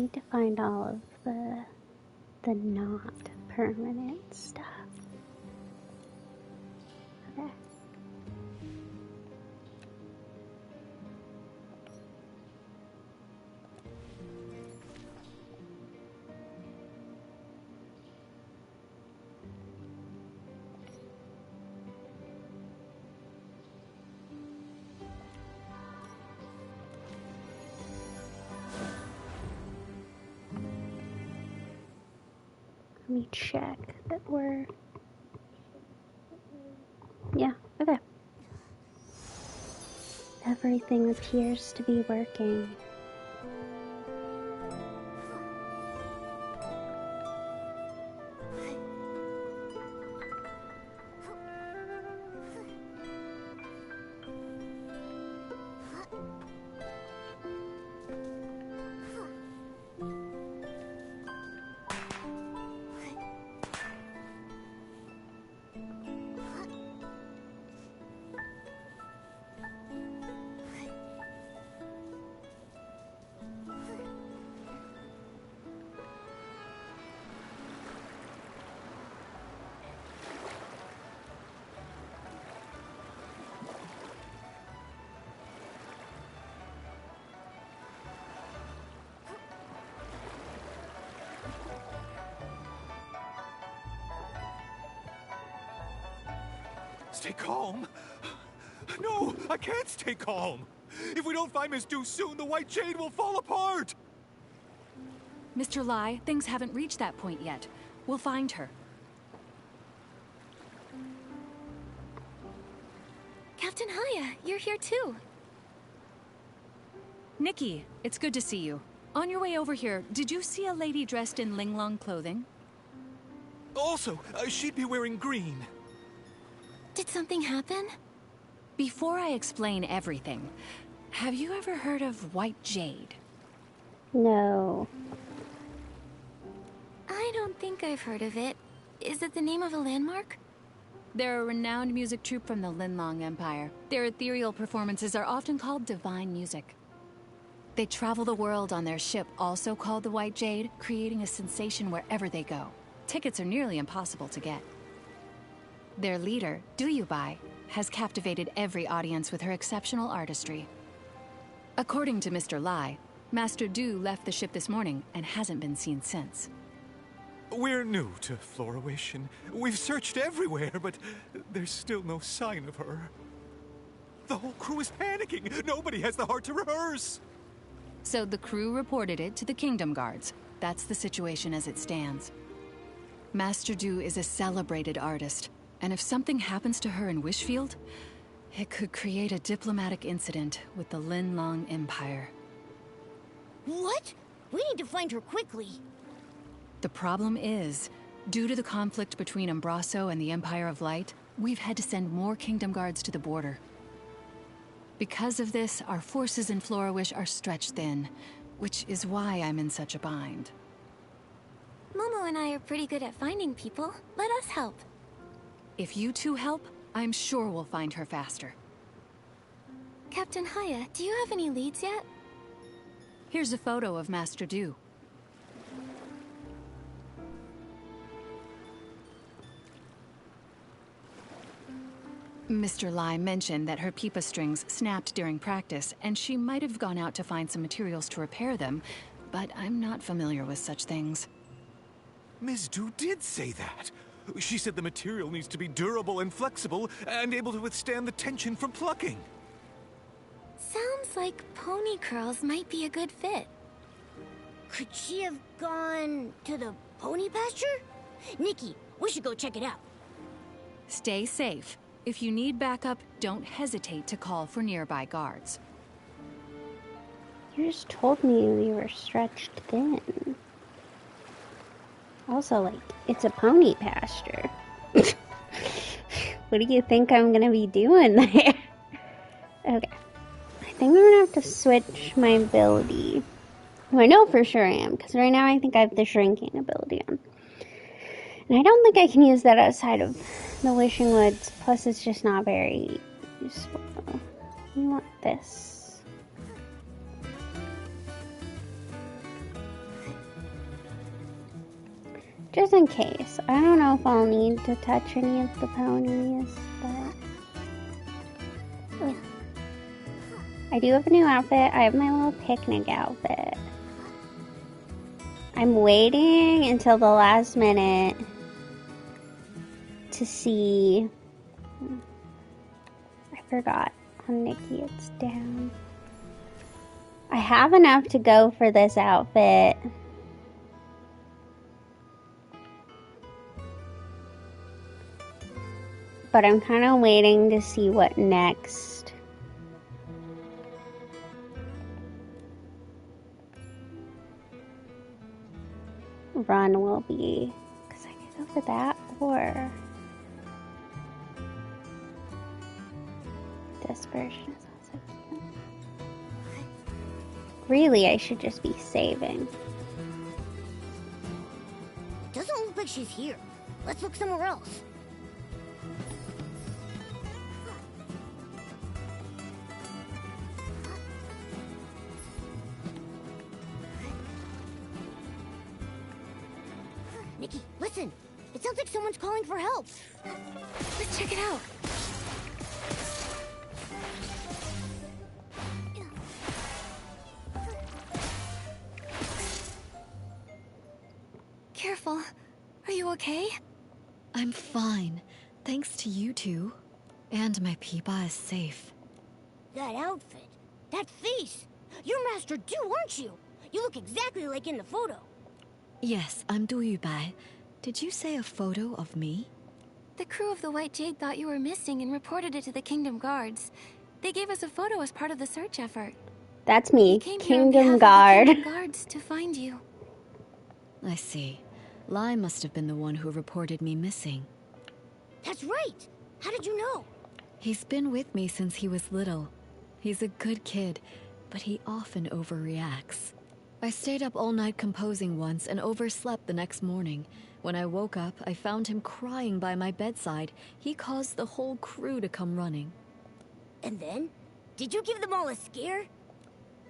need to find all of the not permanent stuff. Okay. Let me check that we're... Yeah, okay. Everything appears to be working. Stay calm? No, I can't stay calm. If we don't find Miss Du soon, the White Jade will fall apart. Mr. Lai, things haven't reached that point yet. We'll find her. Captain Haya, you're here too. Nikki, it's good to see you. On your way over here, did you see a lady dressed in Linglong clothing? Also, she'd be wearing green. Did something happen? Before I explain everything, have you ever heard of White Jade? No. I don't think I've heard of it. Is it the name of a landmark? They're a renowned music troupe from the Linlong Empire. Their ethereal performances are often called divine music. They travel the world on their ship, also called the White Jade, creating a sensation wherever they go. Tickets are nearly impossible to get. Their leader, Duyubai, has captivated every audience with her exceptional artistry. According to Mr. Lai, Master Du left the ship this morning and hasn't been seen since. We're new to Florawation. We've searched everywhere, but there's still no sign of her. The whole crew is panicking. Nobody has the heart to rehearse. So the crew reported it to the Kingdom Guards. That's the situation as it stands. Master Du is a celebrated artist, and if something happens to her in Wishfield, it could create a diplomatic incident with the Linlong Empire. What? We need to find her quickly. The problem is, due to the conflict between Embraso and the Empire of Light, we've had to send more Kingdom Guards to the border. Because of this, our forces in Florawish are stretched thin, which is why I'm in such a bind. Momo and I are pretty good at finding people. Let us help. If you two help, I'm sure we'll find her faster. Captain Haya, do you have any leads yet? Here's a photo of Master Du. Mr. Lai mentioned that her pipa strings snapped during practice, and she might have gone out to find some materials to repair them, but I'm not familiar with such things. Ms. Du did say that. She said the material needs to be durable and flexible, and able to withstand the tension from plucking. Sounds like pony curls might be a good fit. Could she have gone to the pony pasture? Nikki, we should go check it out. Stay safe. If you need backup, don't hesitate to call for nearby guards. You just told me we were stretched thin. Also, like, it's a pony pasture. What do you think I'm gonna be doing there? Okay. I think we're gonna have to switch my ability. Well, I know for sure I am, because right now I think I have the shrinking ability on. And I don't think I can use that outside of the Wishing Woods, plus it's just not very useful. We want this. Just in case. I don't know if I'll need to touch any of the ponies, but... Ugh. I do have a new outfit. I have my little picnic outfit. I'm waiting until the last minute to see... I forgot. On Nikki, it's down. I have enough to go for this outfit. But I'm kind of waiting to see what next run will be. Because I could go for that or this version is also cute. Really, I should just be saving. It doesn't look like she's here. Let's look somewhere else. Nikki, listen. It sounds like someone's calling for help. Let's check it out. Careful. Are you okay? I'm fine. Thanks to you two. And my Peepa is safe. That outfit. That face. You're Master Du, aren't you? You look exactly like in the photo. Yes, I'm Du Yubai. Did you say a photo of me? The crew of the White Jade thought you were missing and reported it to the Kingdom Guards. They gave us a photo as part of the search effort. That's me, We came here on Kingdom behalf Guard. of the Kingdom Guards to find you. I see. Lai must have been the one who reported me missing. That's right. How did you know? He's been with me since he was little. He's a good kid, but he often overreacts. I stayed up all night composing once and overslept the next morning. When I woke up, I found him crying by my bedside. He caused the whole crew to come running. And then? Did you give them all a scare?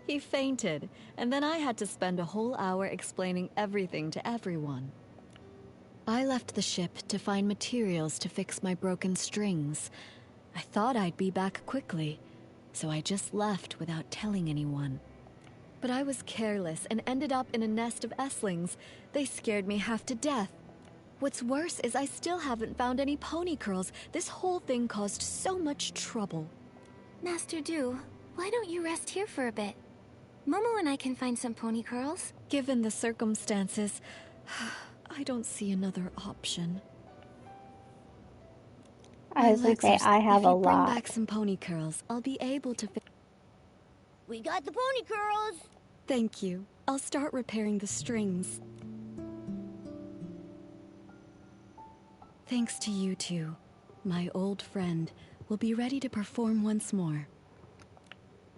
He fainted, and then I had to spend a whole hour explaining everything to everyone. I left the ship to find materials to fix my broken strings. I thought I'd be back quickly, so I just left without telling anyone. But I was careless and ended up in a nest of Esslings. They scared me half to death. What's worse is I still haven't found any pony curls. This whole thing caused so much trouble. Master Du, why don't you rest here for a bit? Momo and I can find some pony curls. Given the circumstances, I don't see another option. I was gonna say, I have a If you bring lot. back some pony curls, I'll be able to We got the pony curls. Thank you. I'll start repairing the strings. Thanks to you two, my old friend will be ready to perform once more.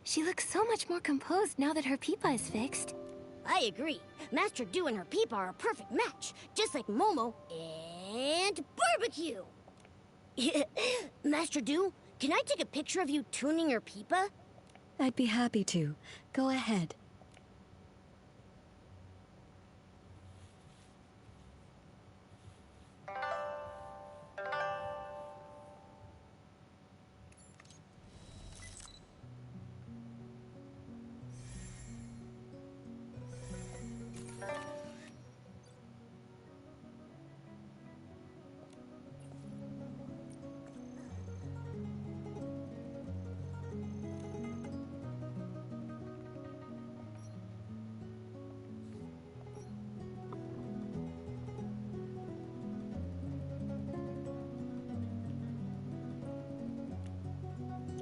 She looks so much more composed now that her Peepa is fixed. I agree. Master Du and her Peepa are a perfect match, just like Momo and Barbecue. Master Du, can I take a picture of you tuning your Peepa? I'd be happy to. Go ahead.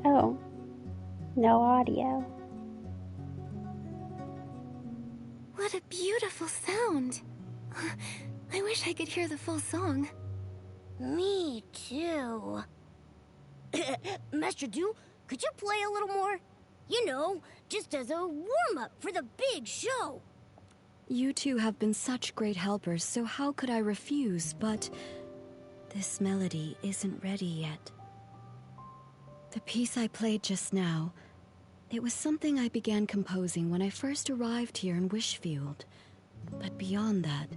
Oh, no audio. What a beautiful sound. I wish I could hear the full song. Me too. Master Du, could you play a little more? You know, just as a warm-up for the big show. You two have been such great helpers, so how could I refuse? But this melody isn't ready yet. The piece I played just now, it was something I began composing when I first arrived here in Wishfield. But beyond that,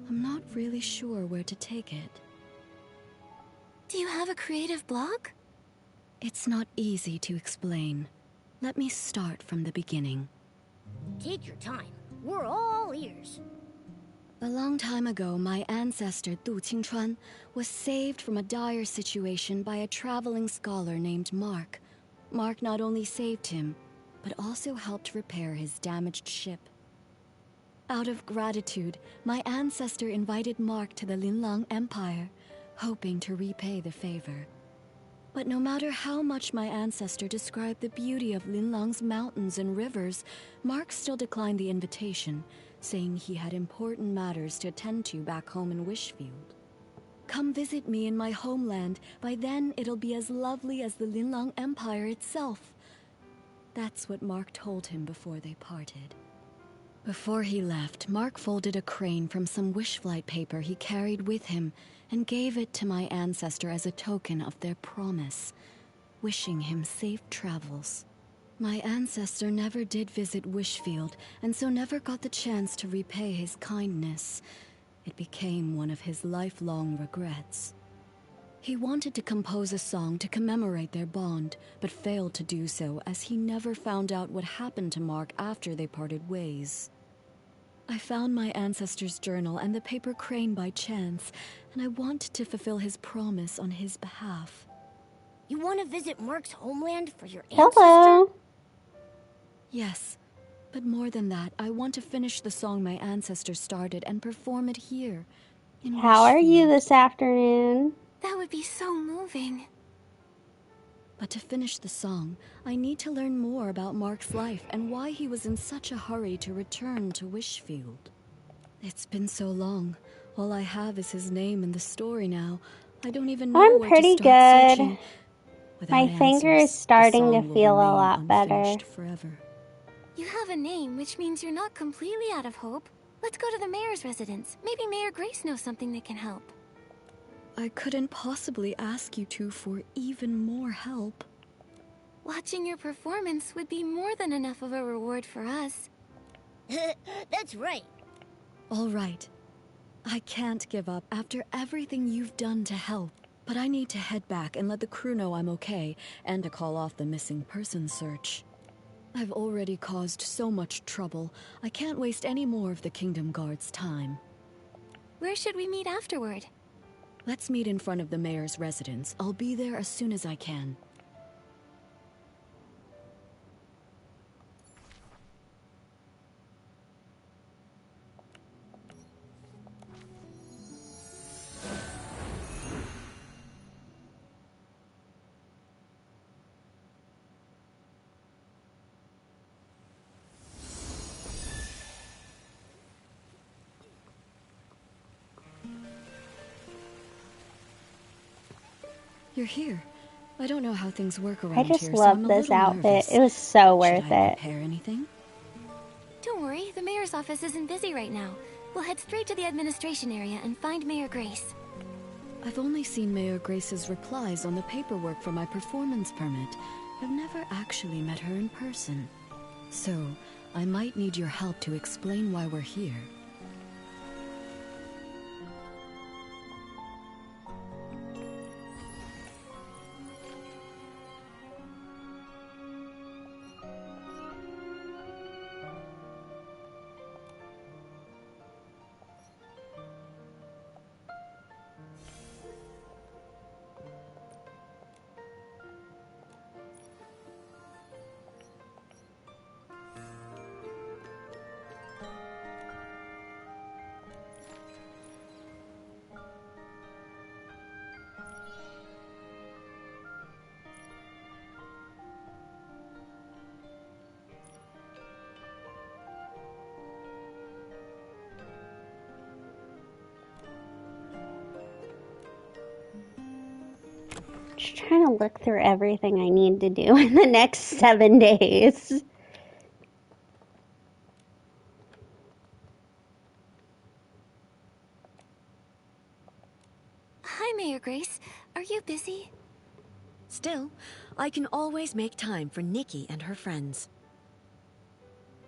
I'm not really sure where to take it. Do you have a creative block? It's not easy to explain. Let me start from the beginning. Take your time. We're all ears. A long time ago, my ancestor Du Qingchuan was saved from a dire situation by a traveling scholar named Mark. Mark not only saved him, but also helped repair his damaged ship. Out of gratitude, my ancestor invited Mark to the Linlang Empire, hoping to repay the favor. But no matter how much my ancestor described the beauty of Linlang's mountains and rivers, Mark still declined the invitation, saying he had important matters to attend to back home in Wishfield. Come visit me in my homeland. By then, it'll be as lovely as the Linlang Empire itself. That's what Mark told him before they parted. Before he left, Mark folded a crane from some wishflight paper he carried with him and gave it to my ancestor as a token of their promise, wishing him safe travels. My ancestor never did visit Wishfield, and so never got the chance to repay his kindness. It became one of his lifelong regrets. He wanted to compose a song to commemorate their bond, but failed to do so as he never found out what happened to Mark after they parted ways. I found my ancestor's journal and the paper crane by chance, and I wanted to fulfill his promise on his behalf. You want to visit Mark's homeland for your ancestor? Hello. Yes, but more than that, I want to finish the song my ancestor started and perform it here, in How are you Wishfield. this afternoon? That would be so moving. But to finish the song, I need to learn more about Mark's life and why he was in such a hurry to return to Wishfield. It's been so long. All I have is his name and the story now. I don't even know I'm where pretty to start good. searching. Without My finger answers, is starting the to song will feel a remain lot better. unfinished forever. You have a name, which means you're not completely out of hope. Let's go to the mayor's residence. Maybe Mayor Grace knows something that can help. I couldn't possibly ask you two for even more help. Watching your performance would be more than enough of a reward for us. That's right. All right. I can't give up after everything you've done to help. But I need to head back and let the crew know I'm okay, and to call off the missing person search. I've already caused so much trouble. I can't waste any more of the Kingdom Guard's time. Where should we meet afterward? Let's meet in front of the mayor's residence. I'll be there as soon as I can. You're here. I don't know how things work around I just here, so love I'm a this little outfit. nervous. It was so worth Should I it. prepare anything? Don't worry, the mayor's office isn't busy right now. We'll head straight to the administration area and find Mayor Grace. I've only seen Mayor Grace's replies on the paperwork for my performance permit. I've never actually met her in person. So, I might need your help to explain why we're here. Just trying to look through everything I need to do in the next 7 days. Hi, Mayor Grace. Are you busy? Still, I can always make time for Nikki and her friends.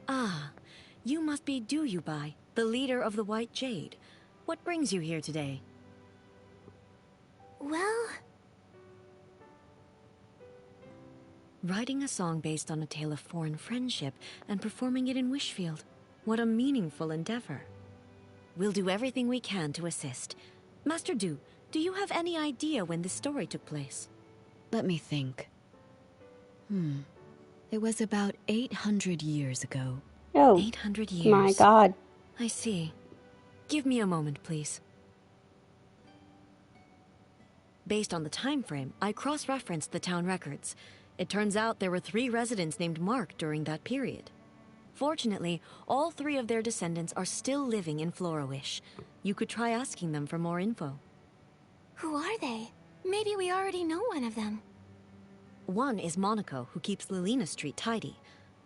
Ah, you must be Du Yubai, the leader of the White Jade. What brings you here today? Well, Writing a song based on a tale of foreign friendship and performing it in Wishfield. What a meaningful endeavor. We'll do everything we can to assist. Master Do you have any idea when this story took place? Let me think. It was about 800 years ago. Oh, 800 years. my God. I see. Give me a moment, please. Based on the time frame, I cross-referenced the town records. It turns out there were 3 residents named Mark during that period. Fortunately, all 3 of their descendants are still living in Florawish. You could try asking them for more info. who are they? Maybe we already know one of them. One is Monaco, who keeps Lilina Street tidy.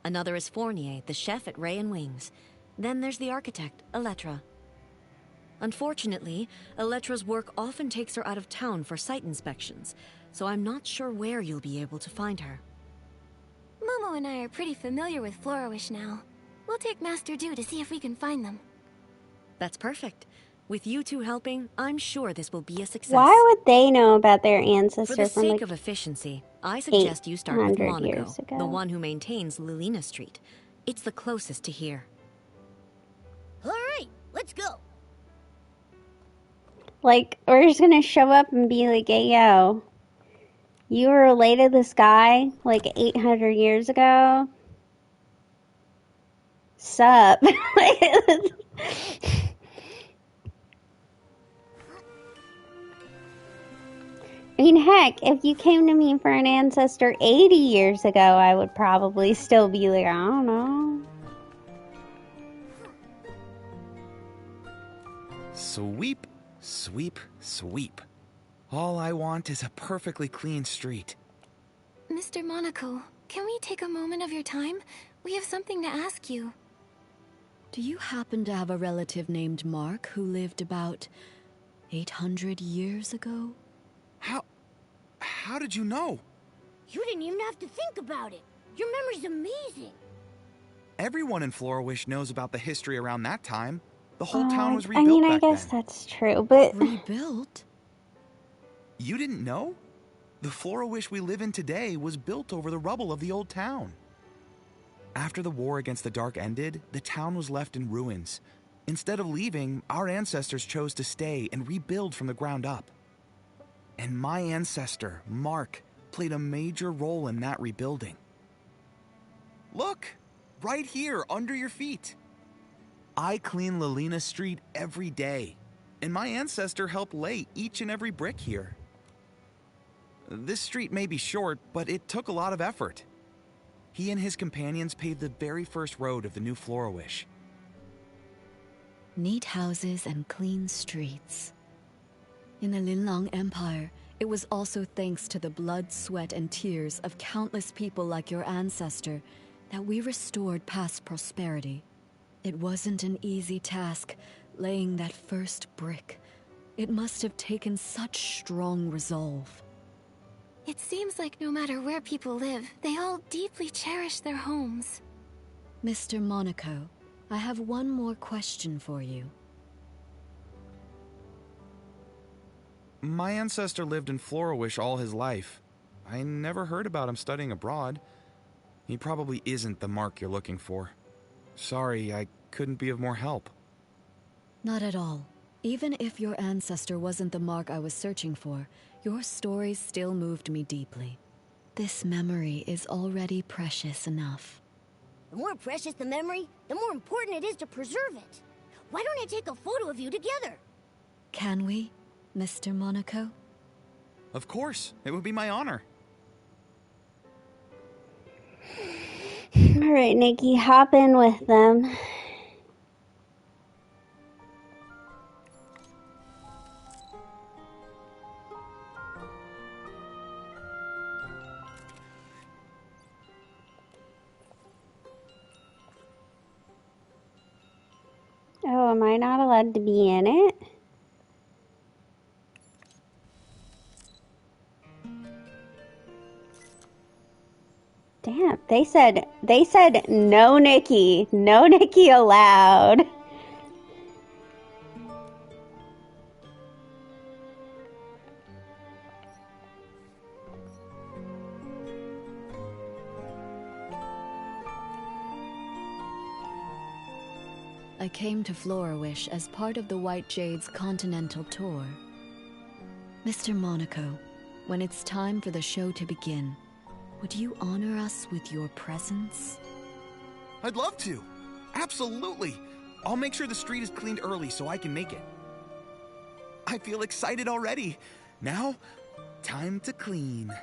Another is Fournier, the chef at Ray and Wings. Then there's the architect, Elettra. Unfortunately, Elettra's work often takes her out of town for site inspections, so I'm not sure where you'll be able to find her. Momo and I are pretty familiar with Florawish now. We'll take Master Do to see if we can find them. That's perfect. With you two helping, I'm sure this will be a success. Why would they know about their ancestor For the from sake like of efficiency, I suggest you start with 800 Monaco, years ago? the one who maintains Lilina Street. It's the closest to here. All right, let's go. Like, we're just gonna show up and be like, hey, yo, you were related to this guy like 800 years ago? Sup? I mean, heck, if you came to me for an ancestor 80 years ago, I would probably still be like, I don't know. Sweep, sweep, sweep. All I want is a perfectly clean street. Mr. Monaco, can we take a moment of your time? We have something to ask you. Do you happen to have a relative named Mark who lived about 800 years ago? How did you know? You didn't even have to think about it. Your memory's amazing. Everyone in Florawish knows about the history around that time. The whole town was rebuilt I mean, I back guess then. that's true, but Rebuilt? You didn't know? The Florawish we live in today was built over the rubble of the old town. After the war against the Dark ended, the town was left in ruins. Instead of leaving, our ancestors chose to stay and rebuild from the ground up. And my ancestor, Mark, played a major role in that rebuilding. Look, right here under your feet. I clean Lilina Street every day, and my ancestor helped lay each and every brick here. This street may be short, but it took a lot of effort. He and his companions paved the very first road of the new Florawish. Neat houses and clean streets. In the Linlong Empire, it was also thanks to the blood, sweat, and tears of countless people like your ancestor that we restored past prosperity. It wasn't an easy task, laying that first brick. It must have taken such strong resolve. It seems like no matter where people live, they all deeply cherish their homes. Mr. Monaco, I have one more question for you. My ancestor lived in Florawish all his life. I never heard about him studying abroad. He probably isn't the Mark you're looking for. Sorry, I couldn't be of more help. Not at all. Even if your ancestor wasn't the Mark I was searching for, your stories still moved me deeply. This memory is already precious enough. The more precious the memory, the more important it is to preserve it. Why don't I take a photo of you together? Can we, Mr. Monaco? Of course, it would be my honor. alright, Nikki, hop in with them. Oh, am I not allowed to be in it? Damn, they said no Nikki. No Nikki allowed. I came to Florawish as part of the White Jade's continental tour. Mr. Monaco, when it's time for the show to begin, would you honor us with your presence? I'd love to. Absolutely. I'll make sure the street is cleaned early so I can make it. I feel excited already. Now, time to clean.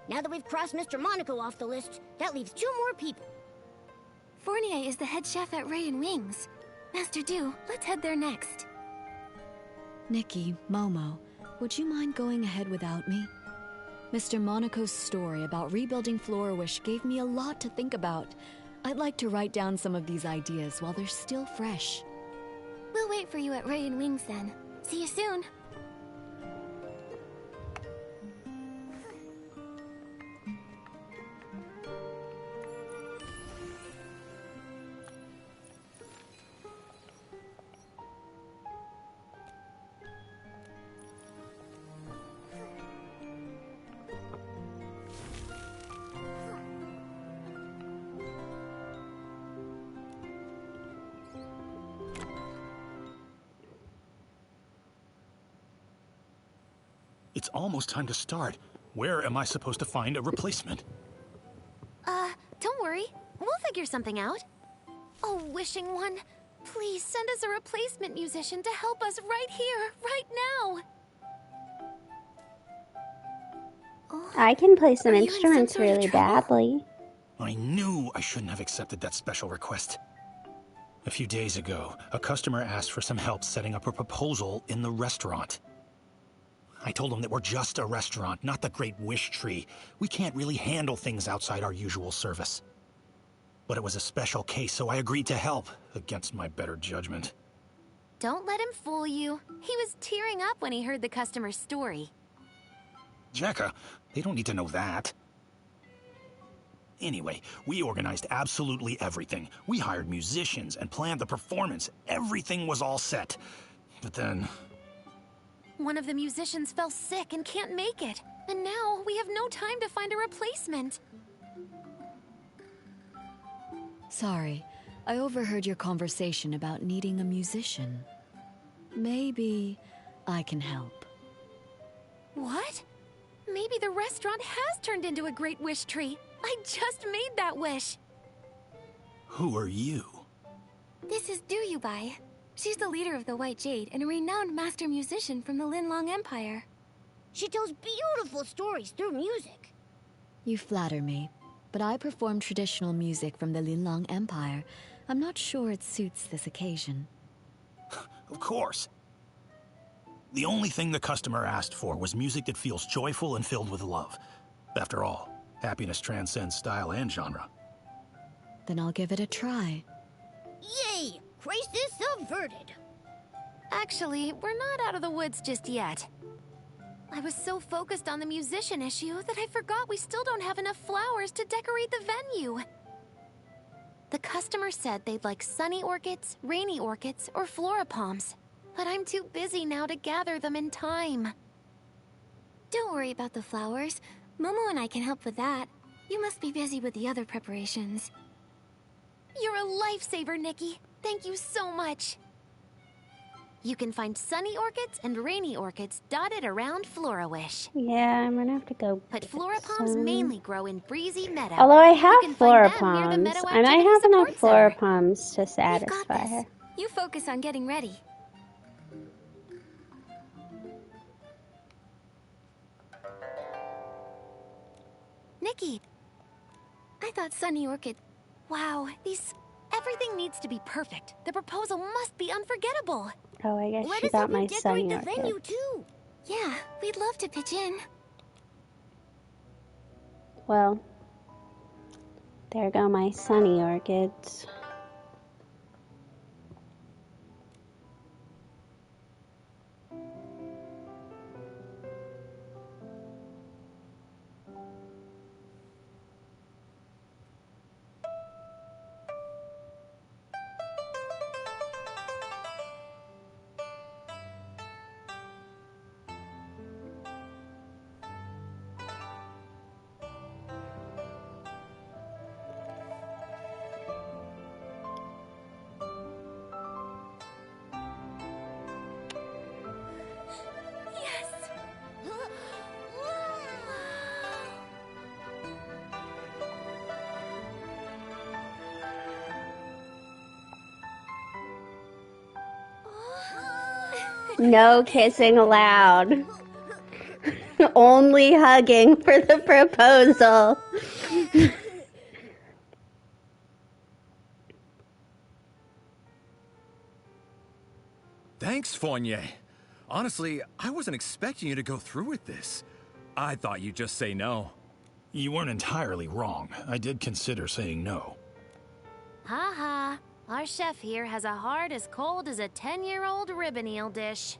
Now that we've crossed Mr. Monaco off the list, that leaves 2 more people. Fournier is the head chef at Ray and Wings. Master Du, let's head there next. Nikki, Momo, would you mind going ahead without me? Mr. Monaco's story about rebuilding Florawish gave me a lot to think about. I'd like to write down some of these ideas while they're still fresh. We'll wait for you at Ray and Wings then. See you soon. It's almost time to start. Where am I supposed to find a replacement? Don't worry. We'll figure something out. Oh, Wishing One, please send us a replacement musician to help us right here, right now. I can play some Are you in some instruments sort of really trouble? badly. I knew I shouldn't have accepted that special request. A few days ago, a customer asked for some help setting up a proposal in the restaurant. I told him that we're just a restaurant, not the Great Wish Tree. We can't really handle things outside our usual service. But it was a special case, so I agreed to help, against my better judgment. Don't let him fool you. He was tearing up when he heard the customer's story. Jacka, they don't need to know that. Anyway, we organized absolutely everything. We hired musicians and planned the performance. Everything was all set. But then... One of the musicians fell sick and can't make it. And now we have no time to find a replacement. Sorry, I overheard your conversation about needing a musician. Maybe I can help. What? Maybe the restaurant has turned into a Great Wish Tree. I just made that wish. Who are you? This is Du Yubai. She's the leader of the White Jade and a renowned master musician from the Linlong Empire. She tells beautiful stories through music. You flatter me, but I perform traditional music from the Linlong Empire. I'm not sure it suits this occasion. Of course. The only thing the customer asked for was music that feels joyful and filled with love. After all, happiness transcends style and genre. Then I'll give it a try. Yay! Crisis averted. Actually, we're not out of the woods just yet. I was so focused on the musician issue that I forgot we still don't have enough flowers to decorate the venue. The customer said they'd like sunny orchids, rainy orchids, or floripalms. But I'm too busy now to gather them in time. Don't worry about the flowers. Momo and I can help with that. You must be busy with the other preparations. You're a lifesaver, Nikki. Thank you so much. You can find sunny orchids and rainy orchids dotted around Florawish. Yeah, I'm gonna have to go. But get floripalms some. mainly grow in breezy meadow. Although I You have can find them near the floripalms, Meadow I might Activity have enough Support Center. floripalms to We've satisfy got her. this. You focus on getting ready. Nikki, I thought sunny orchid. Wow, everything needs to be perfect. The proposal must be unforgettable. Oh, I guess Let she us got help my you decorate sunny the orchid. venue too. Yeah, we'd love to pitch in. Well, there go my sunny orchids. No kissing allowed. Only hugging for the proposal. Thanks, Fournier. Honestly, I wasn't expecting you to go through with this. I thought you'd just say no. You weren't entirely wrong. I did consider saying no. Ha ha. Our chef here has a heart as cold as a 10-year-old ribbon eel dish.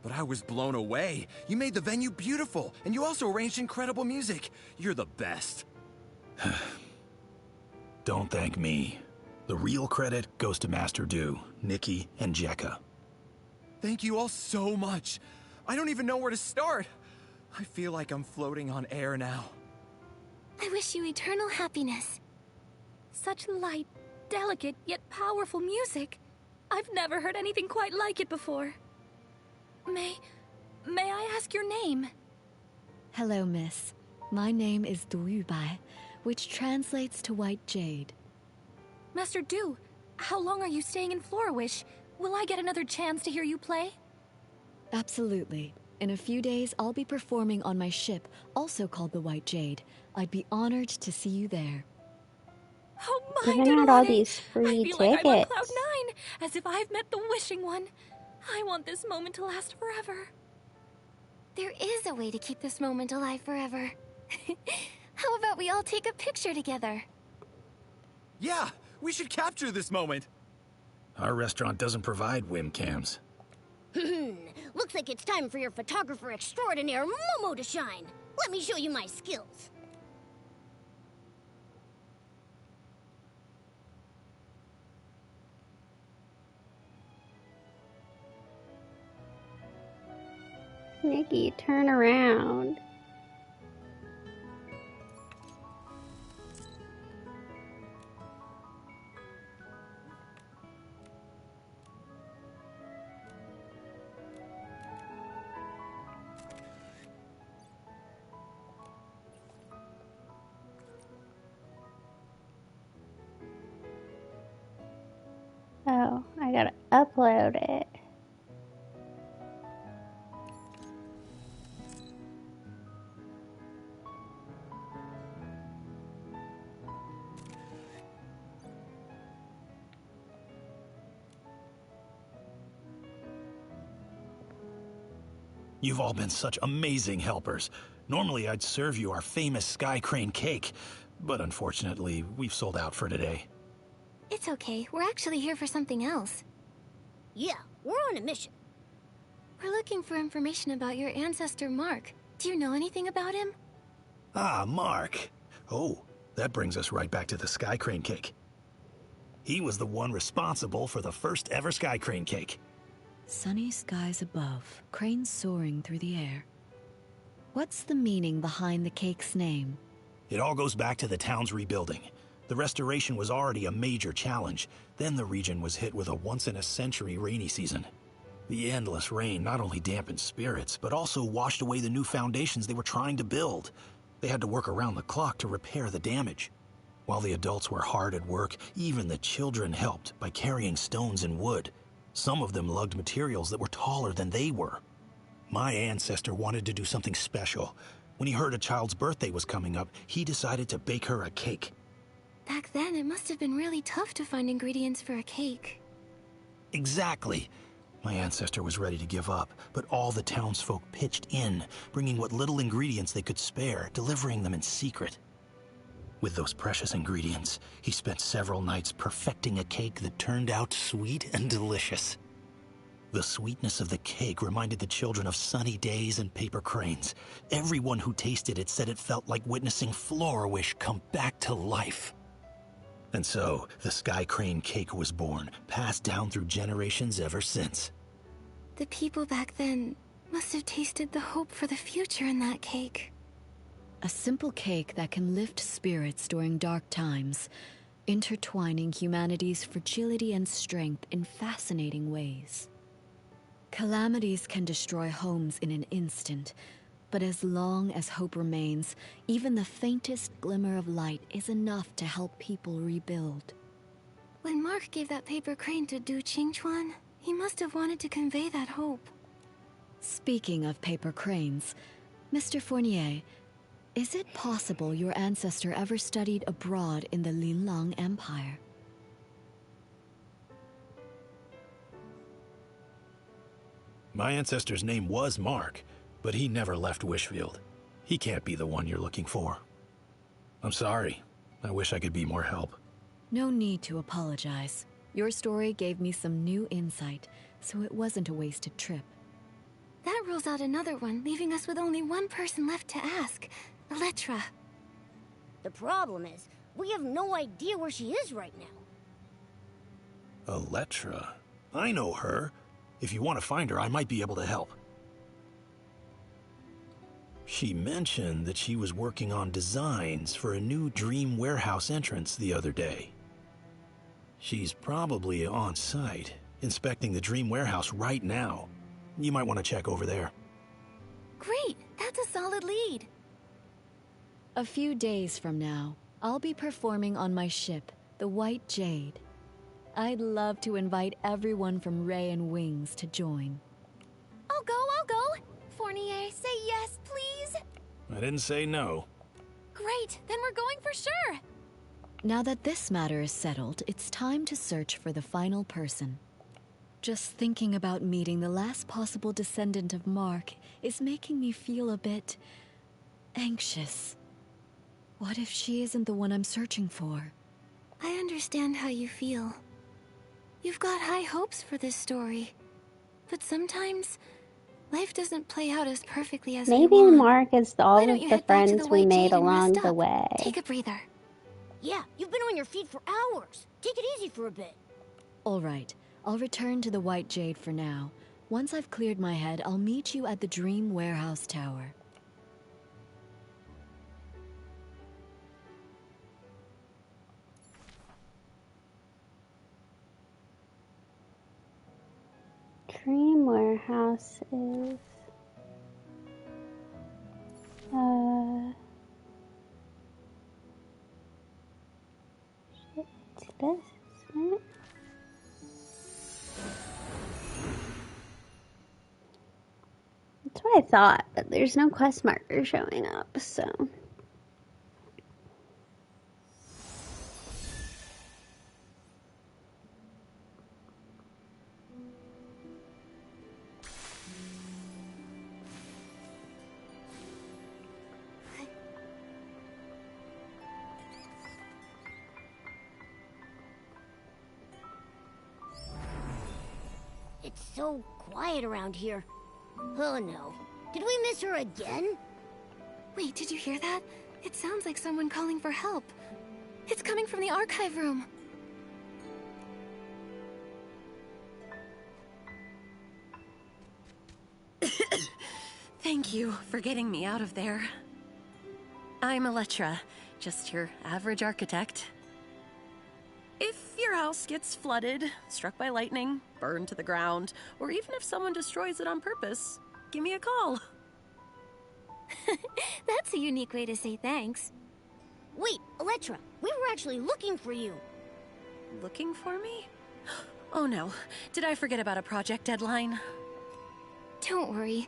But I was blown away. You made the venue beautiful, and you also arranged incredible music. You're the best. Don't thank me. The real credit goes to Master Do, Nikki, and Jekka. Thank you all so much. I don't even know where to start. I feel like I'm floating on air now. I wish you eternal happiness. Such light, delicate, yet powerful music. I've never heard anything quite like it before. May I ask your name? Hello, miss. My name is Dubai, which translates to White Jade. Master Du, how long are you staying in Florawish? Will I get another chance to hear you play? Absolutely. In a few days, I'll be performing on my ship, also called the White Jade. I'd be honored to see you there. Oh my Giving out all these free I feel like I'm on tickets. cloud 9, as if I've met the wishing one. I want this moment to last forever. There is a way to keep this moment alive forever. How about we all take a picture together? Yeah, we should capture this moment. Our restaurant doesn't provide webcams. Looks like it's time for your photographer extraordinaire Momo to shine. Let me show you my skills. Nikki, turn around. Oh, I gotta upload it. You've all been such amazing helpers. Normally I'd serve you our famous Sky Crane cake, but unfortunately, we've sold out for today. It's okay. We're actually here for something else. Yeah, we're on a mission. We're looking for information about your ancestor, Mark. Do you know anything about him? Ah, Mark. Oh, that brings us right back to the Sky Crane cake. He was the one responsible for the first ever Sky Crane cake. Sunny skies above, cranes soaring through the air. What's the meaning behind the cake's name? It all goes back to the town's rebuilding. The restoration was already a major challenge. Then the region was hit with a once-in-a-century rainy season. The endless rain not only dampened spirits, but also washed away the new foundations they were trying to build. They had to work around the clock to repair the damage. While the adults were hard at work, even the children helped by carrying stones and wood. Some of them lugged materials that were taller than they were. My ancestor wanted to do something special. When he heard a child's birthday was coming up, he decided to bake her a cake. Back then, it must have been really tough to find ingredients for a cake. Exactly. My ancestor was ready to give up, but all the townsfolk pitched in, bringing what little ingredients they could spare, delivering them in secret. With those precious ingredients, he spent several nights perfecting a cake that turned out sweet and delicious. The sweetness of the cake reminded the children of sunny days and paper cranes. Everyone who tasted it said it felt like witnessing Florawish come back to life. And so, the Sky Crane cake was born, passed down through generations ever since. The people back then must have tasted the hope for the future in that cake. A simple cake that can lift spirits during dark times, intertwining humanity's fragility and strength in fascinating ways. Calamities can destroy homes in an instant, but as long as hope remains, even the faintest glimmer of light is enough to help people rebuild. When Mark gave that paper crane to Du Qingchuan, He must have wanted to convey that hope. Speaking of paper cranes, Mr. Fournier, is it possible your ancestor ever studied abroad in the Linlang Empire? My ancestor's name was Mark, but he never left Wishfield. He can't be the one you're looking for. I'm sorry. I wish I could be more help. No need to apologize. Your story gave me some new insight, so it wasn't a wasted trip. That rules out another one, leaving us with only one person left to ask. Electra. The problem is, we have no idea where she is right now. Electra? I know her. If you want to find her, I might be able to help. She mentioned that she was working on designs for a new Dream Warehouse entrance the other day. She's probably on site, inspecting the Dream Warehouse right now. You might want to check over there. Great! That's a solid lead. A few days from now, I'll be performing on my ship, the White Jade. I'd love to invite everyone from Ray and Wings to join. I'll go. Fournier, say yes, please. I didn't say no. Great, then we're going for sure. Now that this matter is settled, it's time to search for the final person. Just thinking about meeting the last possible descendant of Mark is making me feel a bit anxious. What if she isn't the one I'm searching for? I understand how you feel. You've got high hopes for this story. But sometimes, life doesn't play out as perfectly as Maybe we want. Mark is all Why of don't you the head back to friends the we White made Jade and along rest the up? way. Take a breather. Yeah, you've been on your feet for hours. Take it easy for a bit. All right, I'll return to the White Jade for now. Once I've cleared my head, I'll meet you at the Dream Warehouse Tower. Dream Warehouse is... Shit, it's this, isn't it? That's what I thought, but there's no quest marker showing up, so... It's so quiet around here. Oh no. Did we miss her again? Wait, did you hear that? It sounds like someone calling for help. It's coming from the archive room. Thank you for getting me out of there. I'm Electra, just your average architect. If your house gets flooded, struck by lightning, burned to the ground, or even if someone destroys it on purpose, give me a call. That's a unique way to say thanks. Wait, Electra, we were actually looking for you. Looking for me? Oh no, did I forget about a project deadline? Don't worry.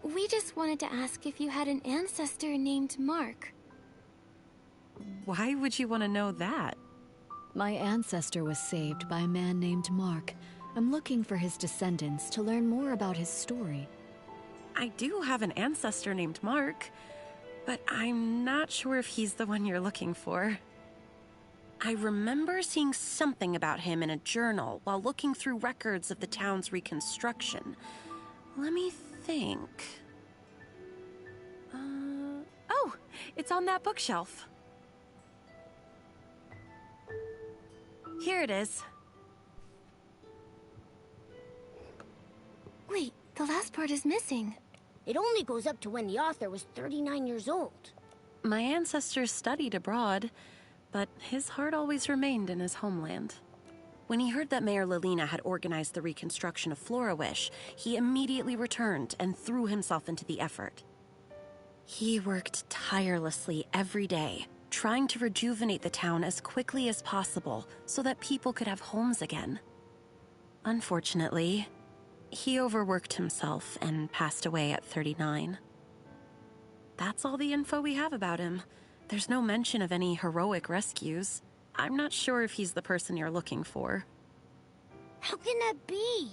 We just wanted to ask if you had an ancestor named Mark. Why would you want to know that? My ancestor was saved by a man named Mark. I'm looking for his descendants to learn more about his story. I do have an ancestor named Mark, but I'm not sure if he's the one you're looking for. I remember seeing something about him in a journal while looking through records of the town's reconstruction. Let me think. Oh, it's on that bookshelf. Here it is. Wait, the last part is missing. It only goes up to when the author was 39 years old. My ancestors studied abroad, but his heart always remained in his homeland. When he heard that Mayor Lilina had organized the reconstruction of Florawish, he immediately returned and threw himself into the effort. He worked tirelessly every day, trying to rejuvenate the town as quickly as possible so that people could have homes again. Unfortunately, he overworked himself and passed away at 39. That's all the info we have about him. There's no mention of any heroic rescues. I'm not sure if he's the person you're looking for. How can that be?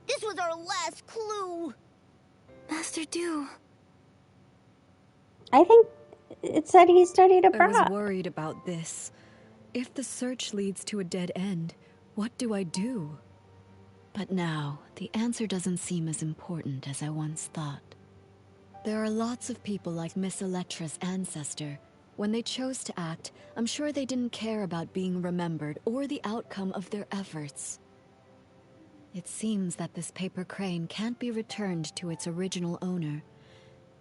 This was our last clue. Master Do. I think it said he studied I was abroad. worried about this. If the search leads to a dead end, what do I do? But now, the answer doesn't seem as important as I once thought. There are lots of people like Miss Electra's ancestor. When they chose to act, I'm sure they didn't care about being remembered or the outcome of their efforts. It seems that this paper crane can't be returned to its original owner.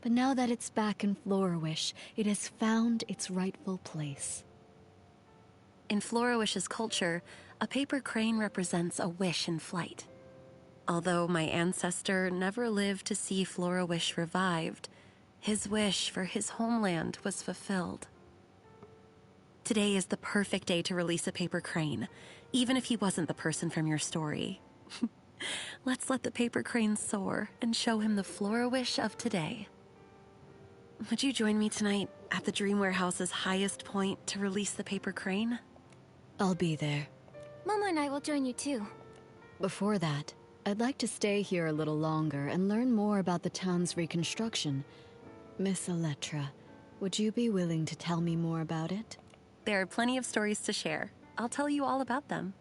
But now that it's back in Florawish, it has found its rightful place. In Florawish's culture, a paper crane represents a wish in flight. Although my ancestor never lived to see Florawish revived, his wish for his homeland was fulfilled. Today is the perfect day to release a paper crane, even if he wasn't the person from your story. Let's let the paper crane soar and show him the Florawish of today. Would you join me tonight at the Dream Warehouse's highest point to release the paper crane? I'll be there. Momo and I will join you too. Before that, I'd like to stay here a little longer and learn more about the town's reconstruction. Miss Electra, would you be willing to tell me more about it? There are plenty of stories to share. I'll tell you all about them.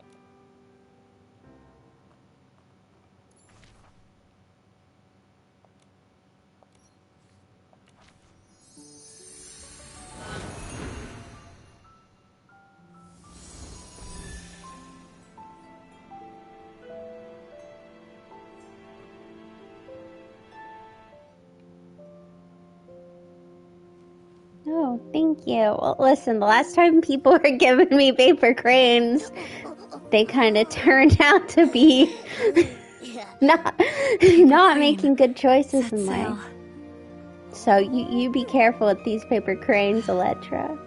Oh, thank you. Well, listen, the last time people were giving me paper cranes, they kind of turned out to be not making good choices in life. So you be careful with these paper cranes, Electra.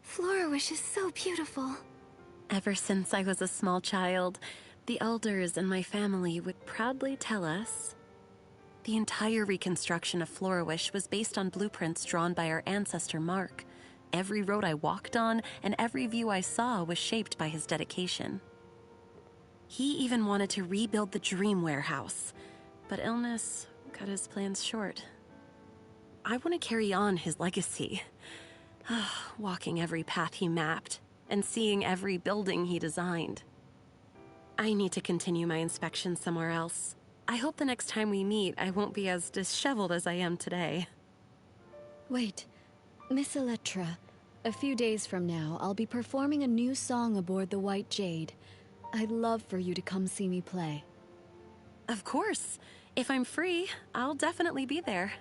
Florawish is so beautiful. Ever since I was a small child, the elders in my family would proudly tell us the entire reconstruction of Florawish was based on blueprints drawn by our ancestor Mark. Every road I walked on and every view I saw was shaped by his dedication. He even wanted to rebuild the Dream Warehouse, but illness cut his plans short. I want to carry on his legacy, walking every path he mapped and seeing every building he designed. I need to continue my inspection somewhere else. I hope the next time we meet, I won't be as disheveled as I am today. Wait, Miss Electra, a few days from now, I'll be performing a new song aboard the White Jade. I'd love for you to come see me play. Of course. If I'm free, I'll definitely be there.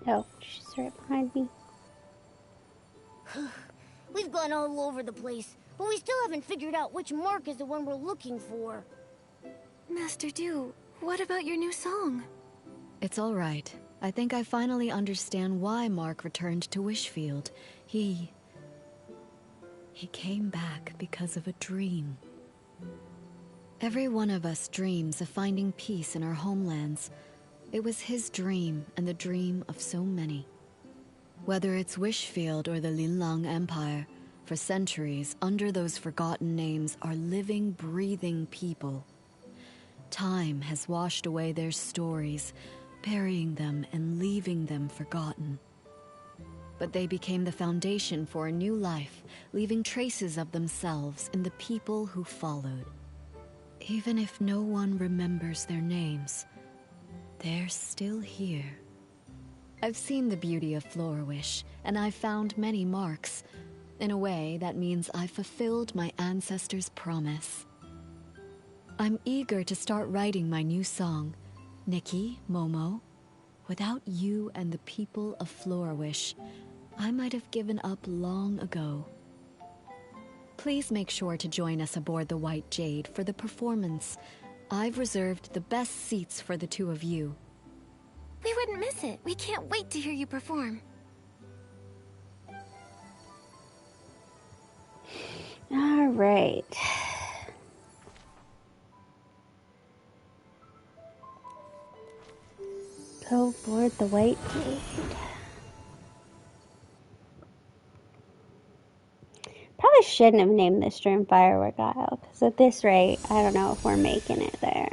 Oh, she's right behind me. We've gone all over the place, but we still haven't figured out which Mark is the one we're looking for. Master Do, what about your new song? It's all right. I think I finally understand why Mark returned to Wishfield. He came back because of a dream. Every one of us dreams of finding peace in our homelands. It was his dream and the dream of so many. Whether it's Wishfield or the Linlang Empire, for centuries, under those forgotten names are living, breathing people. Time has washed away their stories, burying them and leaving them forgotten. But they became the foundation for a new life, leaving traces of themselves in the people who followed. Even if no one remembers their names, they're still here. I've seen the beauty of Florawish, and I've found many marks. In a way, that means I've fulfilled my ancestors' promise. I'm eager to start writing my new song, Nikki, Momo. Without you and the people of Florawish, I might have given up long ago. Please make sure to join us aboard the White Jade for the performance. I've reserved the best seats for the two of you. We wouldn't miss it. We can't wait to hear you perform. All right. Go board the White Jade. Probably shouldn't have named this stream Firework Isle, because at this rate, I don't know if we're making it there.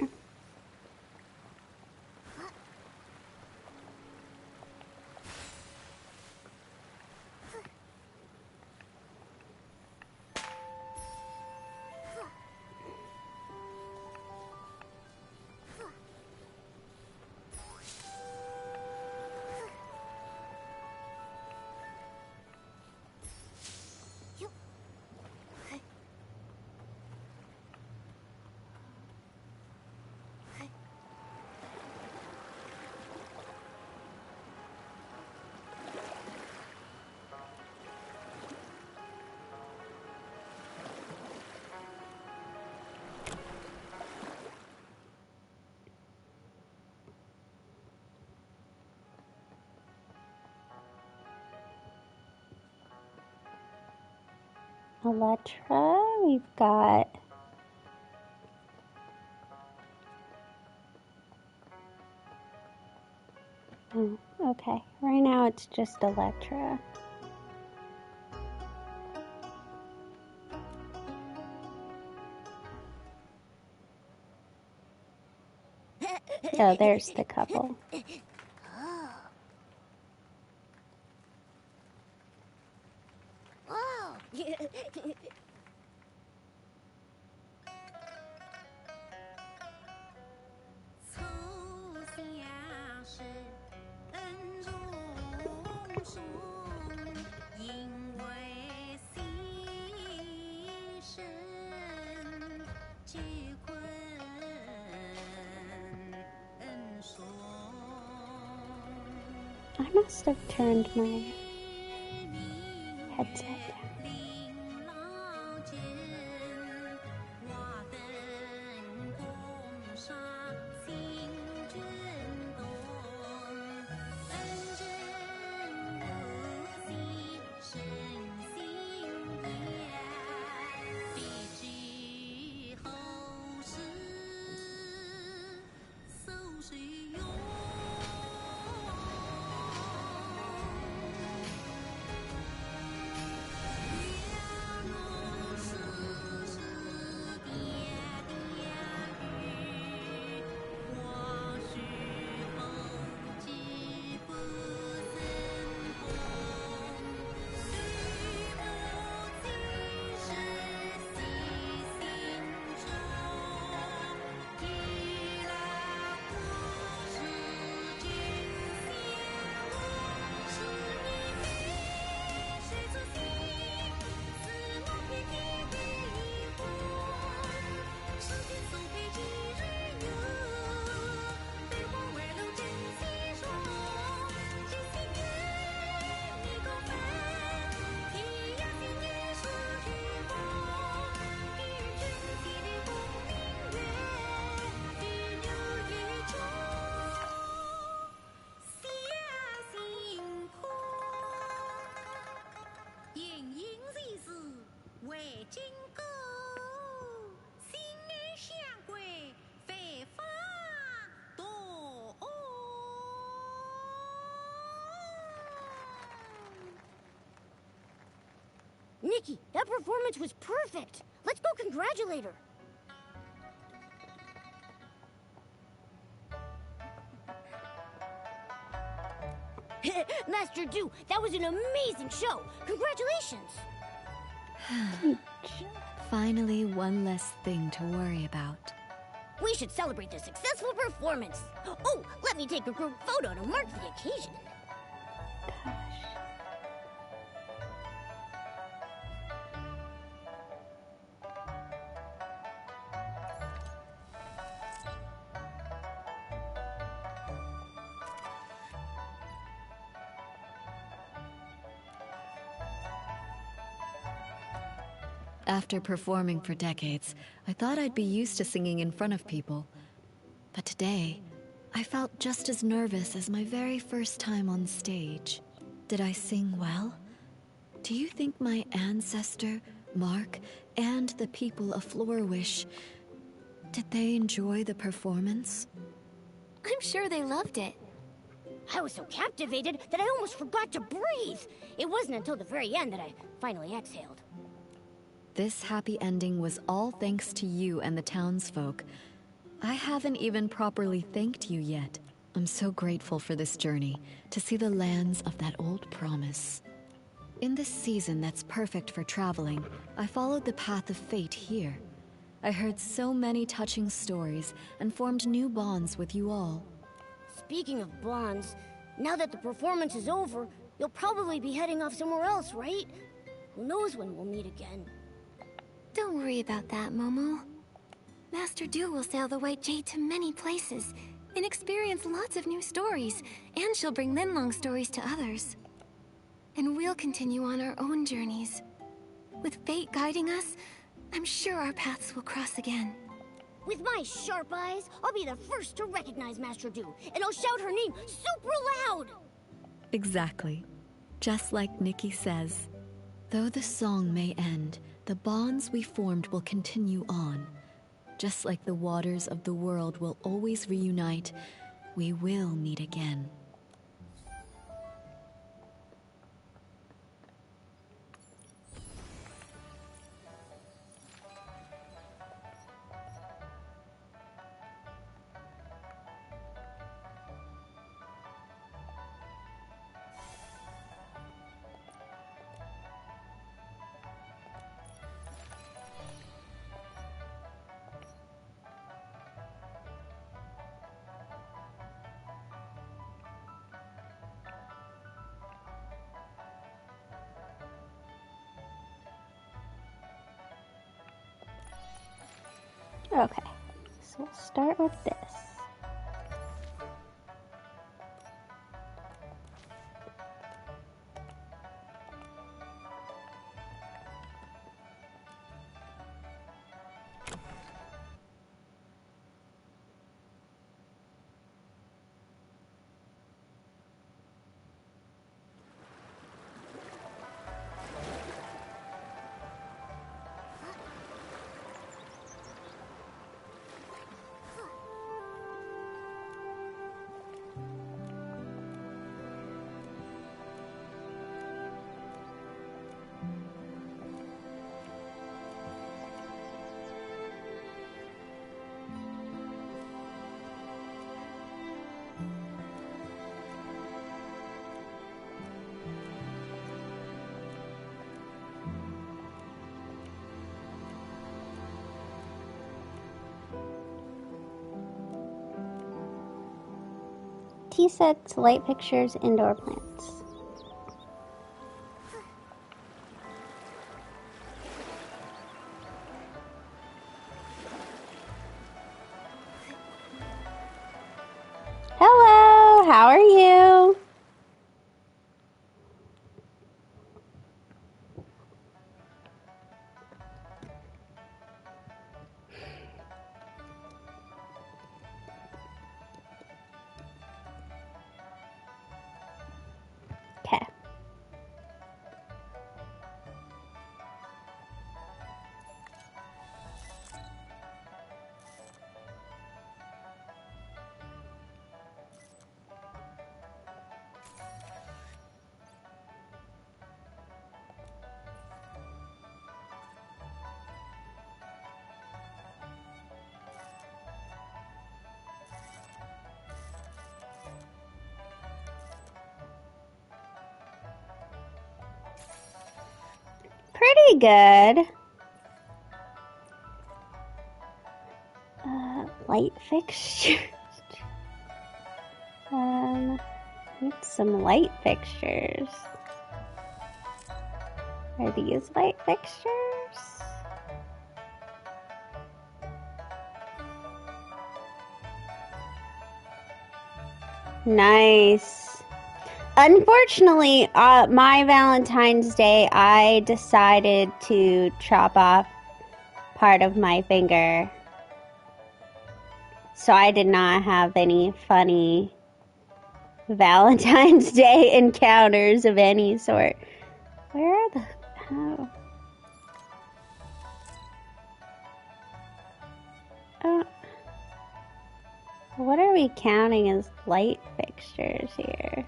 Electra, we've got oh, okay. Right now it's just Electra. Oh, there's the couple. Wow. I must have turned my headset down. Nikki, that performance was perfect. Let's go congratulate her. Master Du, that was an amazing show. Congratulations. Finally, one less thing to worry about. We should celebrate the successful performance. Oh, let me take a group photo to mark the occasion. After performing for decades, I thought I'd be used to singing in front of people. But today, I felt just as nervous as my very first time on stage. Did I sing well? Do you think my ancestor, Mark, and the people of Florawish, did they enjoy the performance? I'm sure they loved it. I was so captivated that I almost forgot to breathe. It wasn't until the very end that I finally exhaled. This happy ending was all thanks to you and the townsfolk. I haven't even properly thanked you yet. I'm so grateful for this journey, to see the lands of that old promise. In this season that's perfect for traveling, I followed the path of fate here. I heard so many touching stories and formed new bonds with you all. Speaking of bonds, now that the performance is over, you'll probably be heading off somewhere else, right? Who knows when we'll meet again? Don't worry about that, Momo. Master Du will sail the White Jade to many places and experience lots of new stories, and she'll bring Linlong stories to others. And we'll continue on our own journeys. With fate guiding us, I'm sure our paths will cross again. With my sharp eyes, I'll be the first to recognize Master Du, and I'll shout her name super loud! Exactly. Just like Nikki says. Though the song may end, the bonds we formed will continue on. Just like the waters of the world will always reunite, we will meet again. Okay, so we'll start with this. Tea sets, light pictures, indoor plants. Hello, how are you? Okay. Pretty good. Light fixtures. Need some light fixtures. Are these light fixtures? Nice. Unfortunately, my Valentine's Day, I decided to chop off part of my finger. So I did not have any funny Valentine's Day encounters of any sort. Where are the... Oh. What are we counting as light fixtures here?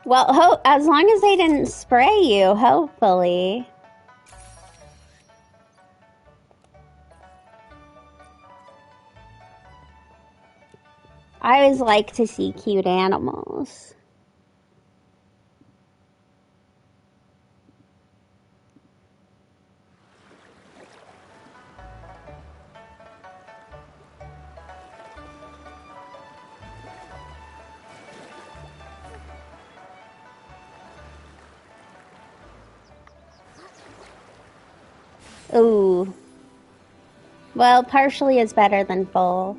Well, as long as they didn't spray you, hopefully. I always like to see cute animals. Ooh. Well, partially is better than full.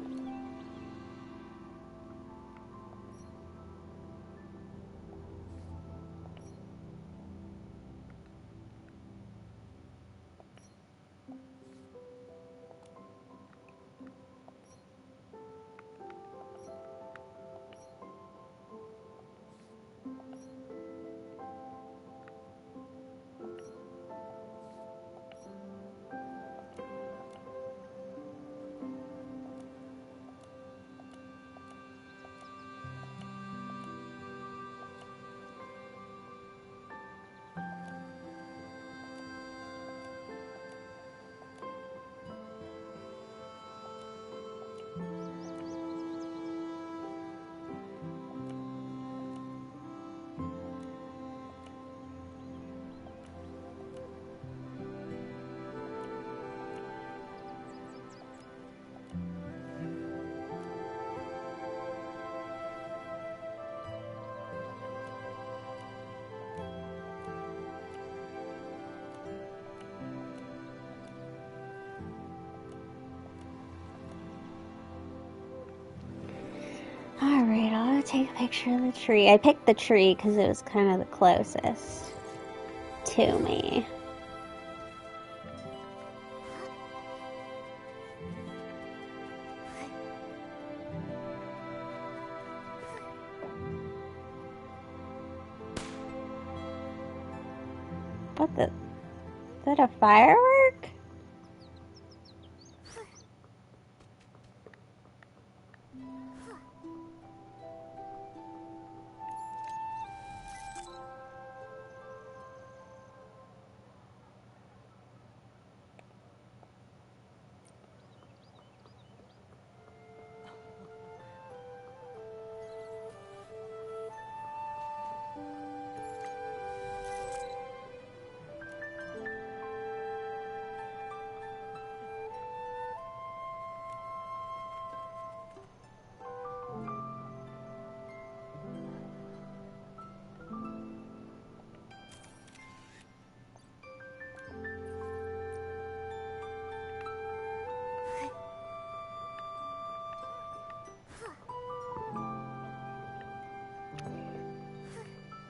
Alright, I'll take a picture of the tree. I picked the tree because it was kind of the closest to me. What the? Is that a firework?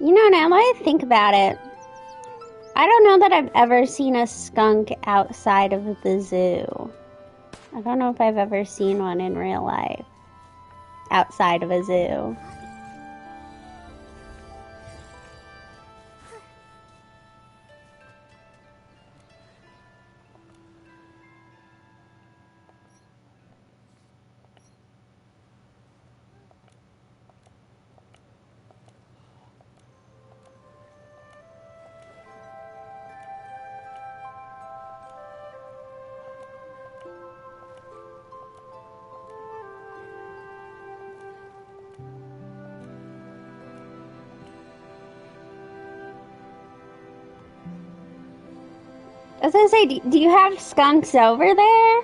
You know, now that I think about it, I don't know that I've ever seen a skunk outside of the zoo. I don't know if I've ever seen one in real life outside of a zoo. I was gonna say, do you have skunks over there?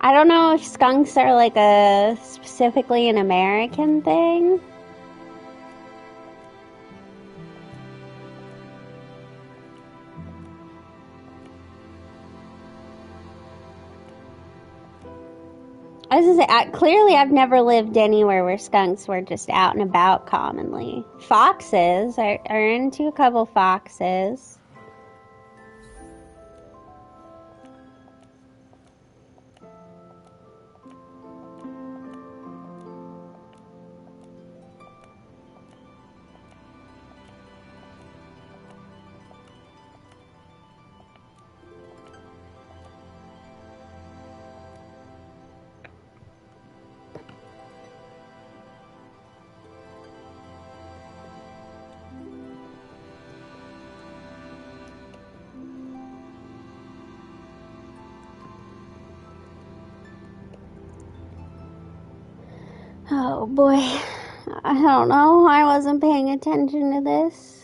I don't know if skunks are like a specifically an American thing. was gonna say, clearly I've never lived anywhere where skunks were just out and about commonly. Foxes, I ran into a couple foxes. Oh boy, I don't know. I wasn't paying attention to this.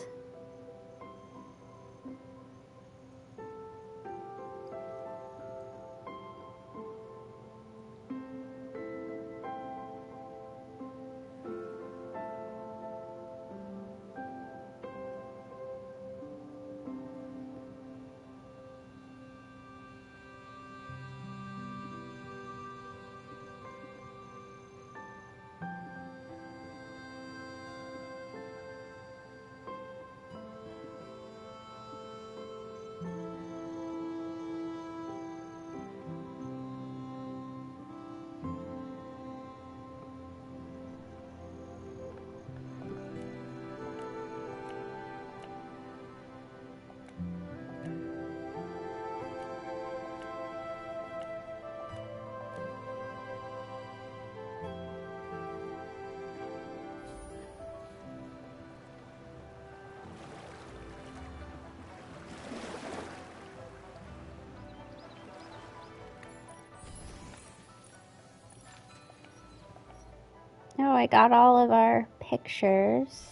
Oh, I got all of our pictures.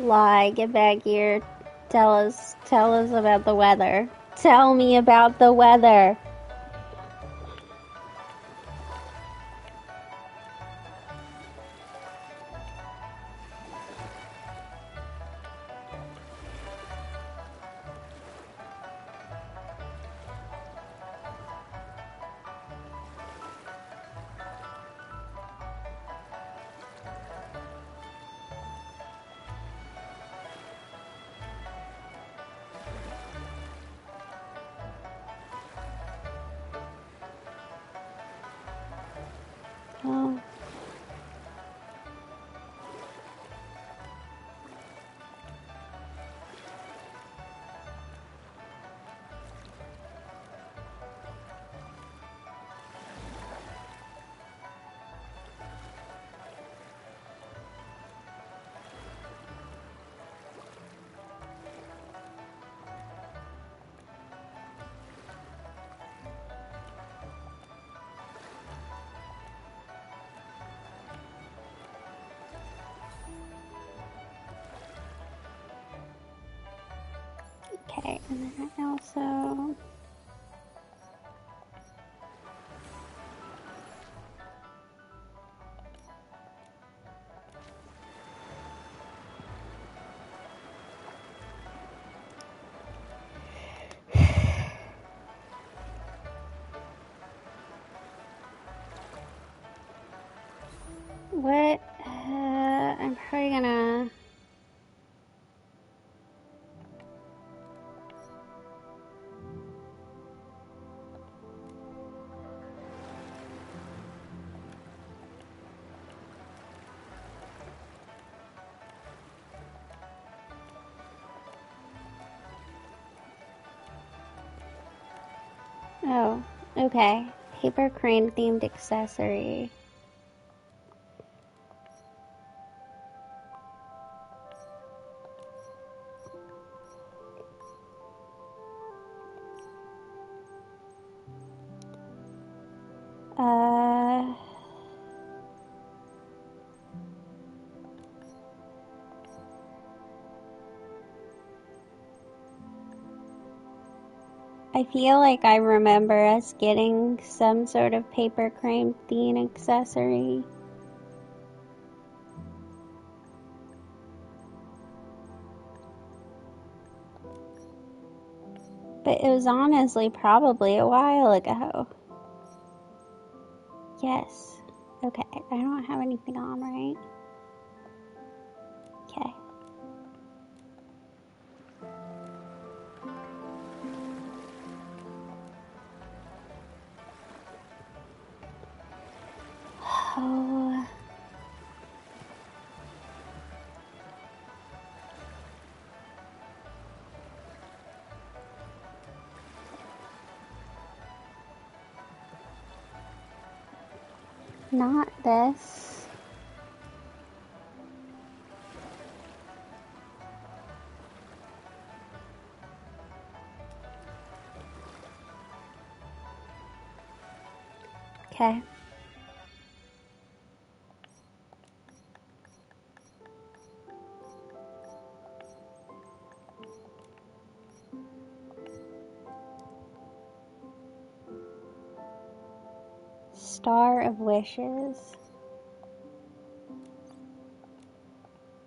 Lie, get back here. Tell us about the weather. Tell me about the weather. Oh. Okay, and then I also What? I'm probably gonna... Oh, okay. Paper crane themed accessory. I feel like I remember us getting some sort of paper crane theme accessory. But it was honestly probably a while ago. Yes. Okay, I don't have anything on, right? Okay. Oh. Not this. Okay. Star of Wishes.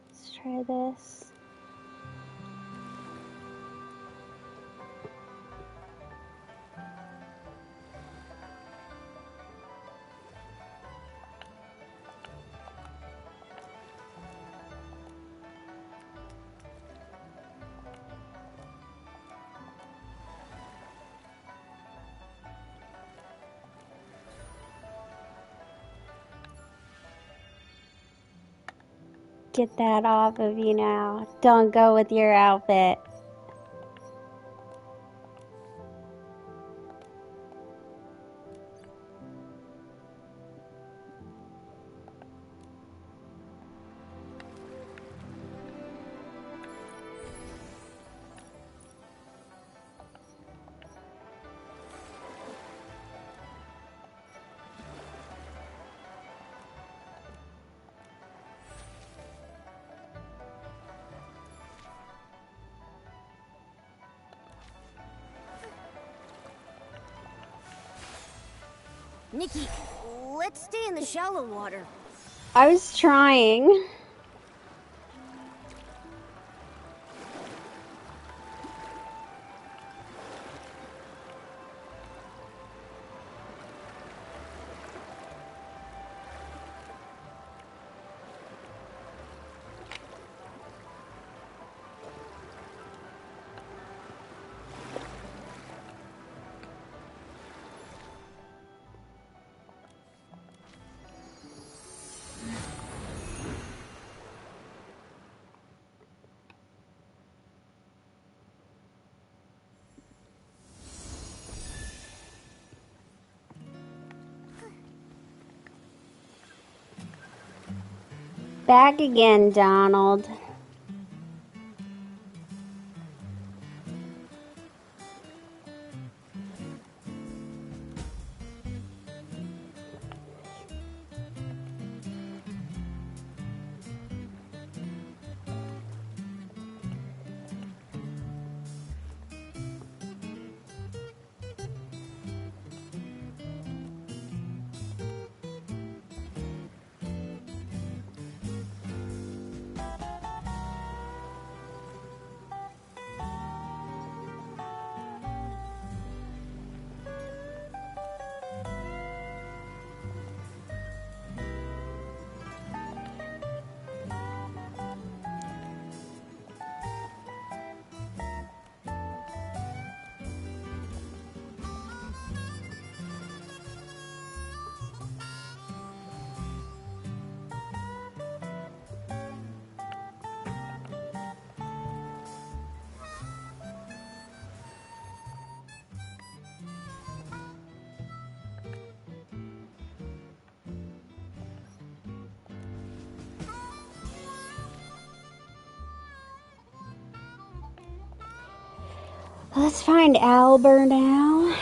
Let's try this. Get that off of you now. Don't go with your outfit. Nikki, let's stay in the shallow water. I was trying. Back again, Donald. Let's find Albert now.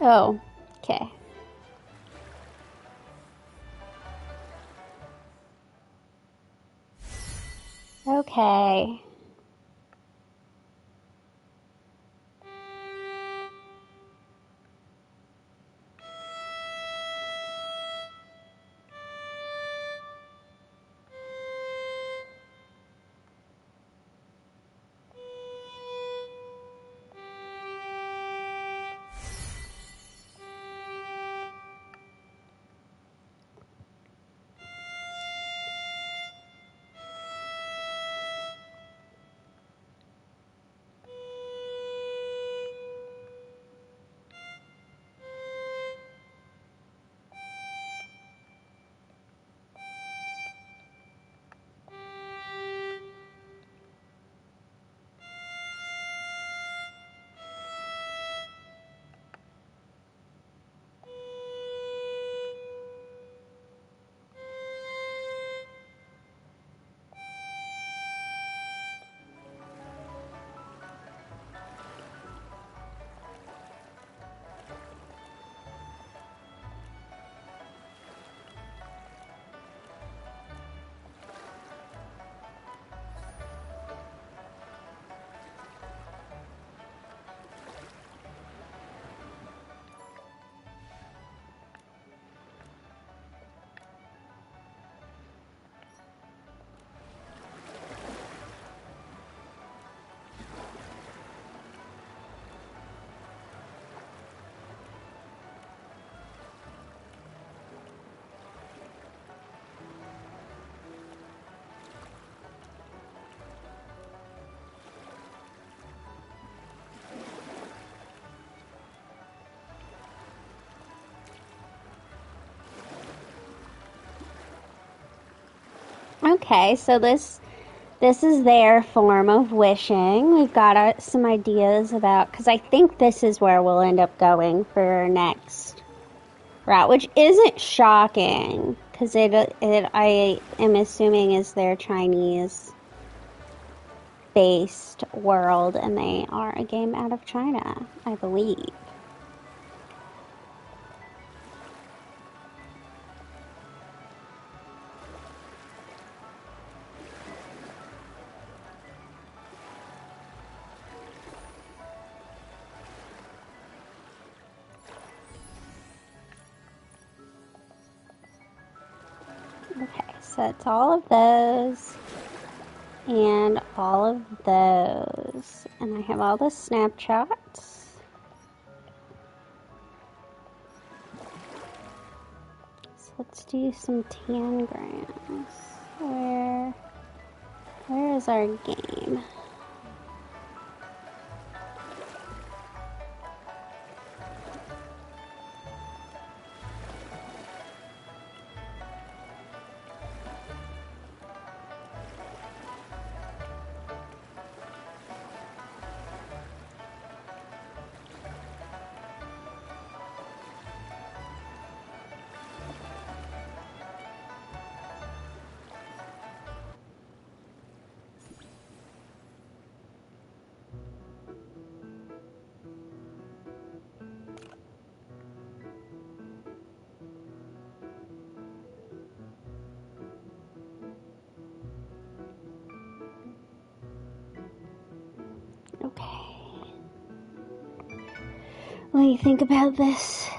Oh, okay. Okay. Okay, so this is their form of wishing. We've got some ideas about, because I think this is where we'll end up going for our next route, which isn't shocking, because I am assuming is their Chinese-based world, and they are a game out of China, I believe. Okay, so it's all of those and all of those. And I have all the snapshots. So let's do some tangrams. Where Where is our game? Okay. What do you think about this?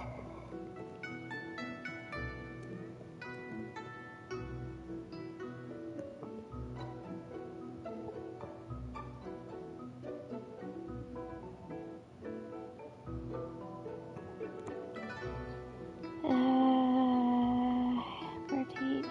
Rotate.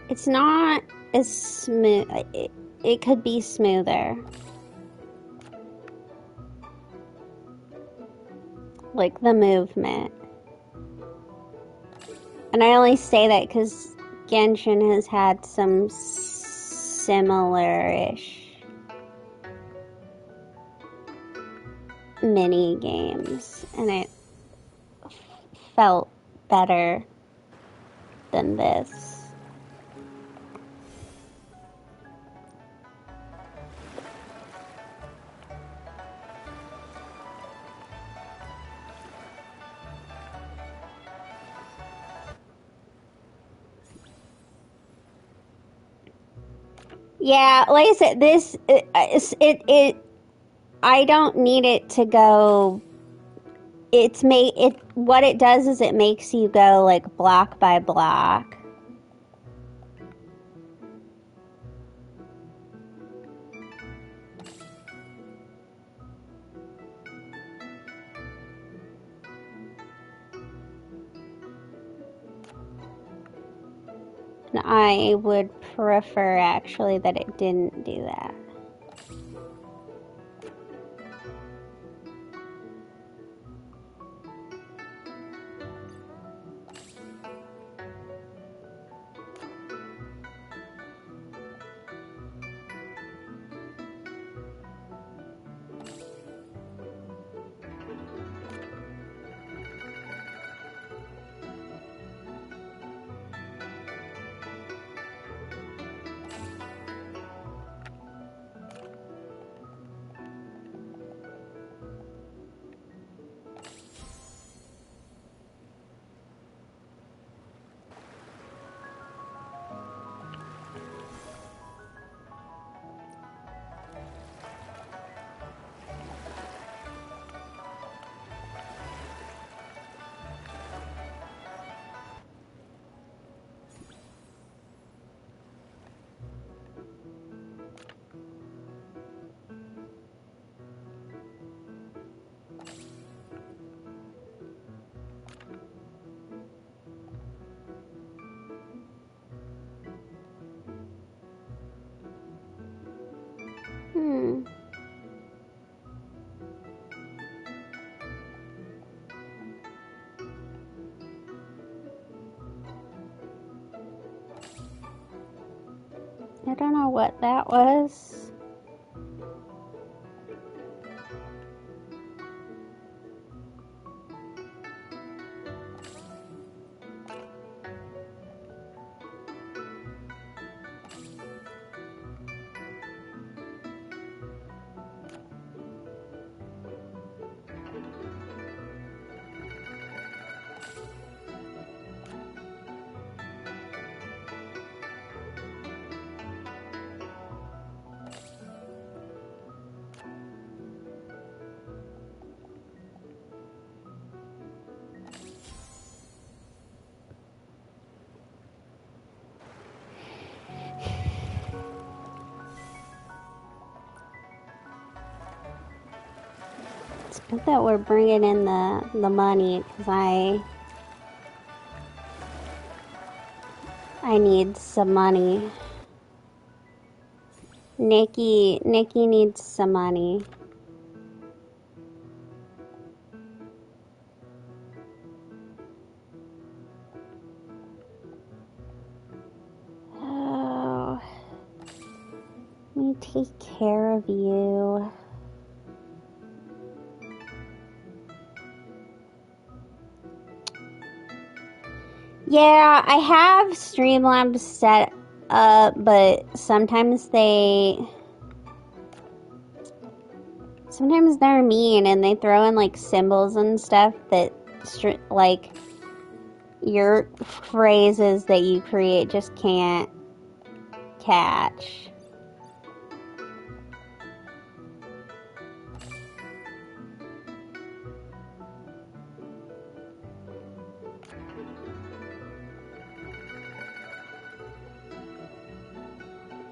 It's not as smooth. It could be smoother. Like the movement. And I only say that because Genshin has had some similar-ish mini games, and it felt better than this. Yeah, like I said, this I don't need it to go. What it does is it makes you go like block by block. And I would prefer actually that it didn't do that. I don't know what that was. It's good that we're bringing in the money, because I need some money. Nikki needs some money. Oh, let me take care of you. Yeah, I have Streamlabs set up, but sometimes they're mean and they throw in like symbols and stuff that like your phrases that you create just can't catch.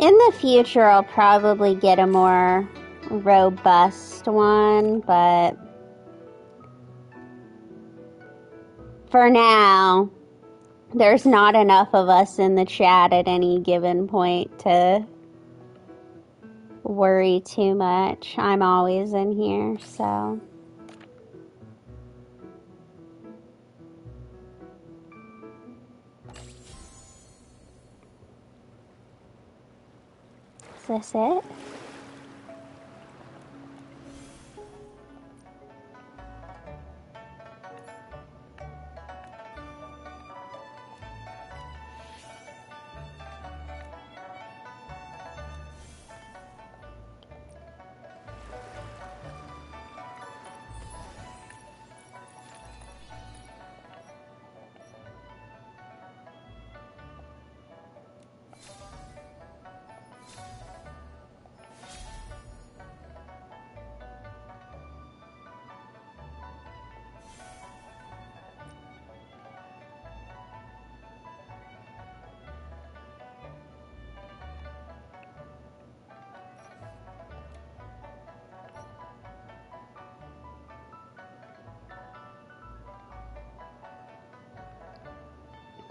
In the future, I'll probably get a more robust one, but for now, there's not enough of us in the chat at any given point to worry too much. I'm always in here, so. Is this it?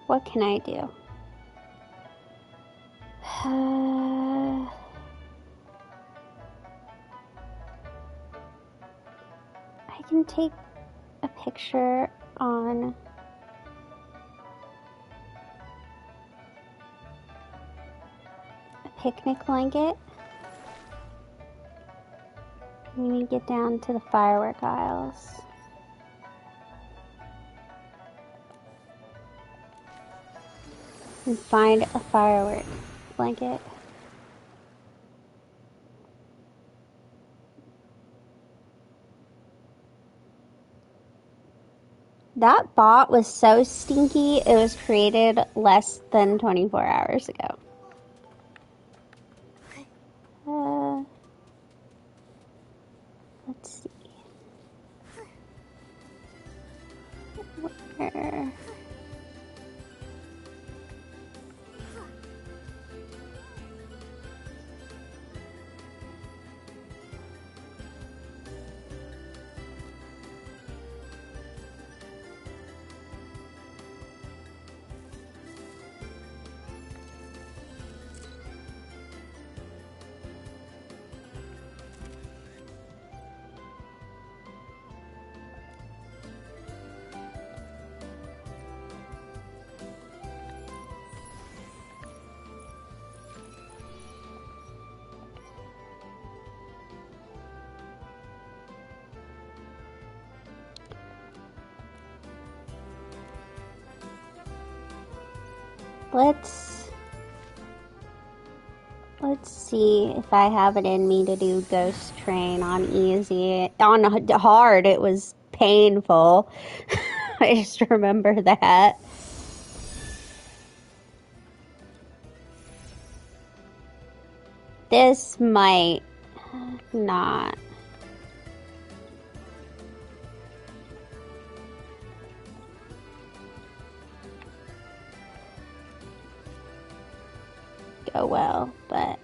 What can I do? I can take a picture on a picnic blanket. We need to get down to the firework aisles. And find a firework blanket. That bot was so stinky, it was created less than 24 hours ago. Let's see. Where? Let's see if I have it in me to do Ghost Train on easy. On hard, it was painful. I just remember that. This might not. Go well, but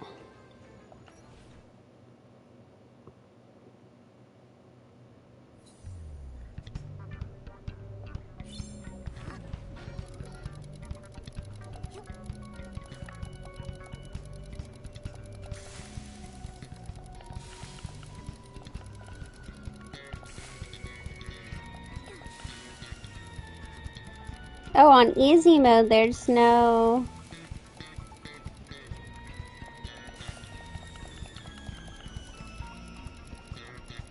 Oh, on easy mode, there's no...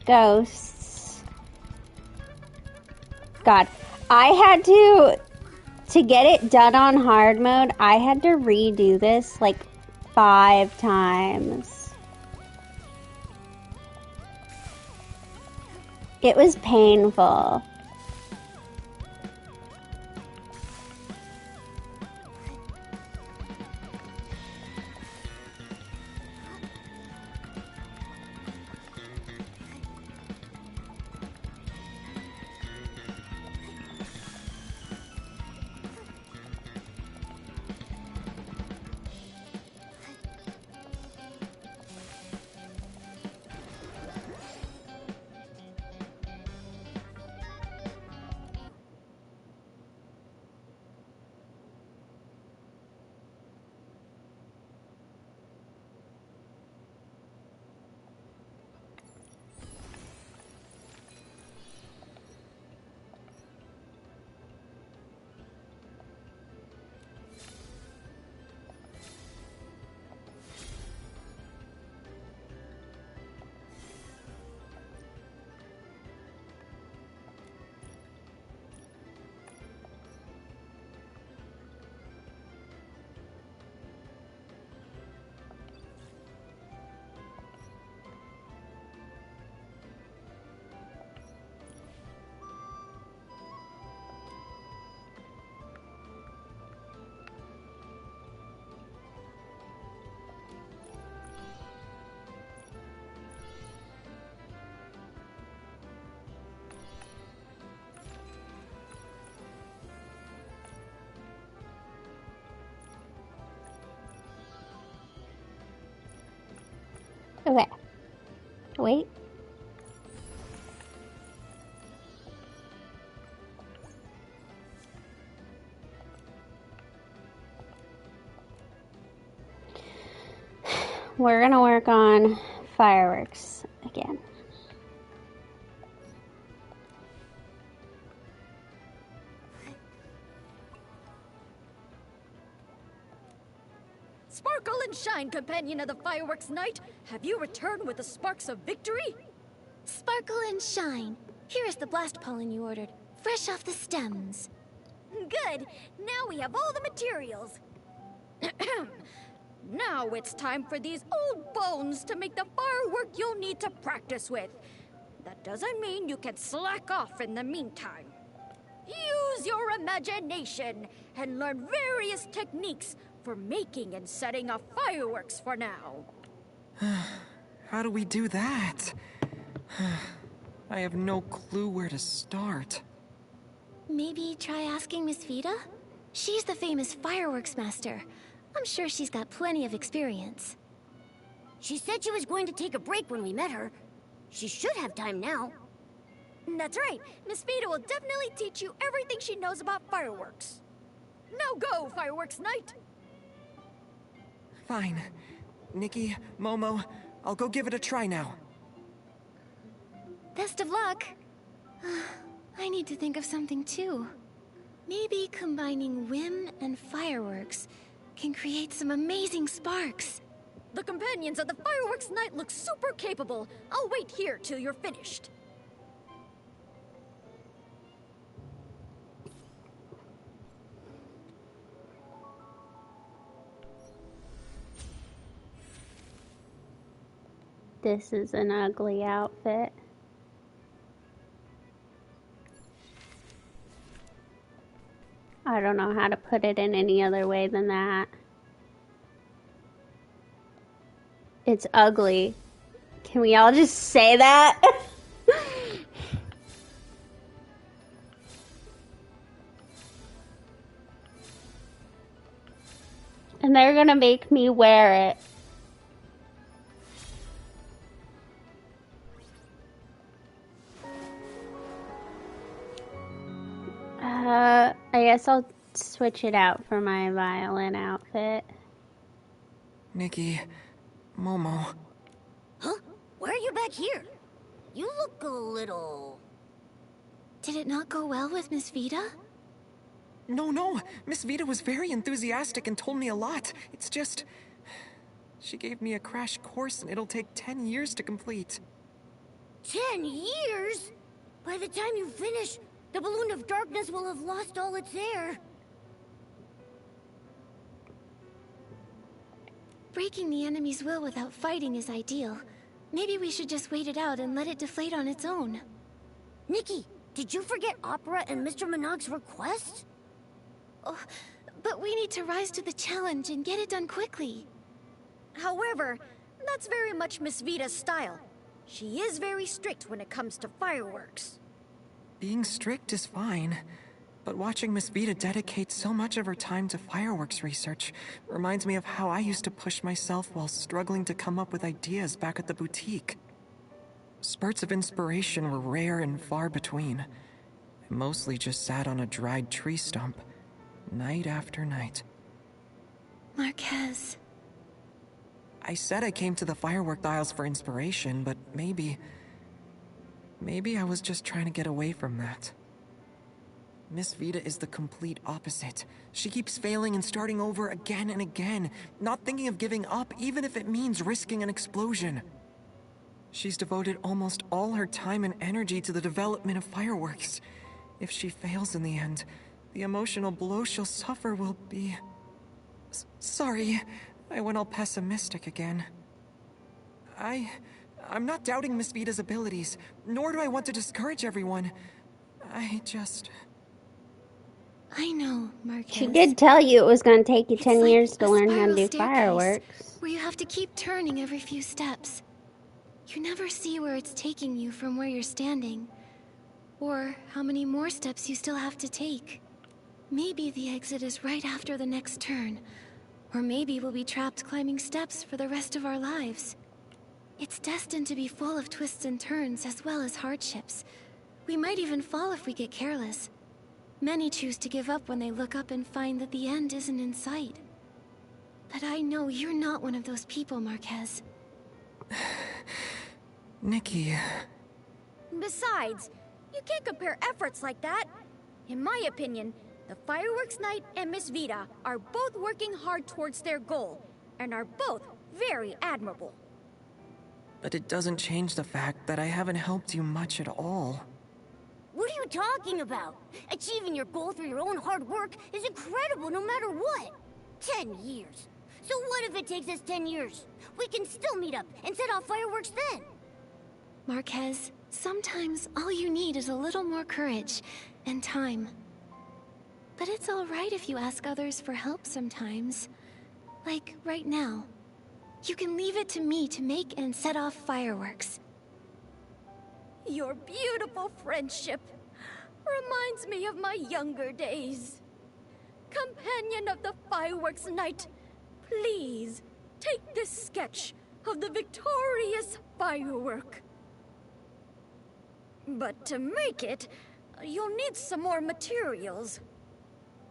ghosts. God, I had to get it done on hard mode, I had to redo this like 5 times. It was painful. Okay. Wait. We're gonna work on fireworks again. Sparkle and shine, companion of the fireworks night. Have you returned with the sparks of victory? Sparkle and shine. Here is the blast pollen you ordered, fresh off the stems. Good. Now we have all the materials. Now it's time for these old bones to make the firework you'll need to practice with. That doesn't mean you can slack off in the meantime. Use your imagination and learn various techniques for making and setting off fireworks for now. How do we do that? I have no clue where to start. Maybe try asking Miss Vida? She's the famous fireworks master. I'm sure she's got plenty of experience. She said she was going to take a break when we met her. She should have time now. That's right. Miss Vida will definitely teach you everything she knows about fireworks. Now go, Fireworks Night! Fine. Nikki, Momo, I'll go give it a try now. Best of luck. I need to think of something too. Maybe combining whim and fireworks can create some amazing sparks. The companions of the Fireworks Night look super capable. I'll wait here till you're finished. This is an ugly outfit. I don't know how to put it in any other way than that. It's ugly. Can we all just say that? And they're gonna make me wear it. I guess I'll switch it out for my violin outfit. Nikki, Momo. Huh? Why are you back here? You look a little... Did it not go well with Miss Vida? No. Miss Vita was very enthusiastic and told me a lot. It's just... She gave me a crash course and it'll take 10 years to complete. 10 years? By the time you finish, the Balloon of Darkness will have lost all its air. Breaking the enemy's will without fighting is ideal. Maybe we should just wait it out and let it deflate on its own. Nikki, did you forget Opera and Mr. Monog's request? Oh, but we need to rise to the challenge and get it done quickly. However, that's very much Miss Vita's style. She is very strict when it comes to fireworks. Being strict is fine, but watching Miss Vita dedicate so much of her time to fireworks research reminds me of how I used to push myself while struggling to come up with ideas back at the boutique. Spurts of inspiration were rare and far between. I mostly just sat on a dried tree stump, night after night. Marquez. I said I came to the firework dials for inspiration, but maybe I was just trying to get away from that. Miss Vita is the complete opposite. She keeps failing and starting over again and again, not thinking of giving up even if it means risking an explosion. She's devoted almost all her time and energy to the development of fireworks. If she fails in the end, the emotional blow she'll suffer will be... Sorry, I went all pessimistic again. I'm not doubting Miss Vita's abilities, nor do I want to discourage everyone. I know, Marquez. She did tell you it was going to take you 10 like years to a learn how to spiral do staircase fireworks. where you have to keep turning every few steps. You never see where it's taking you from where you're standing, or how many more steps you still have to take. Maybe the exit is right after the next turn, or maybe we'll be trapped climbing steps for the rest of our lives. It's destined to be full of twists and turns as well as hardships. We might even fall if we get careless. Many choose to give up when they look up and find that the end isn't in sight. But I know you're not one of those people, Marquez. Nikki... Besides, you can't compare efforts like that. In my opinion, the Fireworks Knight and Miss Vita are both working hard towards their goal, and are both very admirable. But it doesn't change the fact that I haven't helped you much at all. What are you talking about? Achieving your goal through your own hard work is incredible no matter what. 10 years. So what if it takes us 10 years? We can still meet up and set off fireworks then. Marquez, sometimes all you need is a little more courage and time. But it's all right if you ask others for help sometimes. Like right now. You can leave it to me to make and set off fireworks. Your beautiful friendship reminds me of my younger days. Companion of the Fireworks Knight, please take this sketch of the victorious firework. But to make it, you'll need some more materials.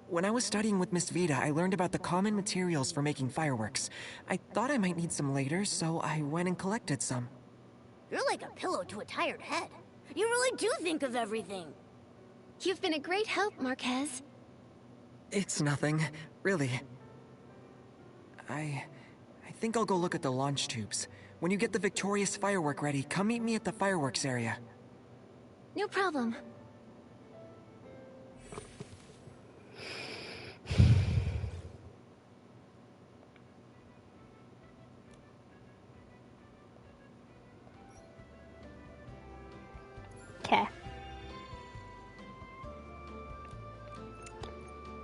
When I was studying with Miss Vita, I learned about the common materials for making fireworks. I thought I might need some later, so I went and collected some. You're like a pillow to a tired head. You really do think of everything. You've been a great help, Marquez. It's nothing, really. I think I'll go look at the launch tubes. When you get the victorious firework ready, come meet me at the fireworks area. No problem. Okay.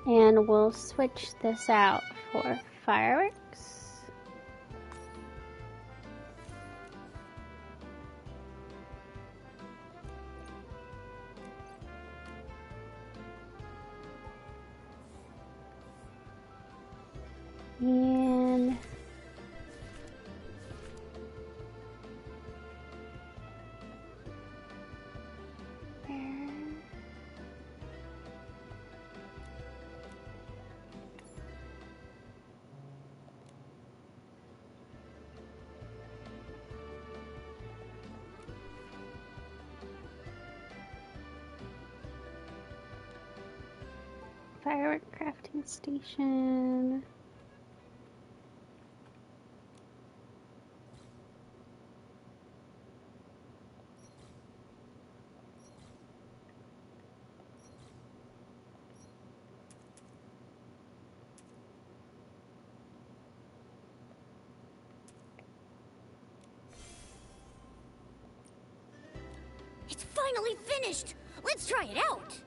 And we'll switch this out for fireworks. And firework crafting station. It's finally finished! Let's try it out!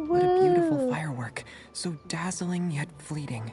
What a beautiful Whoa. firework, so dazzling yet fleeting.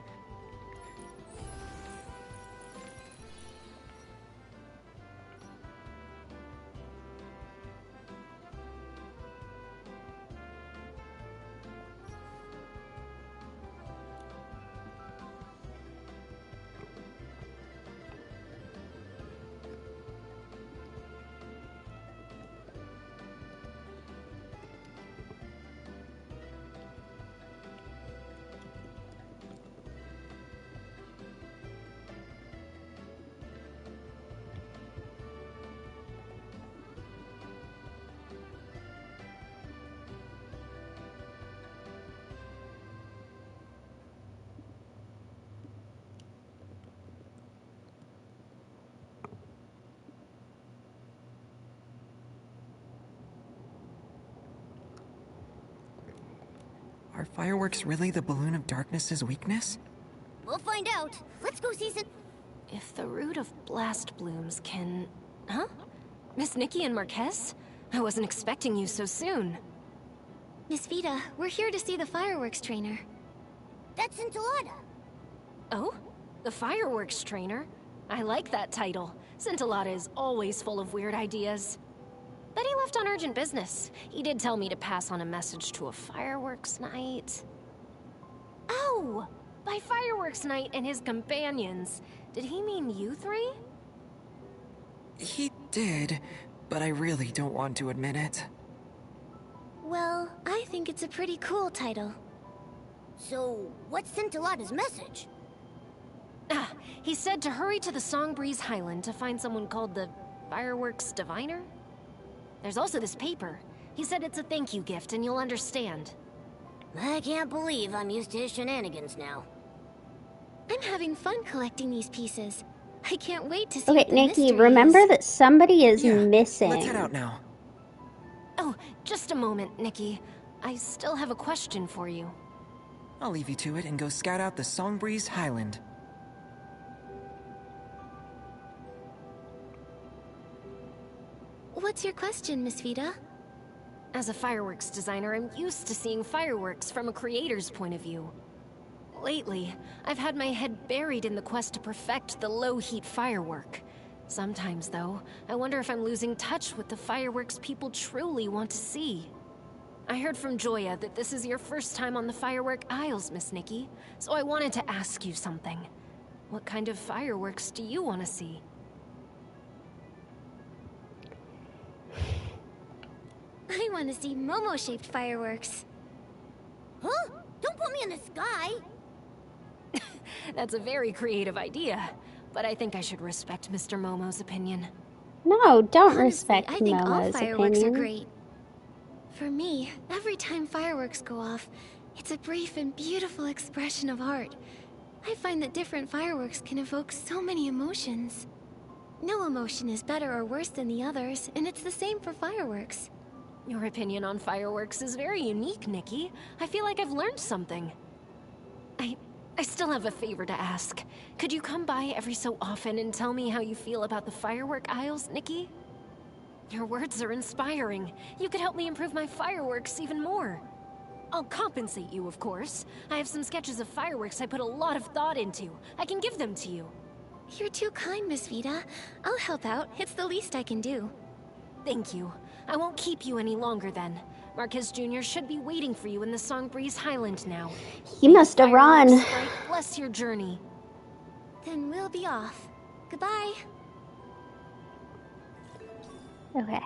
Are fireworks really the Balloon of Darkness's weakness? We'll find out. Let's go see some... If the root of blast blooms can... Huh? Miss Nikki and Marquez? I wasn't expecting you so soon. Miss Vita, we're here to see the fireworks trainer. That's Scintillata. Oh? The fireworks trainer? I like that title. Scintillata is always full of weird ideas. But he left on urgent business. He did tell me to pass on a message to a fireworks night. Oh! By fireworks night and his companions. Did he mean you three? He did, but I really don't want to admit it. Well, I think it's a pretty cool title. So, what's Scintillata's message? Ah, he said to hurry to the Songbreeze Highland to find someone called the Fireworks Diviner? There's also this paper. He said it's a thank you gift and you'll understand. I can't believe I'm used to his shenanigans now. I'm having fun collecting these pieces. I can't wait to see Okay, what the Nikki, mystery remember is. that somebody is missing. Let's head out now. Oh, just a moment, Nikki. I still have a question for you. I'll leave you to it and go scout out the Songbreeze Highland. What's your question, Miss Vita? As a fireworks designer, I'm used to seeing fireworks from a creator's point of view. Lately, I've had my head buried in the quest to perfect the low-heat firework. Sometimes, though, I wonder if I'm losing touch with the fireworks people truly want to see. I heard from Joya that this is your first time on the Firework Isles, Miss Nikki, so I wanted to ask you something. What kind of fireworks do you want to see? I want to see Momo-shaped fireworks. Huh? Don't put me in the sky! That's a very creative idea, but I think I should respect Mr. Momo's opinion. No, don't Honestly, respect I think all Momo's fireworks opinion. are great. For me, every time fireworks go off, it's a brief and beautiful expression of art. I find that different fireworks can evoke so many emotions. No emotion is better or worse than the others, and it's the same for fireworks. Your opinion on fireworks is very unique, Nikki. I feel like I've learned something. I still have a favor to ask. Could you come by every so often and tell me how you feel about the Firework Isles, Nikki? Your words are inspiring. You could help me improve my fireworks even more. I'll compensate you, of course. I have some sketches of fireworks I put a lot of thought into. I can give them to you. You're too kind, Miss Vita. I'll help out. It's the least I can do. Thank you. I won't keep you any longer then. Marquez Jr. should be waiting for you in the Songbreeze Highland now. He must have run. Sprite bless your journey. Then we'll be off. Goodbye. Okay.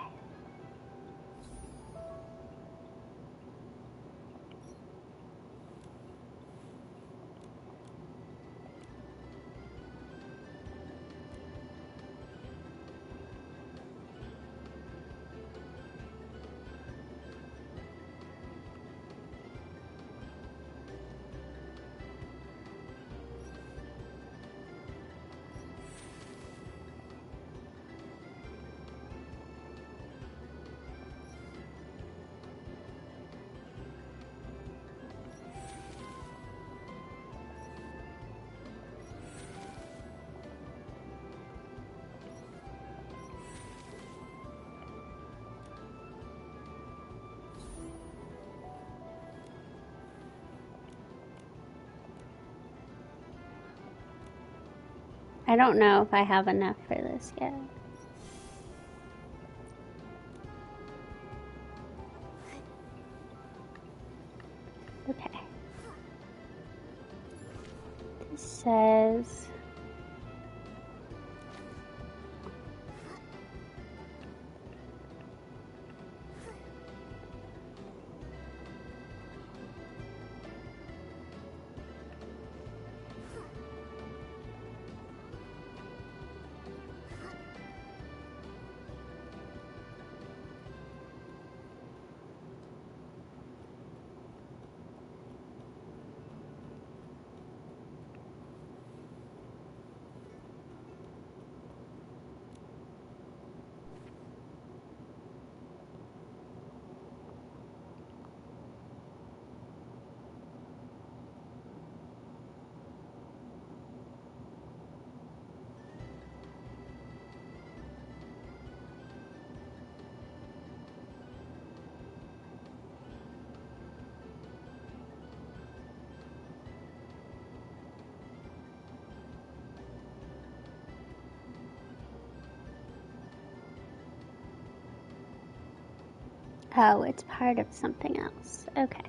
I don't know if I have enough for this yet. Okay. This says... Oh, it's part of something else. Okay.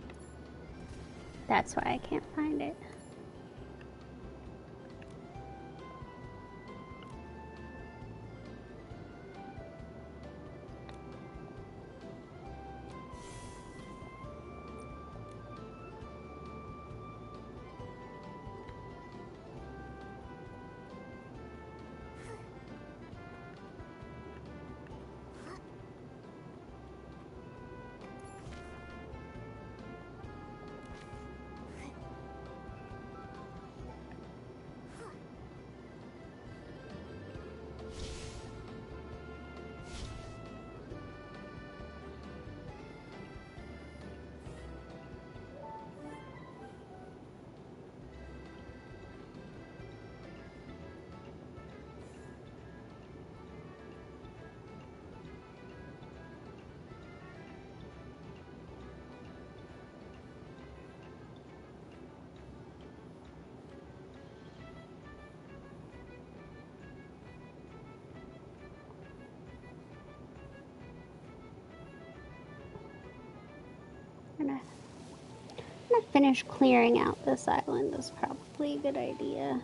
That's why I can't find it. I'm gonna finish clearing out this island is probably a good idea.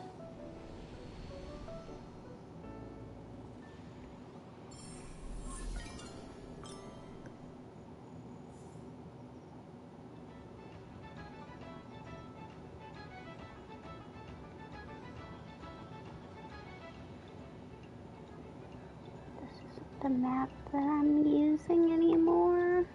This isn't the map that I'm using anymore.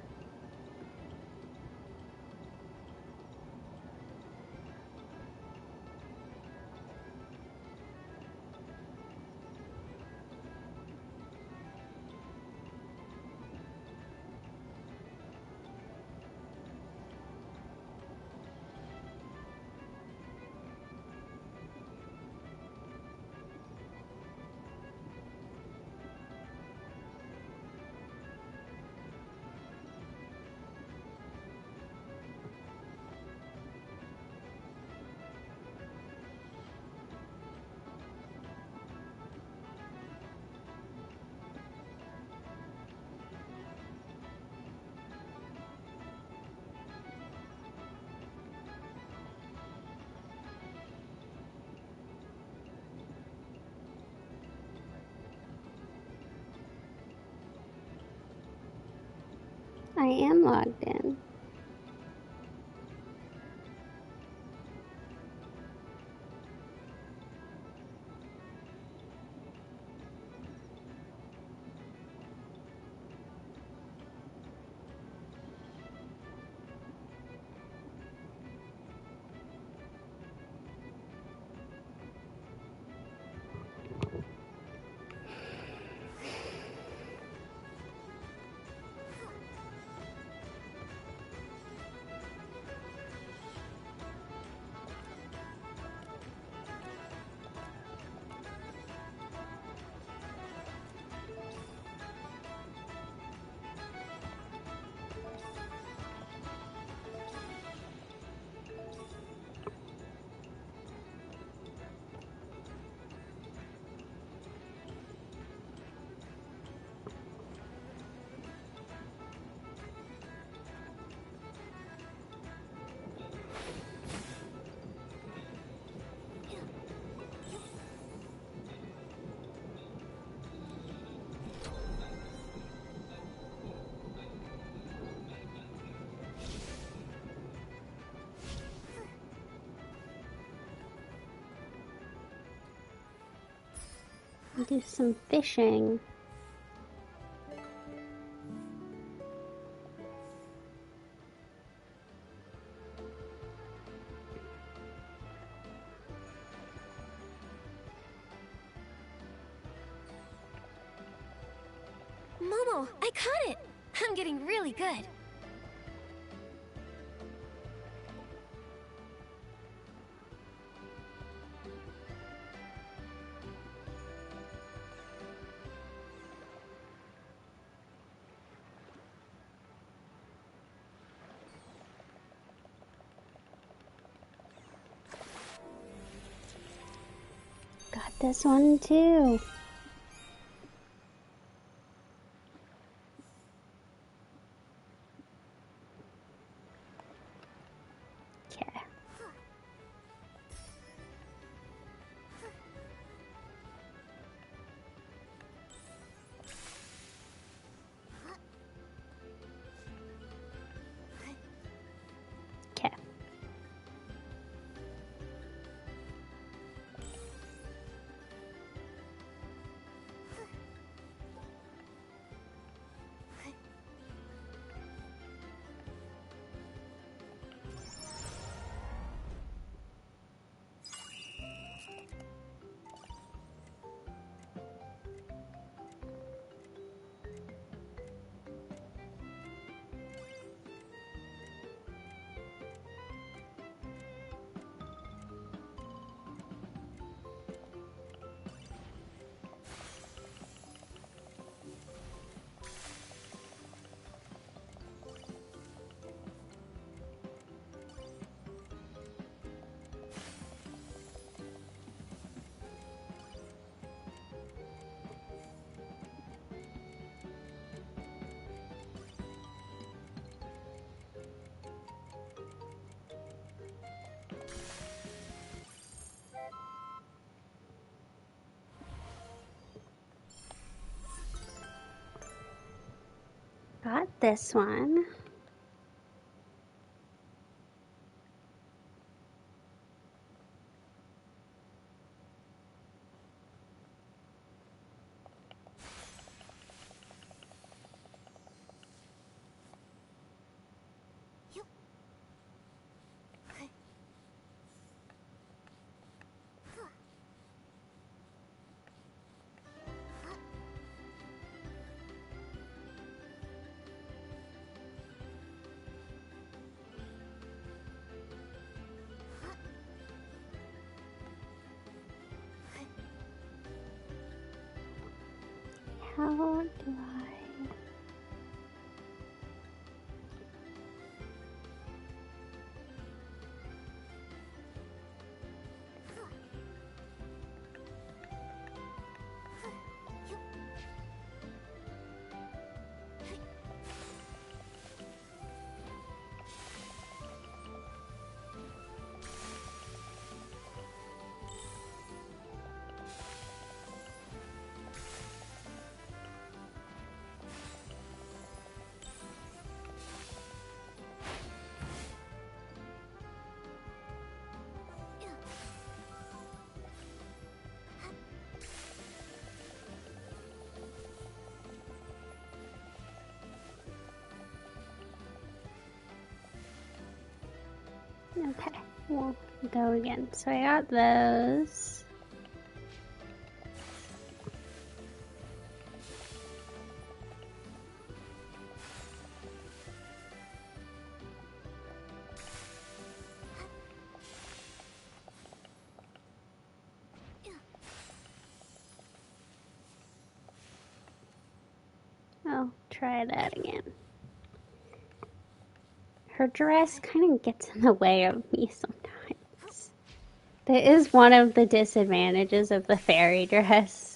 I am logged in. Do some fishing. Momo, I caught it! I'm getting really good. Got this one too. Okay. Okay. Got this one. How do I... Okay, we'll go again. So I got those. I'll try that again. Her dress kind of gets in the way of me sometimes. That is one of the disadvantages of the fairy dress.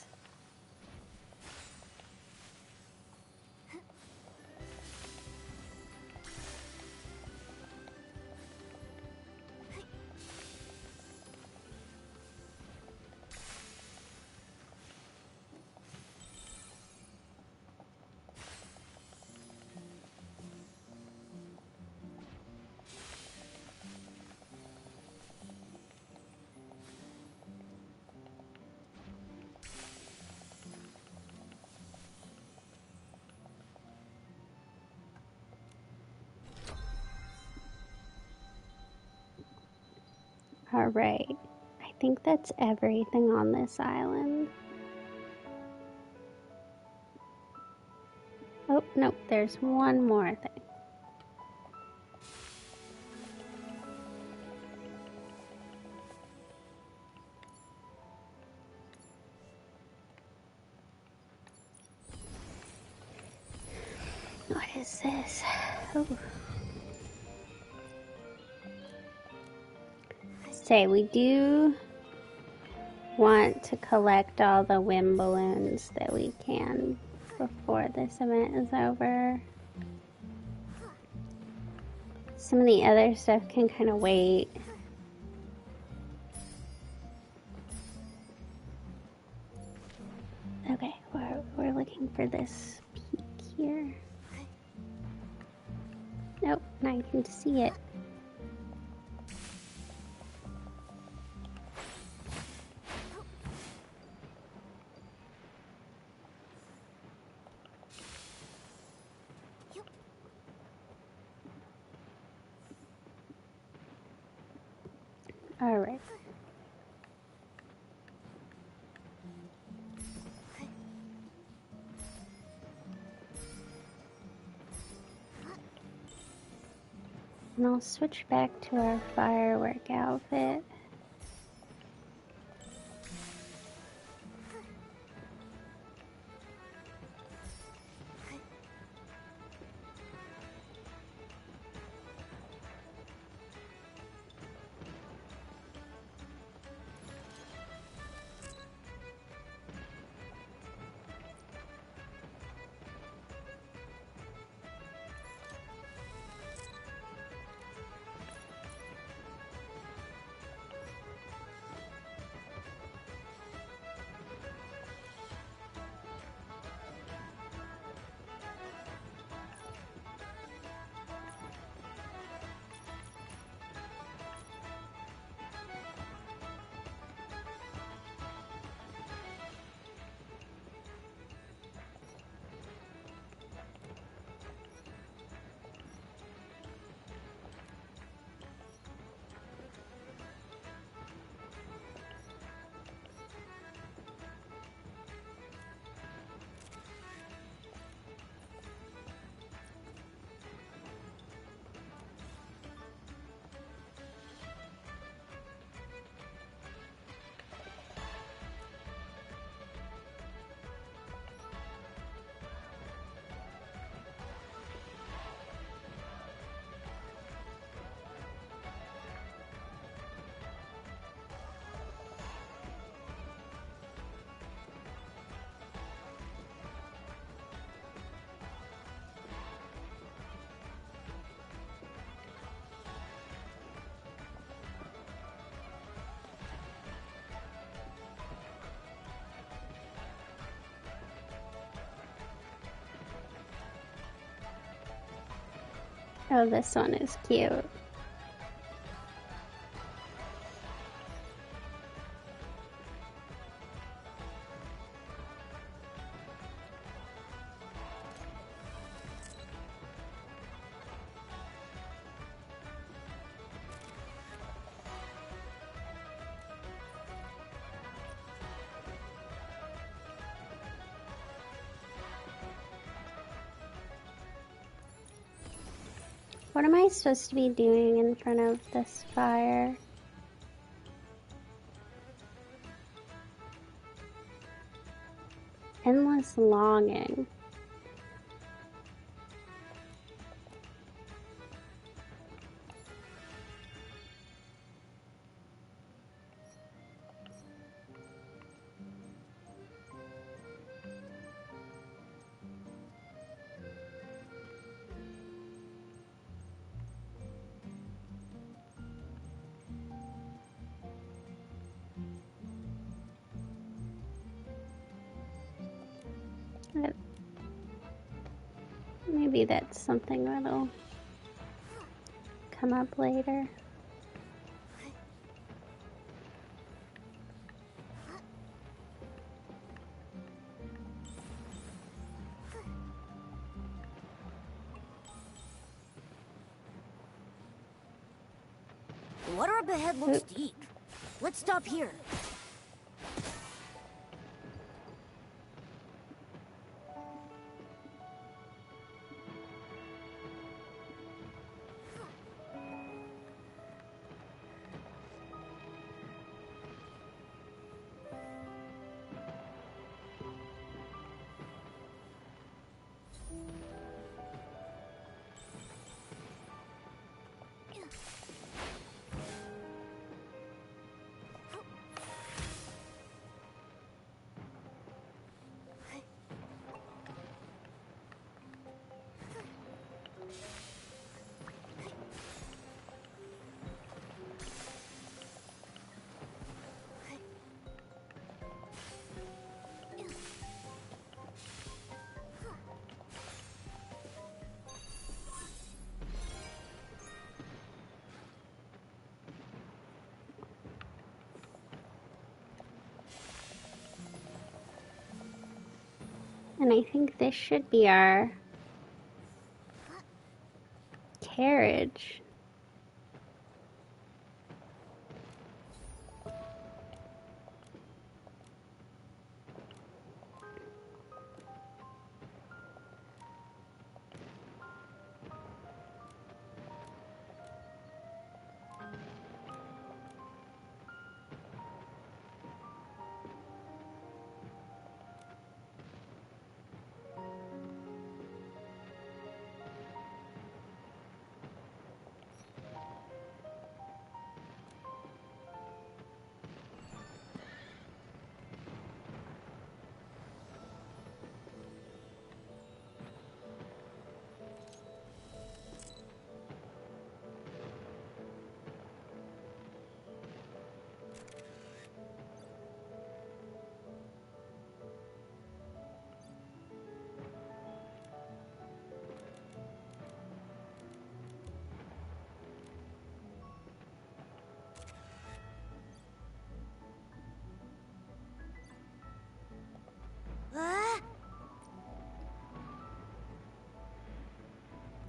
Alright, I think that's everything on this island. Oh, no, there's one more thing. What is this? Oh. Say, we do want to collect all the wind balloons that we can before this event is over. Some of the other stuff can kind of wait. Okay, we're looking for this peak here. Nope, now you can see it. Alright. And I'll switch back to our firework outfit. Oh, this one is cute. What am I supposed to be doing in front of this fire? Endless longing. Maybe that's something that'll come up later. The water up ahead looks deep. Let's stop here. And I think this should be our carriage.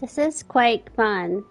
This is quite fun.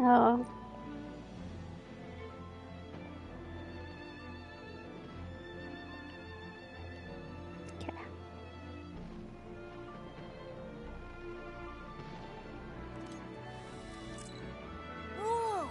Oh. Okay. Whoa!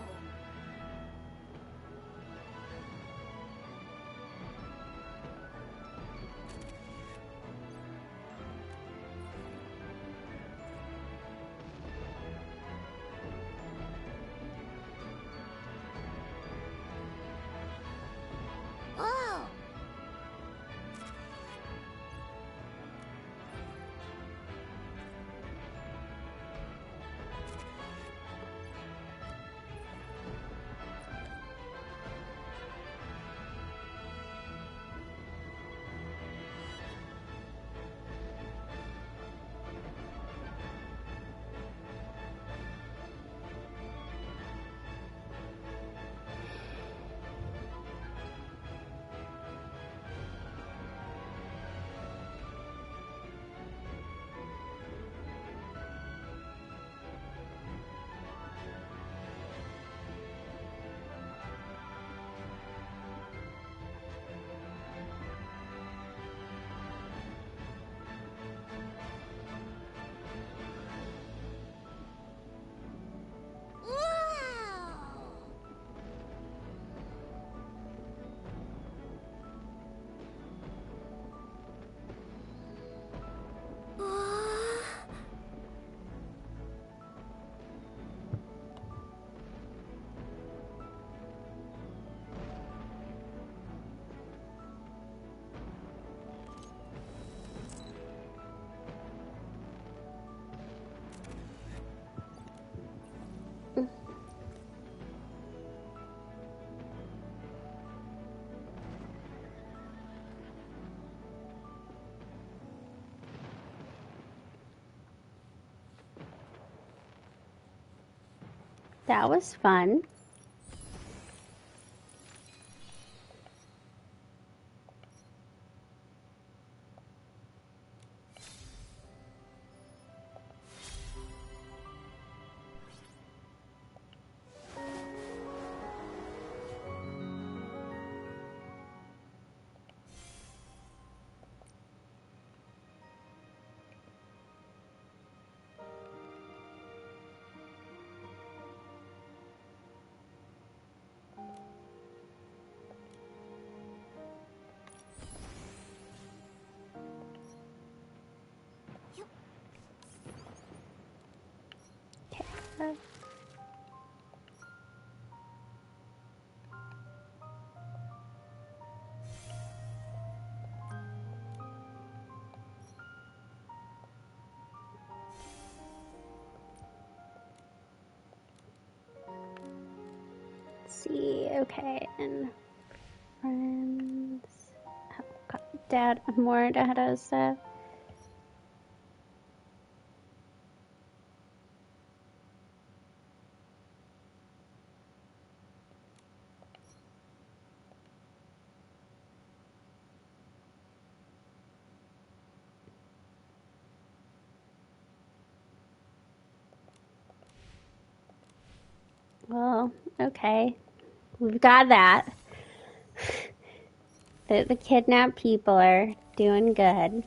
That was fun. See, okay, and friends. Oh, God, Dad, more data stuff. Well, okay. We've got that. The kidnapped people are doing good.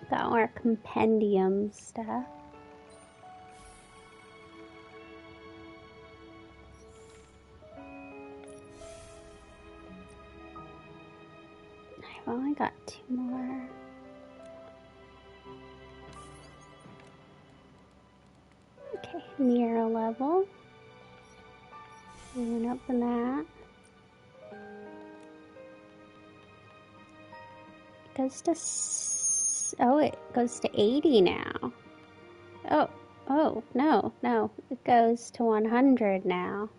Got more compendium stuff. I've only got 2 more. Okay, near a level. We went up in that. Goes to it goes to 80 now. Oh, no. It goes to 100 now.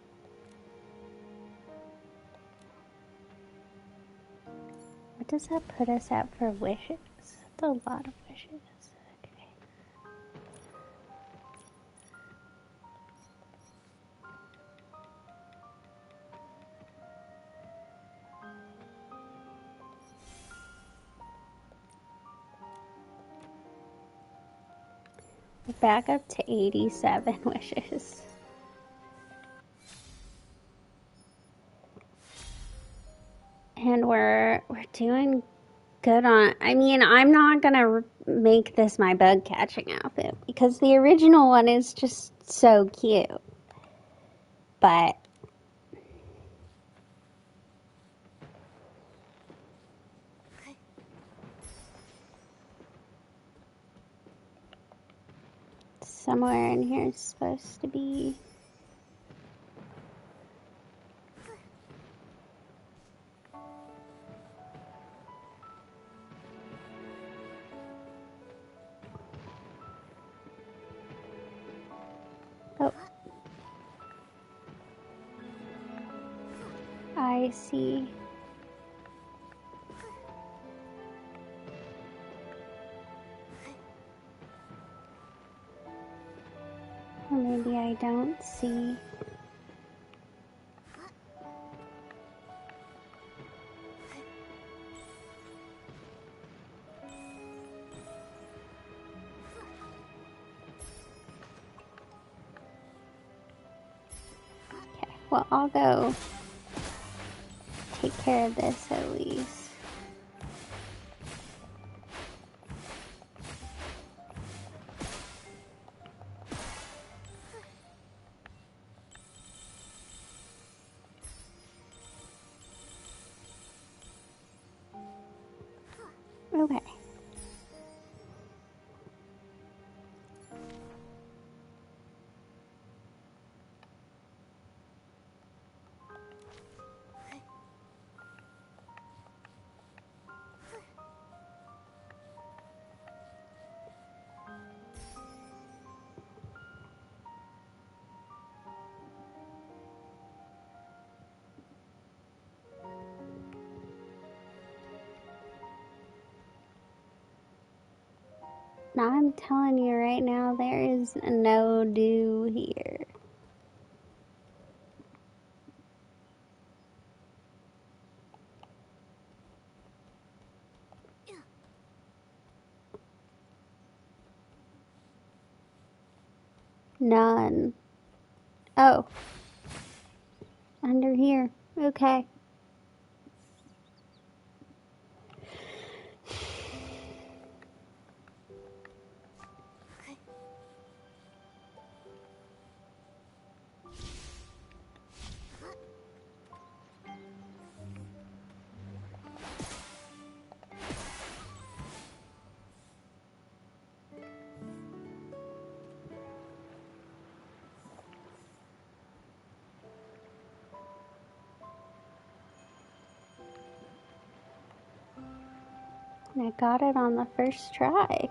What does that put us at for wishes? That's a lot of wishes. Okay. We're back up to 87 wishes. And we're doing good on. I mean, I'm not gonna make this my bug catching outfit because the original one is just so cute. But somewhere in here is supposed to be. Oh. I see. Or maybe I don't see. Okay, well, I'll go take care of this at least. Okay. Now I'm telling you right now, there is no dew here. None. Oh. Under here. Okay. I got it on the first try.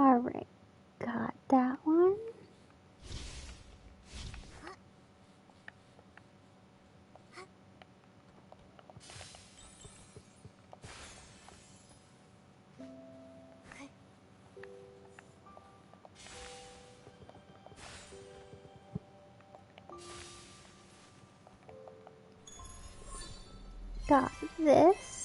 Alright, got that one. Got this.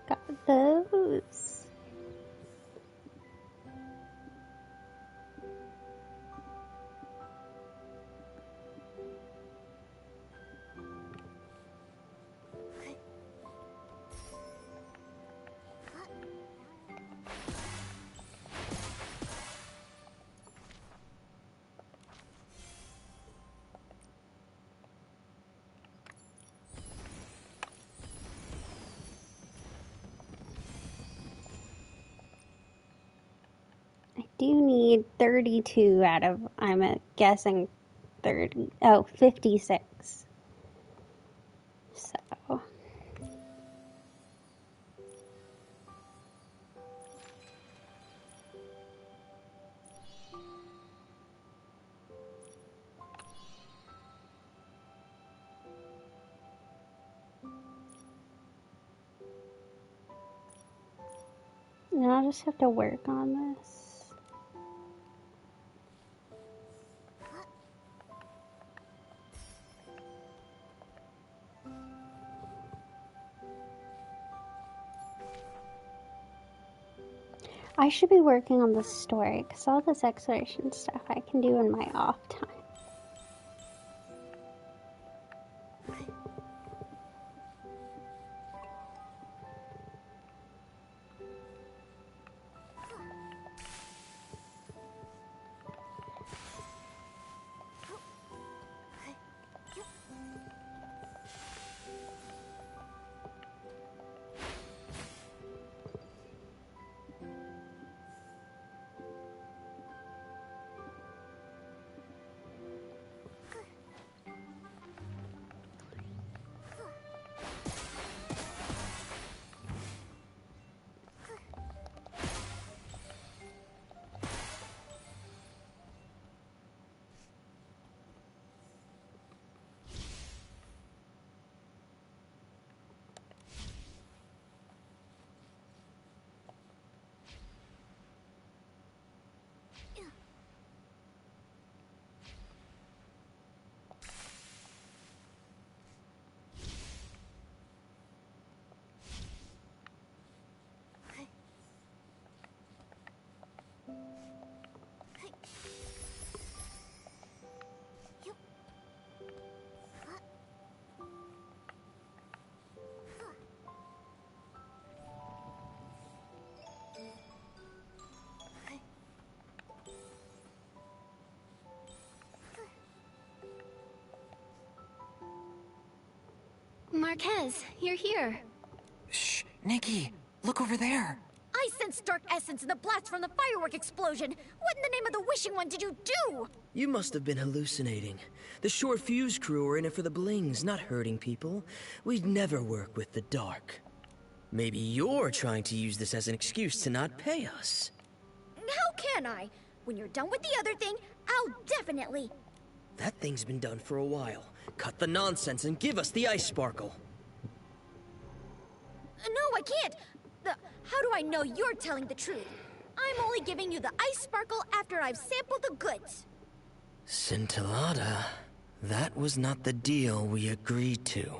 Got those. I do need 32 out of, I'm guessing 56. So. And I'll just have to work on this. I should be working on the story, because all this exploration stuff I can do in my off time. Marquez, you're here. Shh, Nikki, look over there. I sensed dark essence in the blast from the firework explosion. What in the name of the wishing one did you do? You must have been hallucinating. The short fuse crew are in it for the blings, not hurting people. We'd never work with the dark. Maybe you're trying to use this as an excuse to not pay us. How can I? When you're done with the other thing, I'll definitely... That thing's been done for a while. Cut the nonsense and give us the ice sparkle. No, I can't. How do I know you're telling the truth? I'm only giving you the ice sparkle after I've sampled the goods. Scintillata, that was not the deal we agreed to.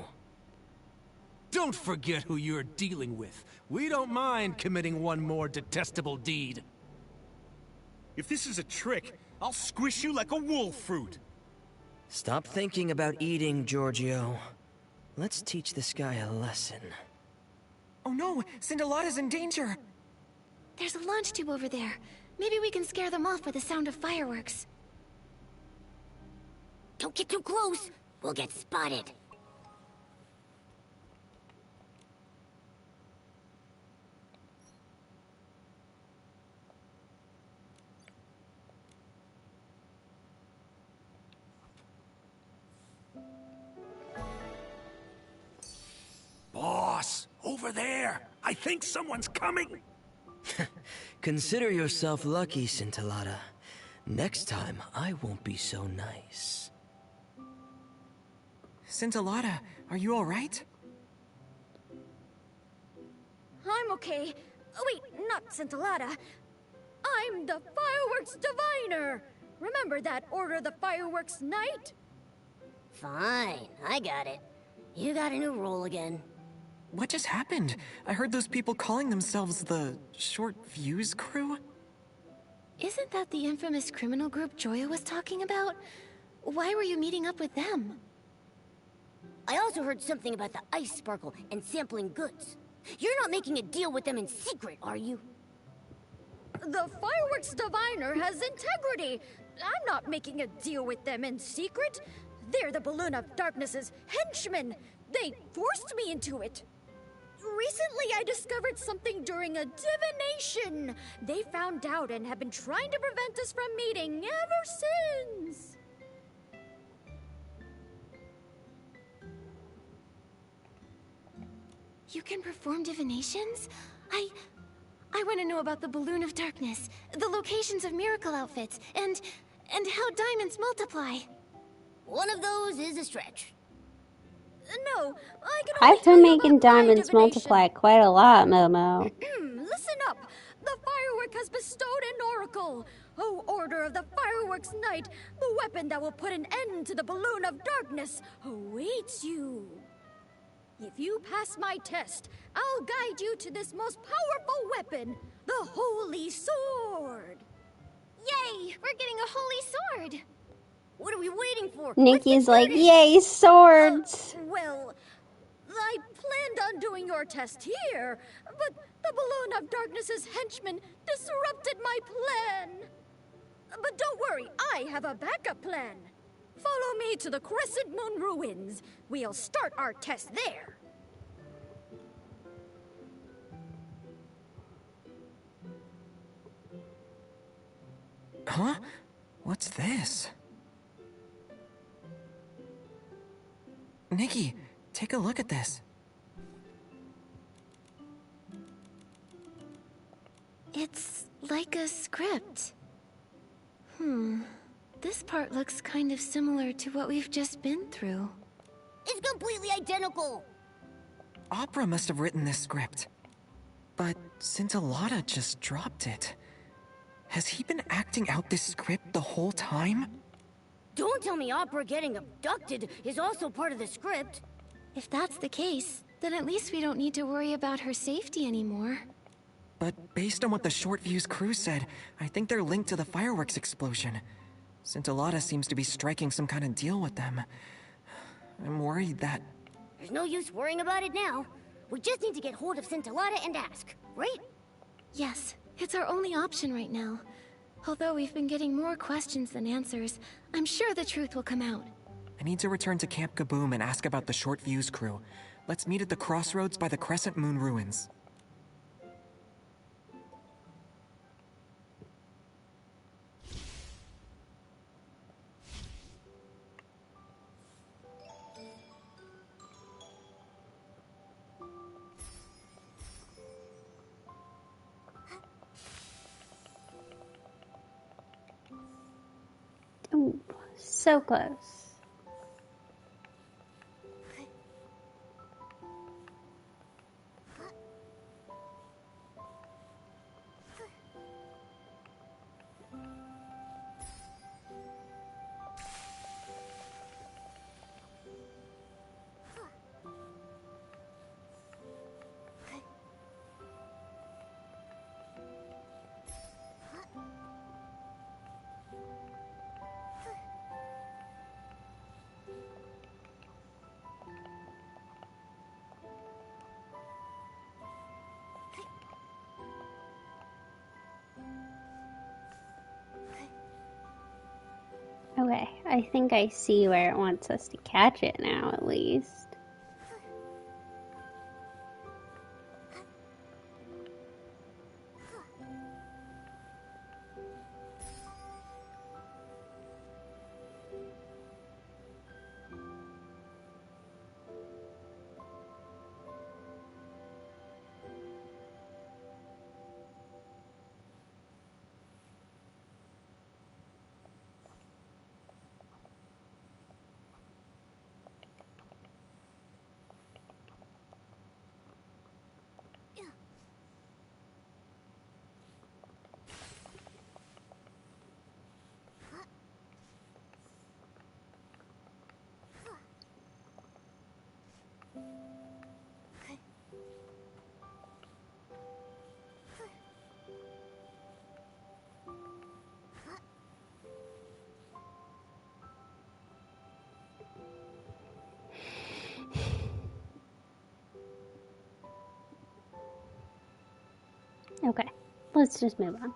Don't forget who you're dealing with. We don't mind committing one more detestable deed. If this is a trick, I'll squish you like a wolf fruit. Stop thinking about eating, Giorgio. Let's teach this guy a lesson. Oh no, Scintillata's in danger. There's a launch tube over there. Maybe we can scare them off with the sound of fireworks. Don't get too close. We'll get spotted. Boss, over there. I think someone's coming. Consider yourself lucky, Scintillata. Next time, I won't be so nice. Scintillata, are you alright? I'm okay. Oh, wait, not Scintillata. I'm the Fireworks Diviner. Remember that Order the Fireworks Knight? Fine, I got it. You got a new role again. What just happened? I heard those people calling themselves the Short Fuse Crew? Isn't that the infamous criminal group Joya was talking about? Why were you meeting up with them? I also heard something about the ice sparkle and sampling goods. You're not making a deal with them in secret, are you? The Fireworks Diviner has integrity. I'm not making a deal with them in secret. They're the Balloon of Darkness's henchmen. They forced me into it. Recently, I discovered something during a divination. They found out and have been trying to prevent us from meeting ever since. You can perform divinations? I want to know about the Balloon of Darkness, the locations of miracle outfits, and how diamonds multiply. One of those is a stretch. No, I can I've tell been you making about my diamonds divination. multiply quite a lot, Momo. Listen up. The Firework has bestowed an oracle. Oh, Order of the Fireworks Knight, the weapon that will put an end to the Balloon of Darkness awaits you. If you pass my test, I'll guide you to this most powerful weapon, the Holy Sword. Yay! We're getting a holy sword! What are we waiting for? Nikki's like, yay, swords! Well, I planned on doing your test here, but the Balloon of Darkness's henchmen disrupted my plan. But don't worry, I have a backup plan. Follow me to the Crescent Moon Ruins. We'll start our test there. Huh? What's this? Nikki, take a look at this. It's like a script. This part looks kind of similar to what we've just been through. It's completely identical. Opera must have written this script. But Scintillata just dropped it. Has he been acting out this script the whole time? Don't tell me Opera getting abducted is also part of the script. If that's the case, then at least we don't need to worry about her safety anymore. But based on what the Short Fuse crew said, I think they're linked to the fireworks explosion. Scintillata seems to be striking some kind of deal with them. I'm worried that... There's no use worrying about it now. We just need to get hold of Scintillata and ask, right? Yes, it's our only option right now. Although we've been getting more questions than answers, I'm sure the truth will come out. I need to return to Camp Kaboom and ask about the Short Fuse crew. Let's meet at the crossroads by the Crescent Moon ruins. Ooh, so close. Okay, I think I see where it wants us to catch it now, at least. Okay, let's just move on.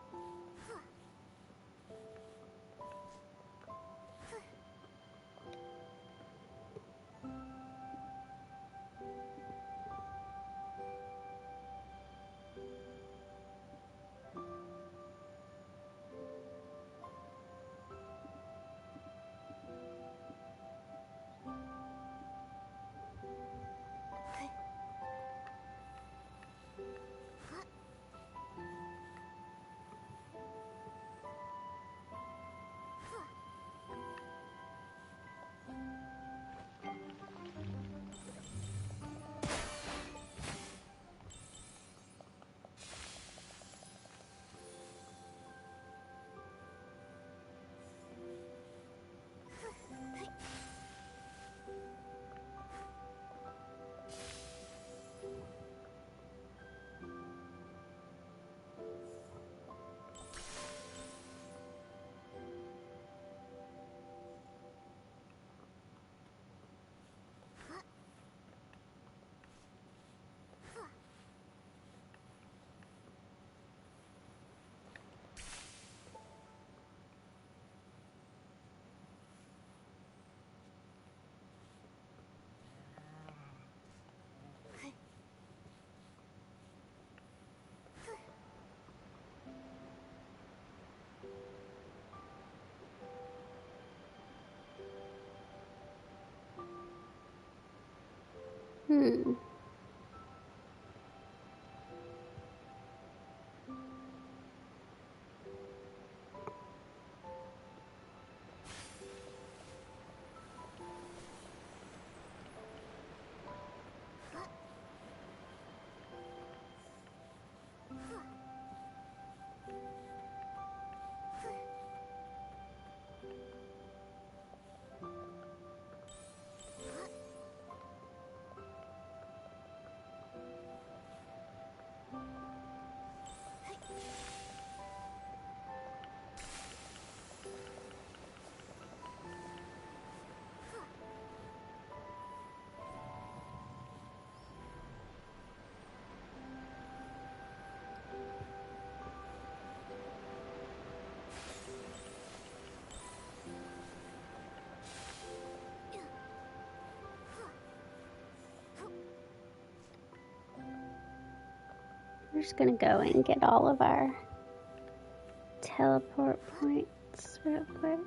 Hmm. we're just gonna go and get all of our teleport points real quick.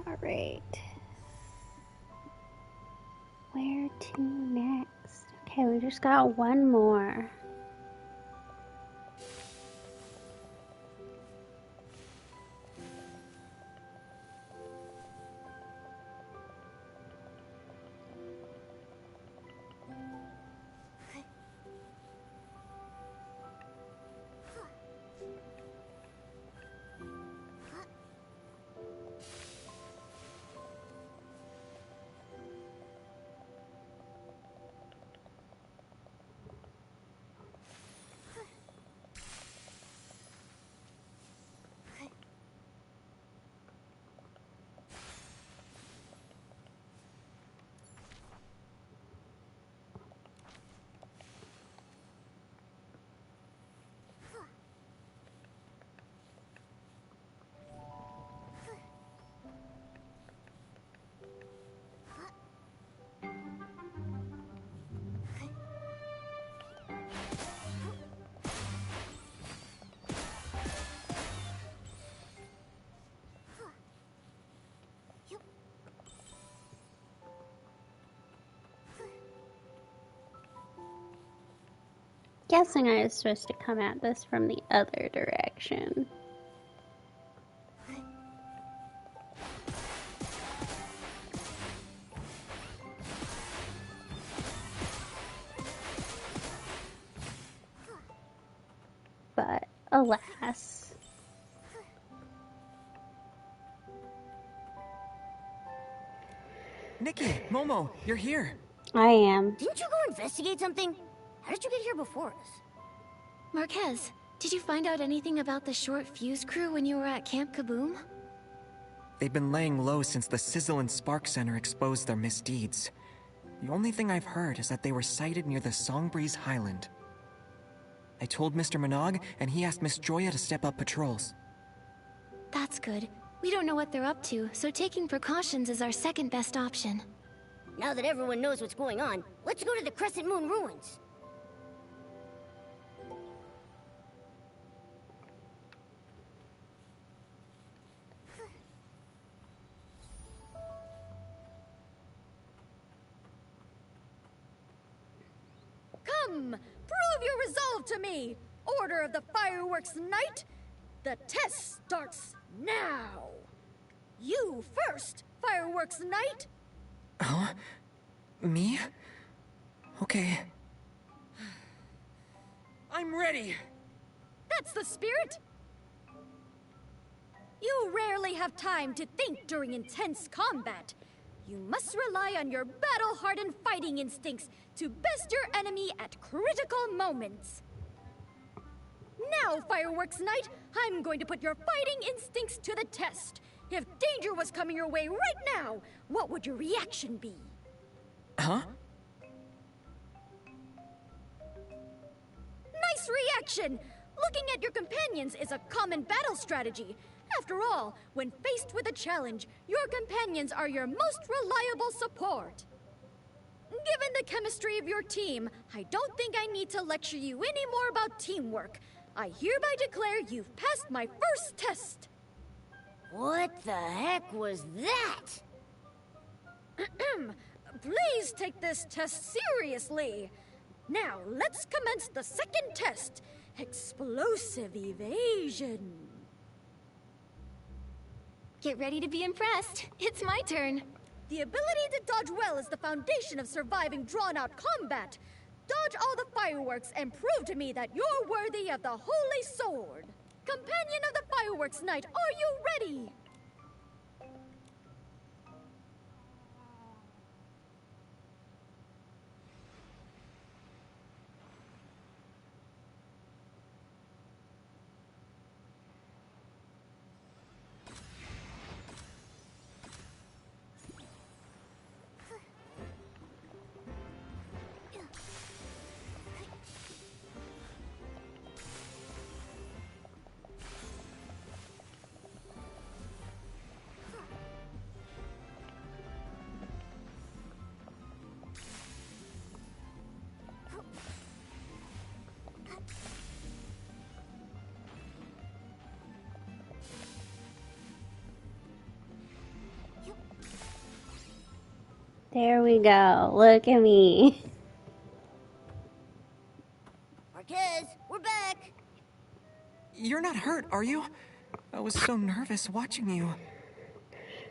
Alright. Where to next? Okay, we just got one more. Guessing I was supposed to come at this from the other direction. But Alas. Nikki, Momo, you're here. I am. Didn't you go investigate something? How did you get here before us? Marquez, did you find out anything about the short fuse crew when you were at Camp Kaboom? They've been laying low since the Sizzle and Spark Center exposed their misdeeds. The only thing I've heard is that they were sighted near the Songbreeze Highland. I told Mr. Minogue, and he asked Miss Joya to step up patrols. That's good. We don't know what they're up to, so taking precautions is our second best option. Now that everyone knows what's going on, let's go to the Crescent Moon ruins. Come, prove your resolve to me! Order of the Fireworks Knight! The test starts now! You first, Fireworks Knight! Huh? Me? Okay. I'm ready! That's the spirit! You rarely have time to think during intense combat. You must rely on your battle-hardened fighting instincts to best your enemy at critical moments. Now, Fireworks Knight, I'm going to put your fighting instincts to the test. If danger was coming your way right now, what would your reaction be? Huh? Nice reaction! Looking at your companions is a common battle strategy. After all, when faced with a challenge, your companions are your most reliable support. Given the chemistry of your team, I don't think I need to lecture you any more about teamwork. I hereby declare you've passed my first test. What the heck was that? Please take this test seriously. Now, let's commence the second test. Explosive evasion. Get ready to be impressed. It's my turn. The ability to dodge well is the foundation of surviving drawn-out combat. Dodge all the fireworks and prove to me that you're worthy of the Holy Sword. Companion of the Fireworks Knight, are you ready? There we go. Look at me. Marquez, we're back! You're not hurt, are you? I was so nervous watching you.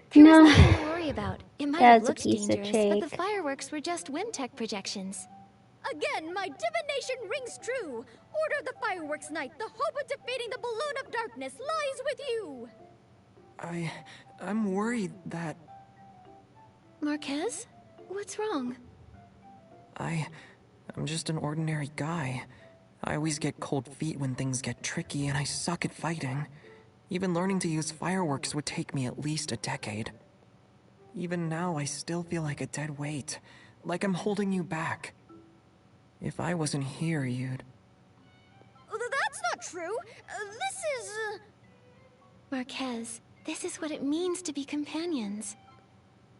There's No. nothing to worry about. It might That's have a looked piece of dangerous, but the cake. fireworks were just Wimtech projections. Again, my divination rings true. Order of the Fireworks Knight. The hope of defeating the Balloon of Darkness lies with you. I'm worried that... Marquez? What's wrong? I'm just an ordinary guy. I always get cold feet when things get tricky, and I suck at fighting. Even learning to use fireworks would take me at least a decade. Even now, I still feel like a dead weight, like I'm holding you back. If I wasn't here, you'd... That's not true. This is... Marquez, this is what it means to be companions.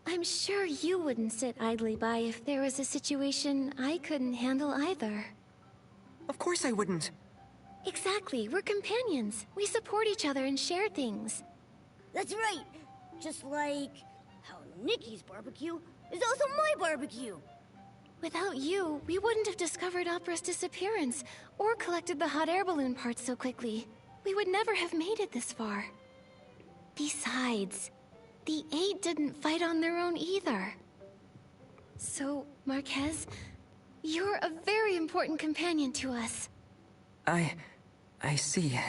I'm sure you wouldn't sit idly by if there was a situation I couldn't handle either. Of course I wouldn't. Exactly, we're companions. We support each other and share things. That's right. Just like how Nikki's barbecue is also my barbecue. Without you, we wouldn't have discovered Opera's disappearance or collected the hot air balloon parts so quickly. We would never have made it this far. Besides, the 8 didn't fight on their own either. So, Marquez, you're a very important companion to us. I see.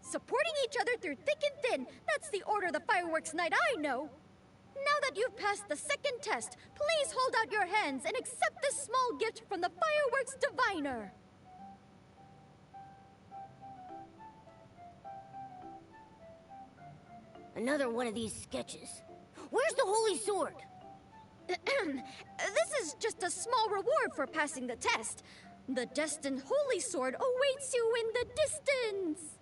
Supporting each other through thick and thin, that's the order of the Fireworks Night I know. Now that you've passed the second test, please hold out your hands and accept this small gift from the Fireworks Diviner. Another one of these sketches. Where's the Holy Sword? This is just a small reward for passing the test. The destined Holy Sword awaits you in the distance.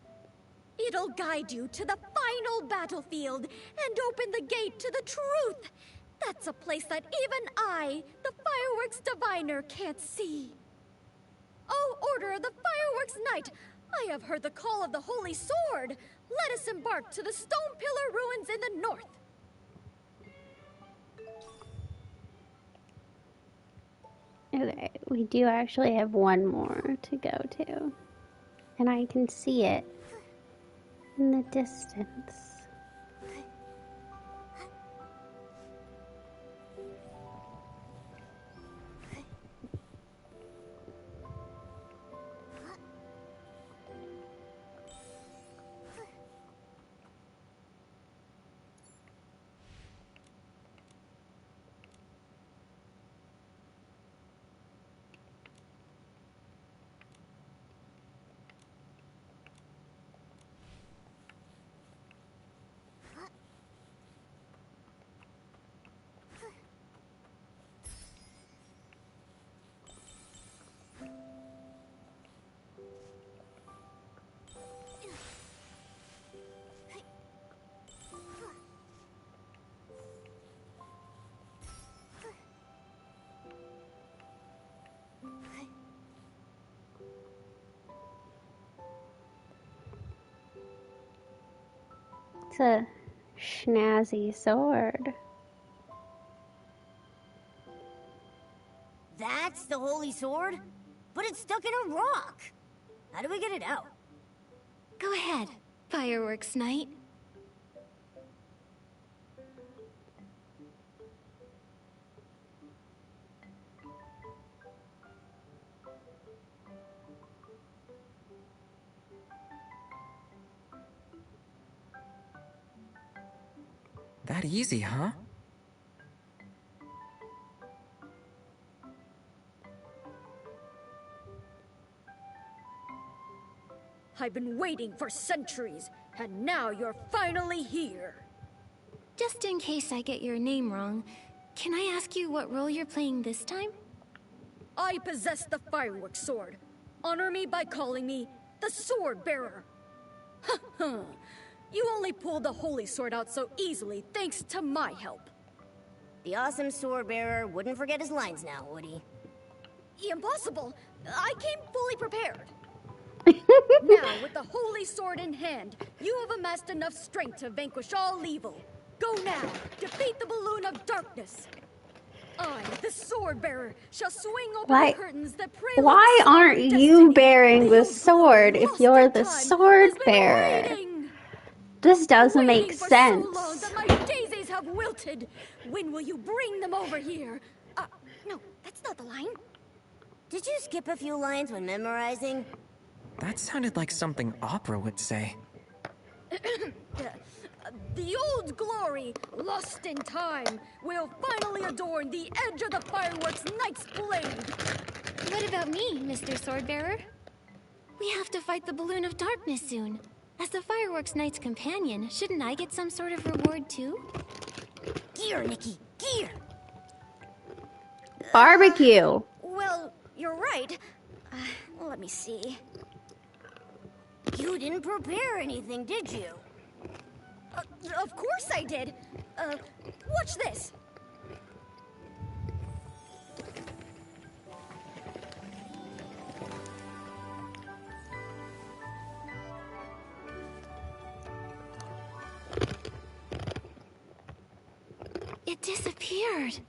It'll guide you to the final battlefield and open the gate to the truth. That's a place that even I, the Fireworks Diviner, can't see. Oh, Order of the Fireworks Night, I have heard the call of the Holy Sword. Let us embark to the Stone Pillar ruins in the north. Okay, we do actually have one more to go to. And I can see it in the distance. It's a snazzy sword. That's the Holy Sword? But it's stuck in a rock. How do we get it out? Go ahead, Fireworks Night. That easy, huh? I've been waiting for centuries, and now you're finally here. Just in case I get your name wrong, can I ask you what role you're playing this time? I possess the Fireworks Sword. Honor me by calling me the Sword Bearer. You only pulled the Holy Sword out so easily thanks to my help. The awesome Sword Bearer wouldn't forget his lines now, would he? Impossible! I came fully prepared. Now, with the Holy Sword in hand, you have amassed enough strength to vanquish all evil. Go now, defeat the Balloon of Darkness. I, the Sword Bearer, shall swing open the curtains that prelude. Why aren't you bearing the sword if you're the sword bearer? This doesn't make sense. So long that my daisies have wilted. When will you bring them over here? No, that's not the line. Did you skip a few lines when memorizing? That sounded like something opera would say. The old glory, lost in time, will finally adorn the edge of the Fireworks Knight's blade. What about me, Mr. Swordbearer? We have to fight the Balloon of Darkness soon. As the Fireworks Knight's companion, shouldn't I get some sort of reward too? Gear, Nikki, gear! Barbecue! Well, you're right. Let me see. You didn't prepare anything, did you? Of course I did. Watch this. It disappeared.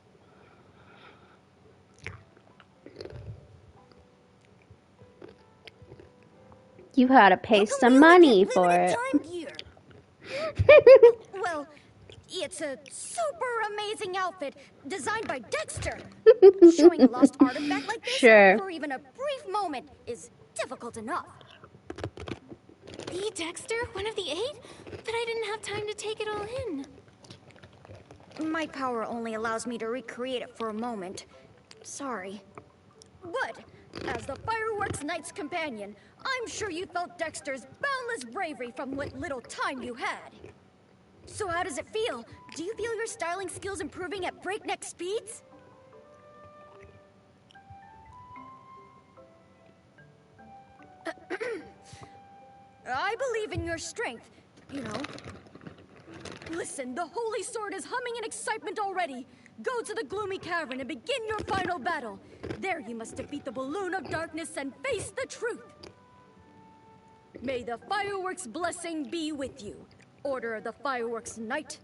You gotta pay some money for it. Well, it's a super amazing outfit designed by Dexter. Showing a lost artifact like this for even a brief moment is difficult enough. The Dexter, one of the 8? But I didn't have time to take it all in. My power only allows me to recreate it for a moment. Sorry. But, as the Fireworks Knight's companion, I'm sure you felt Dexter's boundless bravery from what little time you had. So how does it feel? Do you feel your styling skills improving at breakneck speeds? I believe in your strength, you know. Listen, the Holy Sword is humming in excitement already. Go to the gloomy cavern and begin your final battle. There you must defeat the balloon of darkness and face the truth. May the Fireworks blessing be with you. Order of the Fireworks Knight.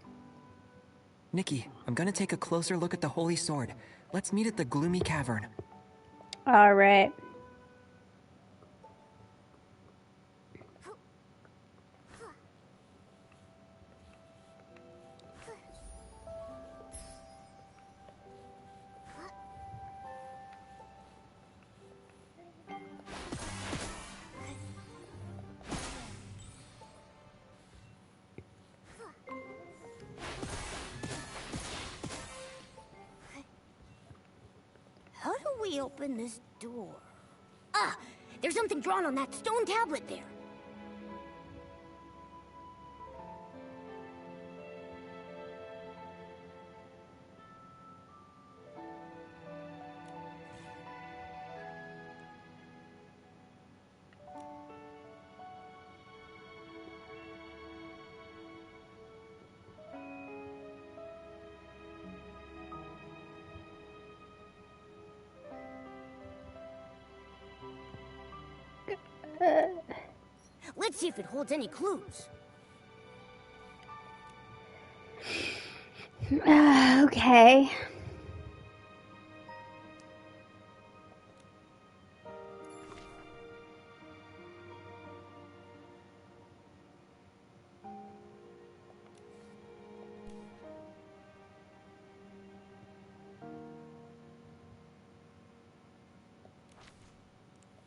Nikki, I'm gonna take a closer look at the Holy Sword. Let's meet at the gloomy cavern. All right. How do we open this door? Ah! There's something drawn on that stone tablet there. Let's see if it holds any clues. Okay.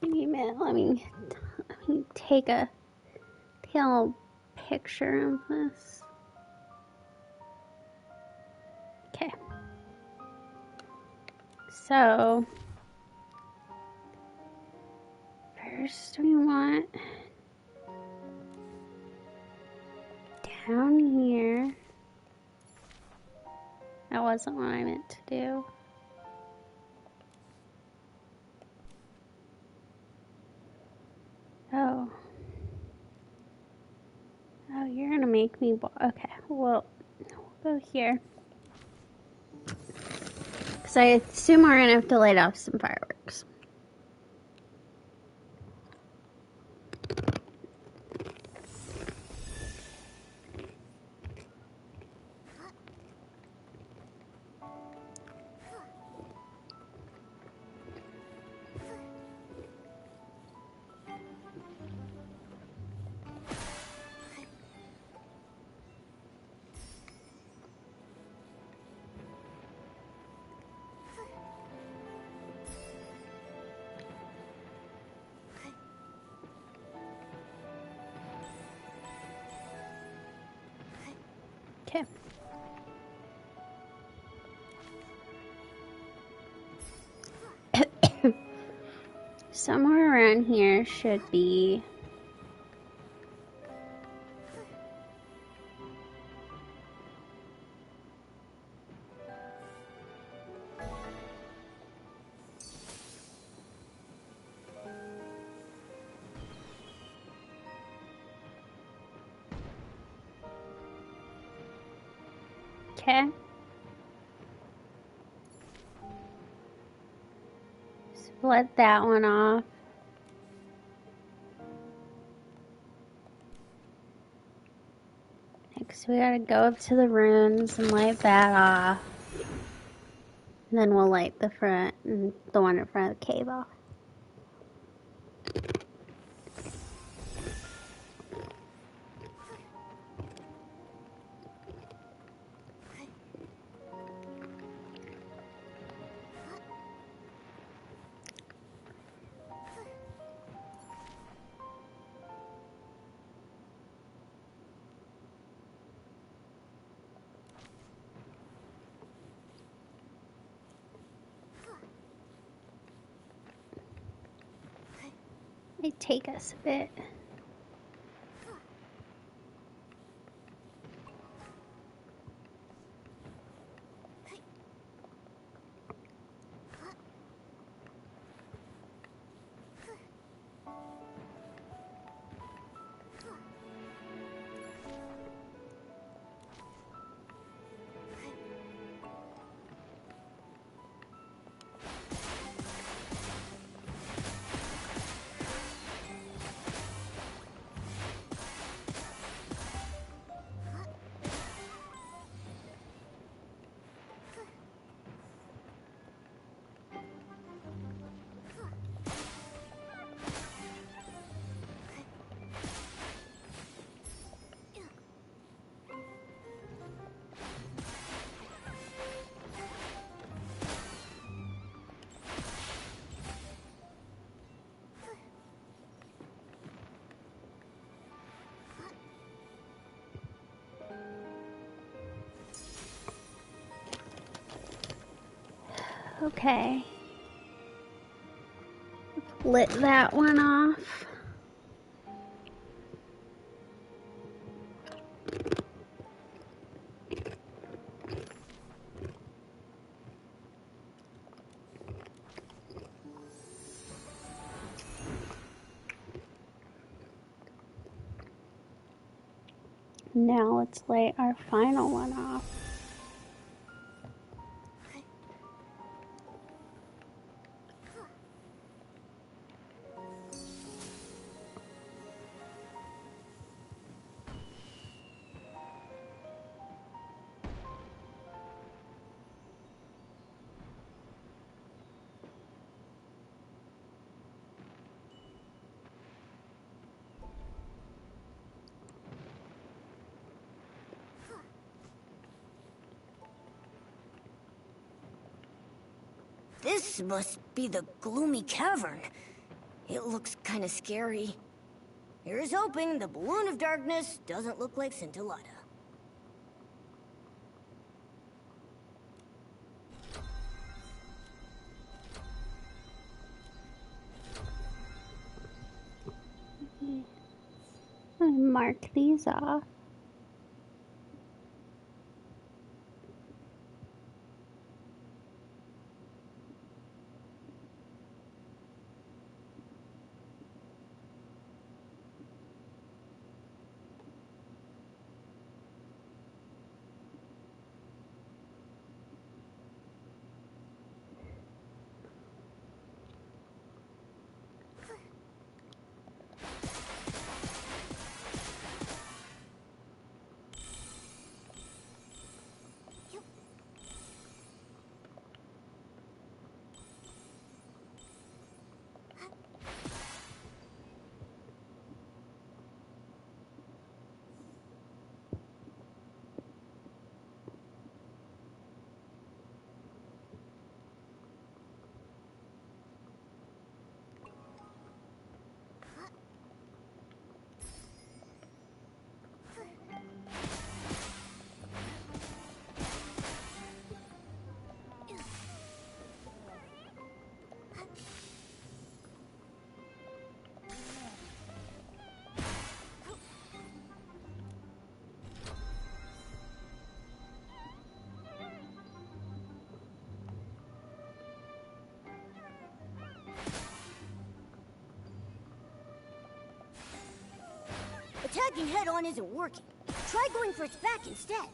Give me a minute. Let me take a little picture of this. Okay. So first we want down here. That wasn't what I meant to do. Oh. Oh, you're gonna make me. Okay, well, we'll go here. Because I assume we're gonna have to light off some fireworks. Okay. Somewhere around here should be okay. Split that one off. Next we gotta go up to the ruins and light that off. And then we'll light the front and the one in front of the cave off. might take us a bit. Okay. Lit that one off. Now let's light our final one off. This must be the gloomy cavern. It looks kind of scary. Here's hoping the balloon of darkness doesn't look like Scintillata. Mark these off. Attacking head-on isn't working. Try going for its back instead.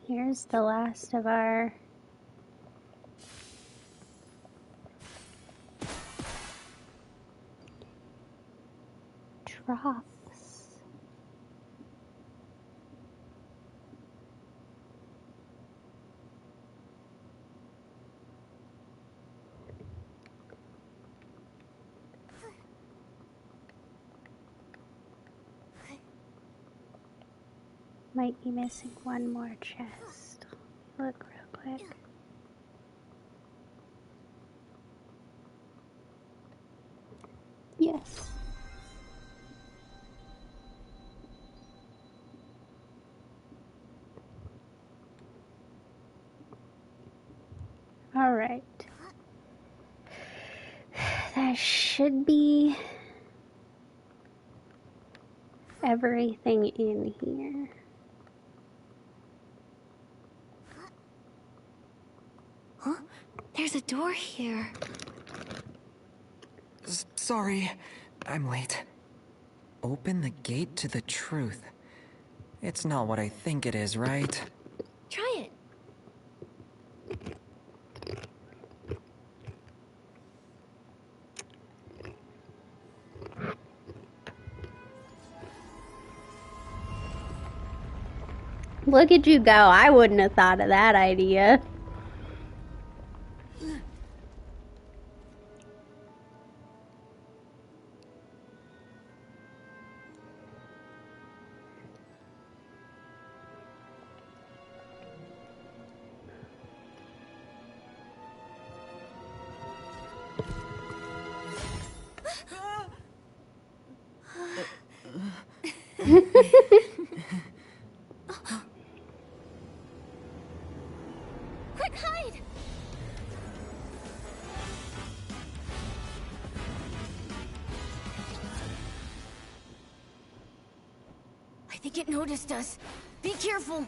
Here's the last of our drops. Might be missing one more chest. Look real quick. Yes. All right. That should be everything in here. Huh? There's a door here. Sorry, I'm late. Open the gate to the truth. It's not what I think it is, right? Try it. Look at you go. I wouldn't have thought of that idea. Quick, hide! I think it noticed us. Be careful.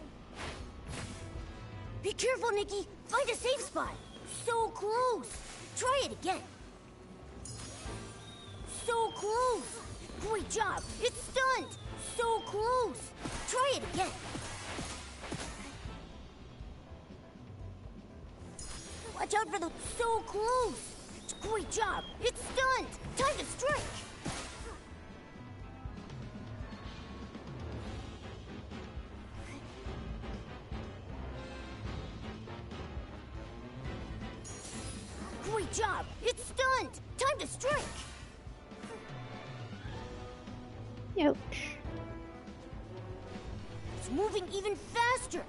Be careful, Nikki. Find a safe spot. So close. Try it again. So close. Great job. It's stunned. So close. Try it again. Watch out for the... So close. Great job. It's stunned. Time to strike. Great job. It's stunned. Time to strike. Ouch. It's moving even faster.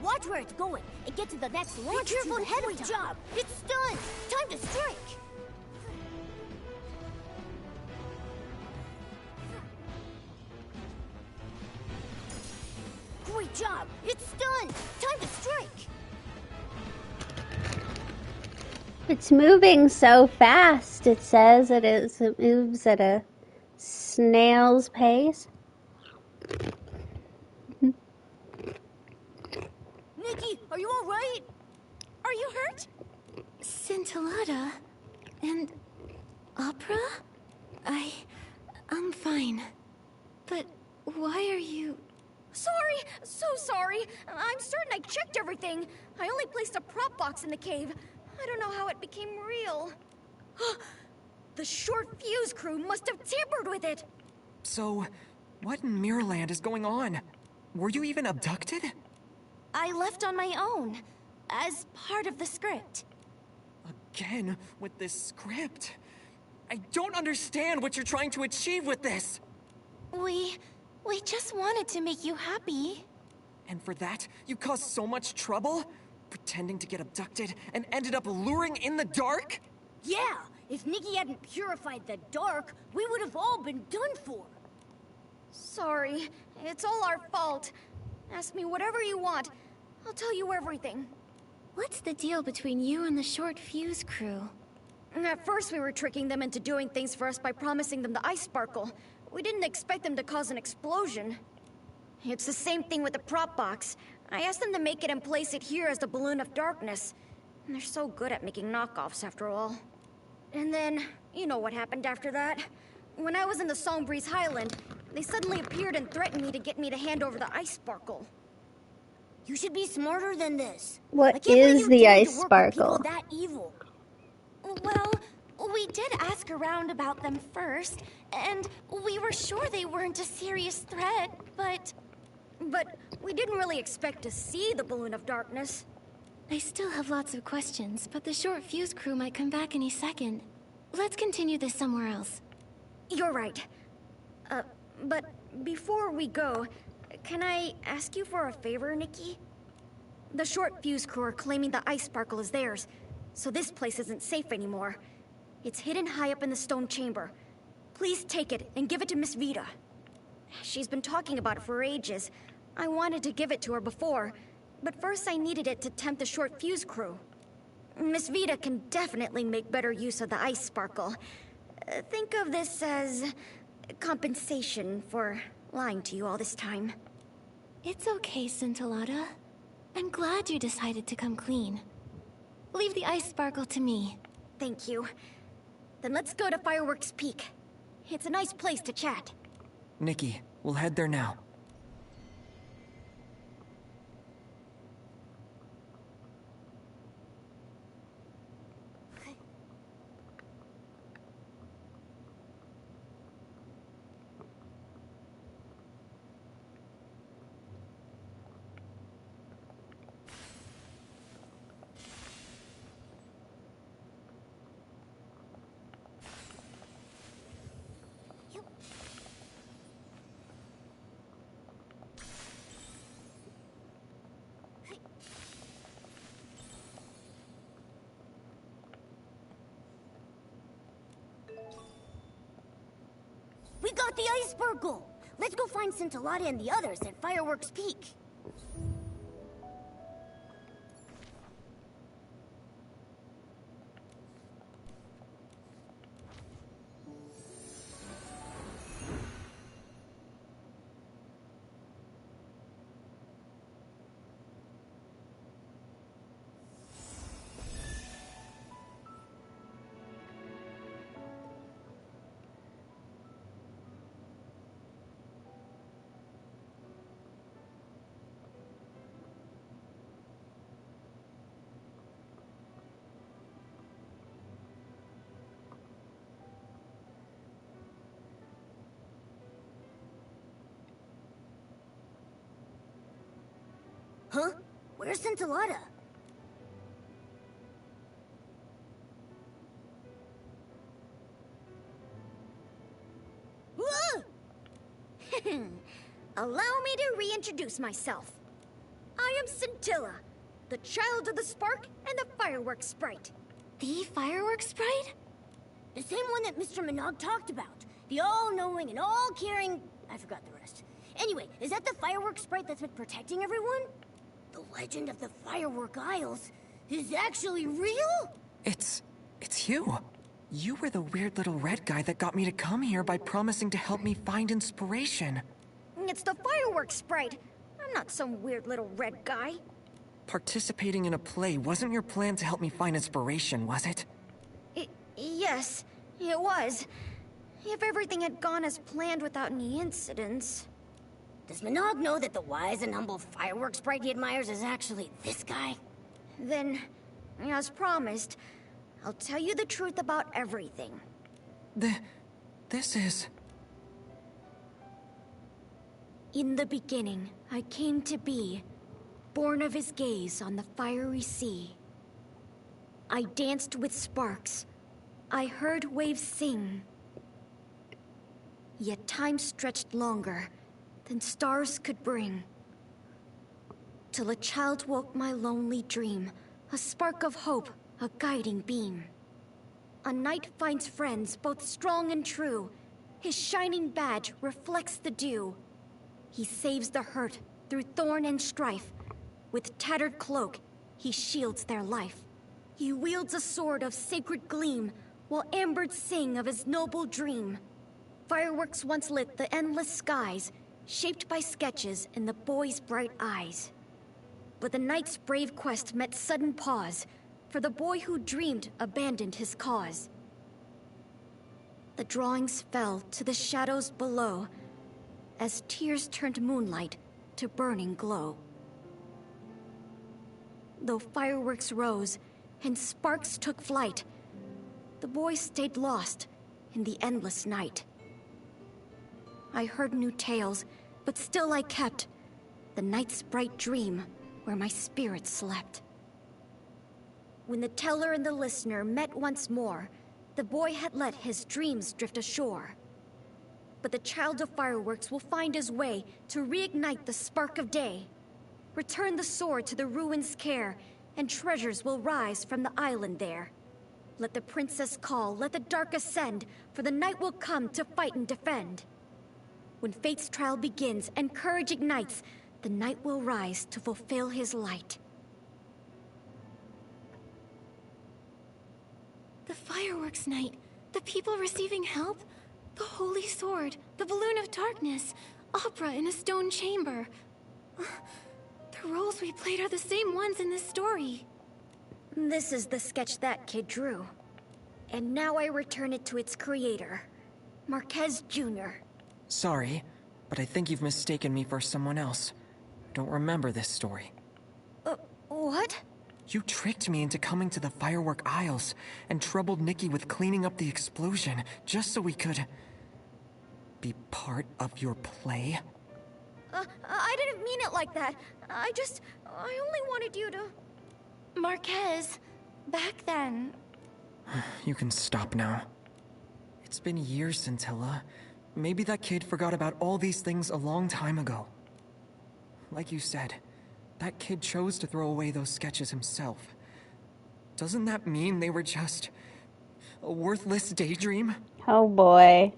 Watch where it's going and get to the next launch. Be careful ahead of time. Great job. It's stunned. Time to strike. Great job. It's stunned. Time to strike. It's moving so fast, it says. It moves at a snail's pace. Nikki, are you all right? Are you hurt? Scintillata and opera? I'm fine. But why are you... Sorry! So sorry! I'm certain I checked everything. I only placed a prop box in the cave. I don't know how it became real. The short fuse crew must have tampered with it! So, what in Mirrorland is going on? Were you even abducted? I left on my own, as part of the script. Again, with this script? I don't understand what you're trying to achieve with this! We just wanted to make you happy. And for that, you caused so much trouble? Pretending to get abducted and ended up luring in the dark? Yeah, if Nikki hadn't purified the dark, we would have all been done for. Sorry, it's all our fault. Ask me whatever you want. I'll tell you everything. What's the deal between you and the short fuse crew? At first we were tricking them into doing things for us by promising them the ice sparkle. We didn't expect them to cause an explosion. It's the same thing with the prop box. I asked them to make it and place it here as the balloon of darkness. And they're so good at making knockoffs after all. And then, you know what happened after that. When I was in the Songbreeze Highland, they suddenly appeared and threatened me to get me to hand over the ice sparkle. You should be smarter than this. I What can't believe is you the dared ice to work with people sparkle? that evil. Well, we did ask around about them first, and we were sure they weren't a serious threat, but... But we didn't really expect to see the Balloon of Darkness. I still have lots of questions, but the short fuse crew might come back any second. Let's continue this somewhere else. You're right. But before we go, can I ask you for a favor, Nikki? The short fuse crew are claiming the ice sparkle is theirs, so this place isn't safe anymore. It's hidden high up in the stone chamber. Please take it and give it to Miss Vita. She's been talking about it for ages. I wanted to give it to her before, but first I needed it to tempt the short fuse crew. Miss Vita can definitely make better use of the ice sparkle. Think of this as compensation for lying to you all this time. It's okay, Scintillata. I'm glad you decided to come clean. Leave the ice sparkle to me. Thank you. Then let's go to Fireworks Peak. It's a nice place to chat. Nikki, we'll head there now. We got the ice sparkle! Let's go find Scintillata and the others at Fireworks Peak. Huh? Where's Scintillata? Whoa! Allow me to reintroduce myself. I am Scintilla, the child of the spark and the fireworks sprite. The fireworks sprite? The same one that Mr. Minogue talked about. The all-knowing and all-caring... I forgot the rest. Anyway, is that the fireworks sprite that's been protecting everyone? The legend of the Firework Isles is actually real? It's you. You were the weird little red guy that got me to come here by promising to help me find inspiration. It's the fireworks sprite. I'm not some weird little red guy. Participating in a play wasn't your plan to help me find inspiration, was it? Yes, it was. If everything had gone as planned without any incidents. Does Minogue know that the wise and humble fireworks sprite he admires is actually this guy? Then, as promised, I'll tell you the truth about everything. This is... In the beginning, I came to be, born of his gaze on the fiery sea. I danced with sparks. I heard waves sing. Yet time stretched longer than stars could bring. Till a child woke my lonely dream, a spark of hope, a guiding beam. A knight finds friends both strong and true. His shining badge reflects the dew. He saves the hurt through thorn and strife. With tattered cloak, he shields their life. He wields a sword of sacred gleam, while ambers sing of his noble dream. Fireworks once lit the endless skies, shaped by sketches in the boy's bright eyes. But the knight's brave quest met sudden pause, for the boy who dreamed abandoned his cause. The drawings fell to the shadows below, as tears turned moonlight to burning glow. Though fireworks rose and sparks took flight, the boy stayed lost in the endless night. I heard new tales, but still I kept the night's bright dream where my spirit slept. When the teller and the listener met once more, the boy had let his dreams drift ashore. But the child of fireworks will find his way to reignite the spark of day, return the sword to the ruins' care, and treasures will rise from the island there. Let the princess call, let the dark ascend, for the night will come to fight and defend. When fate's trial begins and courage ignites, the night will rise to fulfill his light. The fireworks night, the people receiving help, the holy sword, the balloon of darkness, opera in a stone chamber. The roles we played are the same ones in this story. This is the sketch that kid drew. And now I return it to its creator, Marquez Jr. Sorry, but I think you've mistaken me for someone else. I don't remember this story. What? You tricked me into coming to the Firework Isles and troubled Nikki with cleaning up the explosion just so we could be part of your play. I didn't mean it like that. I only wanted you to... Marquez, back then... You can stop now. It's been years, Scintilla. Maybe that kid forgot about all these things a long time ago. Like you said, that kid chose to throw away those sketches himself. Doesn't that mean they were just a worthless daydream? Oh boy.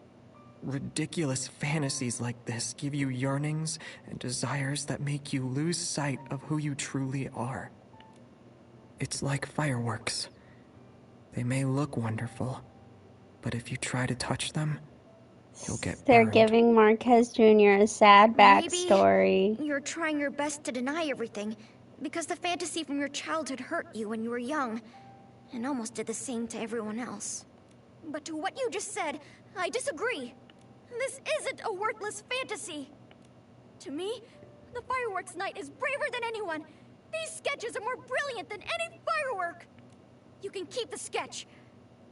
Ridiculous fantasies like this give you yearnings and desires that make you lose sight of who you truly are. It's like fireworks. They may look wonderful, but if you try to touch them, you'll get They're burned. giving Marquez Jr. a sad backstory. Maybe you're trying your best to deny everything, because the fantasy from your childhood hurt you when you were young, and almost did the same to everyone else. But to what you just said, I disagree. This isn't a worthless fantasy. To me, the fireworks night is braver than anyone. These sketches are more brilliant than any firework. You can keep the sketch.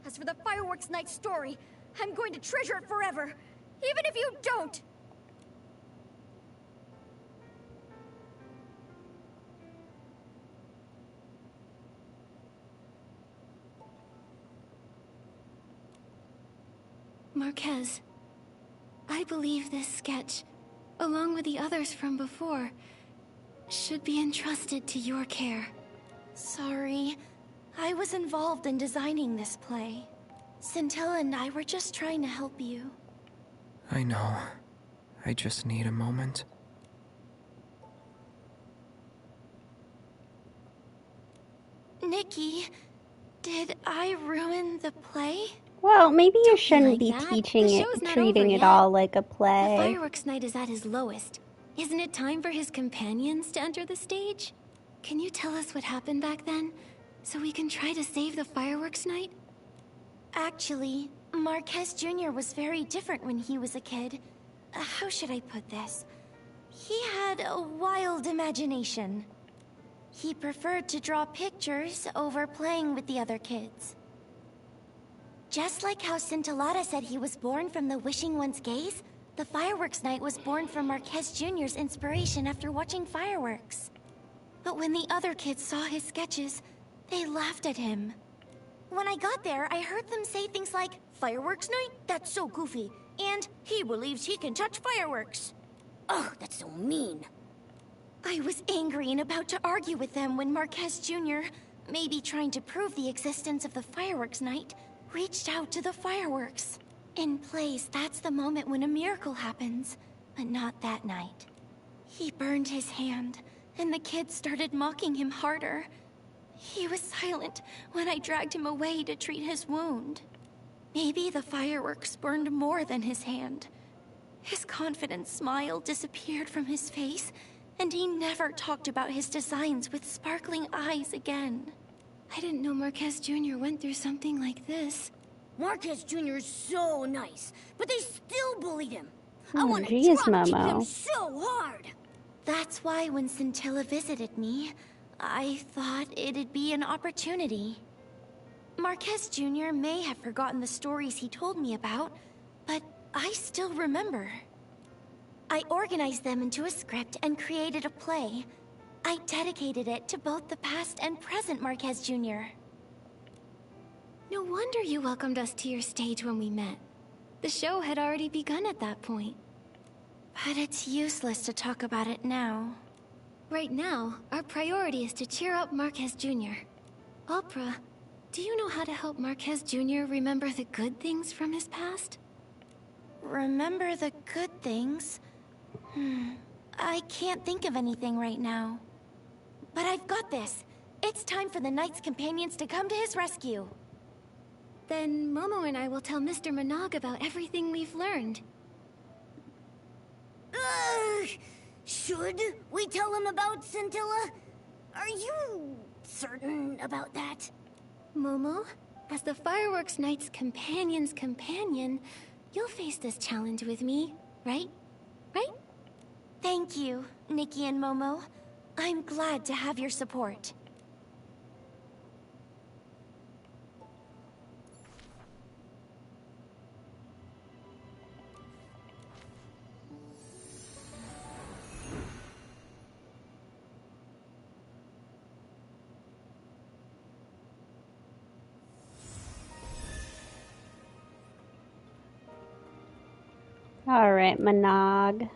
As for the fireworks night story, I'm going to treasure it forever, even if you don't. Marquez, I believe this sketch, along with the others from before, should be entrusted to your care. Sorry, I was involved in designing this play. Scintilla and I were just trying to help you. I know. I just need a moment. Nikki, did I ruin the play? Well, maybe you shouldn't like be that. teaching The it, show's not treating over it yet. all like a The play. fireworks night is at his lowest. Isn't it time for his companions to enter the stage? Can you tell us what happened back then, so we can try to save the fireworks night? Actually, Marquez Jr. was very different when he was a kid. How should I put this? He had a wild imagination. He preferred to draw pictures over playing with the other kids. Just like how Scintillata said he was born from the Wishing One's gaze, the fireworks night was born from Marquez Jr.'s inspiration after watching fireworks. But when the other kids saw his sketches, they laughed at him. When I got there, I heard them say things like, "Fireworks night? That's so goofy." And he believes he can touch fireworks. Ugh, that's so mean. I was angry and about to argue with them when Marquez Jr., maybe trying to prove the existence of the fireworks night, reached out to the fireworks. In plays, that's the moment when a miracle happens, but not that night. He burned his hand, and the kids started mocking him harder. He was silent when I dragged him away to treat his wound. Maybe the fireworks burned more than his hand. His confident smile disappeared from his face, and he never talked about his designs with sparkling eyes again. I didn't know Marquez Jr. went through something like this. Marquez Jr. is so nice, but they still bullied him. I Oh, want to geez, drop kick Momo. them so hard. That's why when Scintilla visited me, I thought it'd be an opportunity. Marquez Jr. may have forgotten the stories he told me about, but I still remember. I organized them into a script and created a play. I dedicated it to both the past and present Marquez Jr. No wonder you welcomed us to your stage when we met. The show had already begun at that point. But it's useless to talk about it now. Right now, our priority is to cheer up Marquez Jr. Opera, do you know how to help Marquez Jr. remember the good things from his past? Remember the good things? I can't think of anything right now. But I've got this. It's time for the Knight's companions to come to his rescue. Then Momo and I will tell Mr. Minogue about everything we've learned. Should we tell him about Scintilla? Are you certain about that? Momo, as the Fireworks Knight's companion's companion, you'll face this challenge with me, right? Right? Thank you, Nikki and Momo. I'm glad to have your support. Alright, Minogue.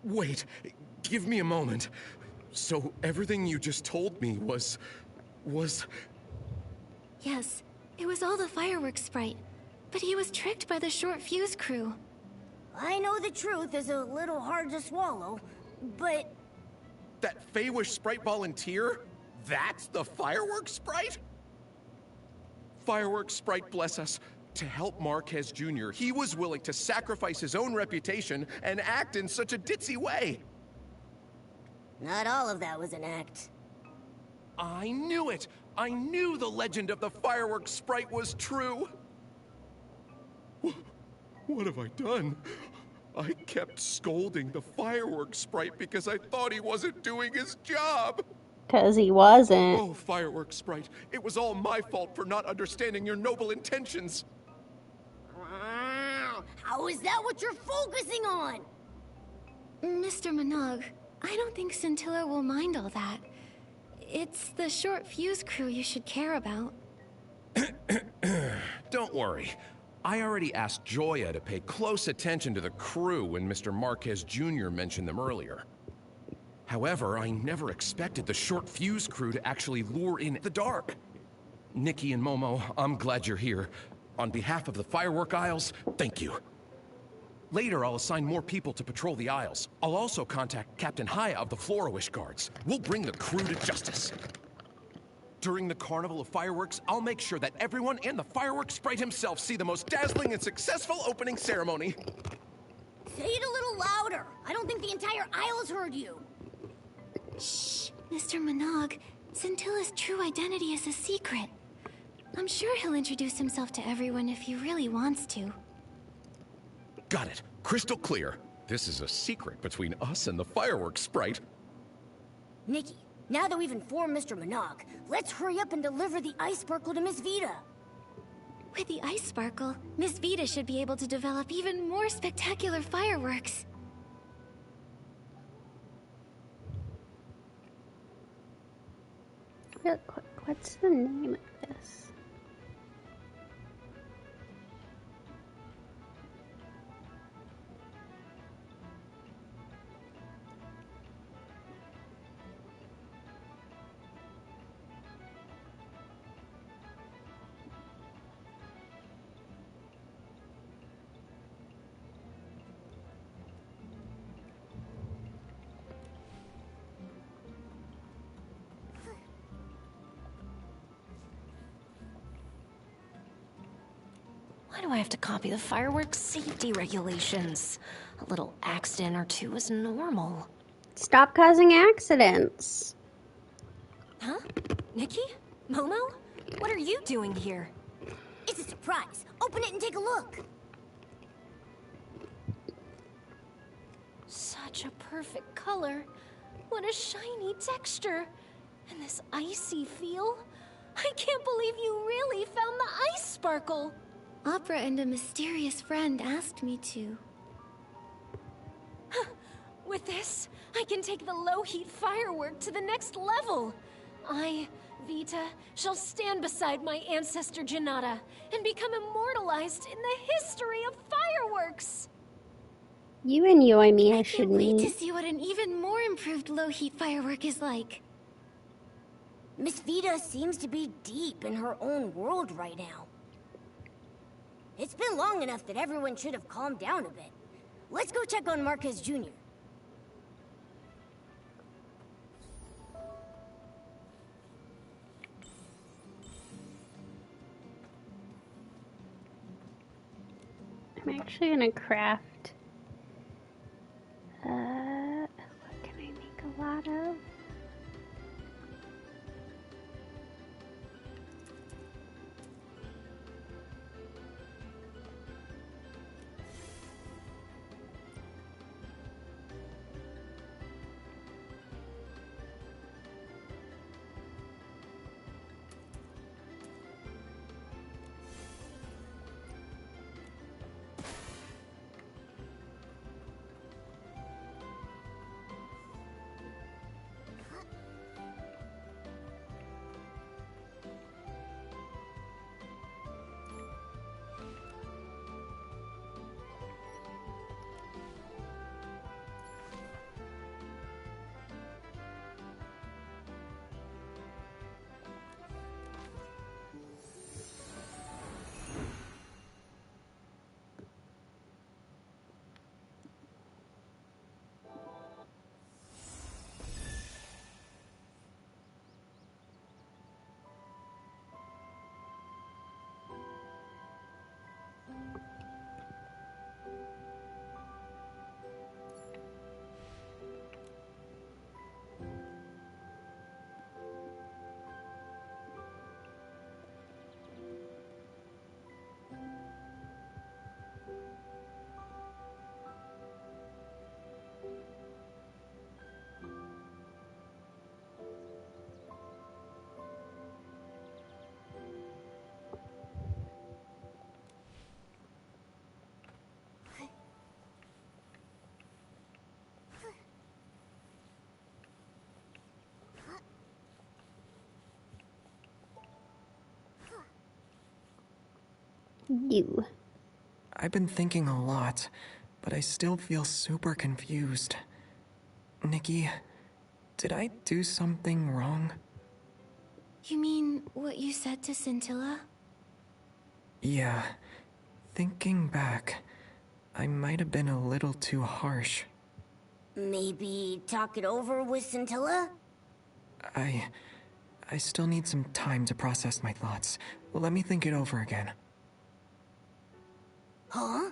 Wait, give me a moment. So everything you just told me was... Yes, it was all the Fireworks sprite. But he was tricked by the Short Fuse crew. I know the truth is a little hard to swallow, but... That Feywish sprite volunteer? That's the Fireworks sprite? Fireworks sprite, bless us. To help Marquez Jr., he was willing to sacrifice his own reputation and act in such a ditzy way. Not all of that was an act. I knew it! I knew the legend of the Fireworks sprite was true! What have I done? I kept scolding the Fireworks sprite because I thought he wasn't doing his job! Because he wasn't. Oh, Fireworks sprite, it was all my fault for not understanding your noble intentions. How is that what you're focusing on? Mr. Minogue, I don't think Scintilla will mind all that. It's the Short Fuse crew you should care about. Don't worry. I already asked Joya to pay close attention to the crew when Mr. Marquez Jr. mentioned them earlier. However, I never expected the Short Fuse crew to actually lure in the dark. Nikki and Momo, I'm glad you're here. On behalf of the Firework Isles, thank you. Later, I'll assign more people to patrol the Isles. I'll also contact Captain Haya of the Flora-Wish Guards. We'll bring the crew to justice. During the Carnival of Fireworks, I'll make sure that everyone and the Fireworks Sprite himself see the most dazzling and successful opening ceremony. Say it a little louder. I don't think the entire Isles heard you. Shh, Mr. Minogue. Scintilla's true identity is a secret. I'm sure he'll introduce himself to everyone if he really wants to. Got it. Crystal clear. This is a secret between us and the Fireworks Sprite. Nikki, now that we've informed Mr. Minogue, let's hurry up and deliver the Ice Sparkle to Miss Vita. With the Ice Sparkle, Miss Vita should be able to develop even more spectacular fireworks. Real quick, what's the name of this? Why do I have to copy the fireworks safety regulations? A little accident or two is normal. Stop causing accidents. Huh? Nikki? Momo? What are you doing here? It's a surprise. Open it and take a look. Such such a perfect color. What a shiny texture. And this icy feel. I can't believe you really found the ice sparkle. Opera and a mysterious friend asked me to. With this, I can take the low-heat firework to the next level. I, Vita, shall stand beside my ancestor Janata and become immortalized in the history of fireworks. You and Yoimiya I should can't wait to meet. see what an even more improved low-heat firework is like. Miss Vita seems to be deep in her own world right now. It's been long enough that everyone should have calmed down a bit. Let's go check on Marquez Jr. I'm actually gonna craft. What can I make a lot of? You. I've been thinking a lot, but I still feel super confused. Nikki, did I do something wrong? You mean what you said to Scintilla? Yeah. Thinking back, I might have been a little too harsh. Maybe talk it over with Scintilla? I still need some time to process my thoughts. Let me think it over again. Huh?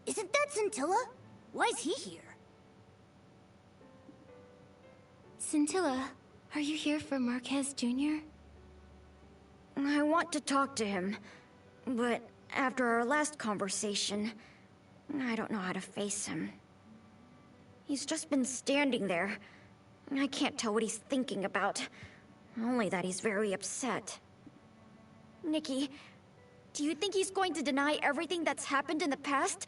Isn't that Scintilla? Why is he here? Scintilla, are you here for Marquez Jr.? I want to talk to him, but after our last conversation, I don't know how to face him. He's just been standing there. I can't tell what he's thinking about, only that he's very upset. Nikki, do you think he's going to deny everything that's happened in the past?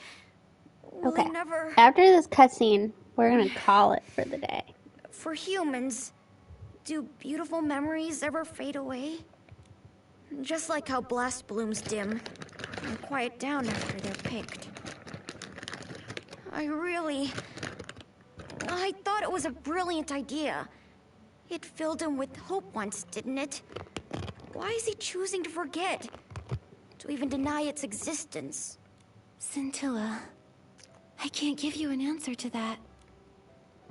Will Okay. he never... After this cutscene, we're gonna call it for the day. For humans, do beautiful memories ever fade away? Just like how blast blooms dim and quiet down after they're picked. I thought it was a brilliant idea. It filled him with hope once, didn't it? Why is he choosing to forget? To even deny its existence? Scintilla, I can't give you an answer to that.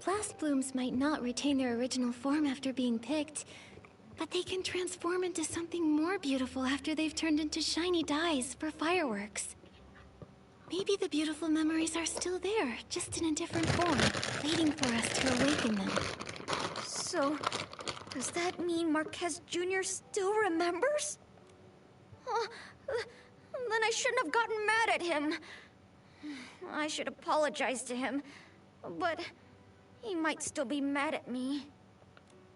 Blast blooms might not retain their original form after being picked, but they can transform into something more beautiful after they've turned into shiny dyes for fireworks. Maybe the beautiful memories are still there, just in a different form, waiting for us to awaken them. So, does that mean Marquez Jr. still remembers? Then I shouldn't have gotten mad at him. I should apologize to him, but He might still be mad at me.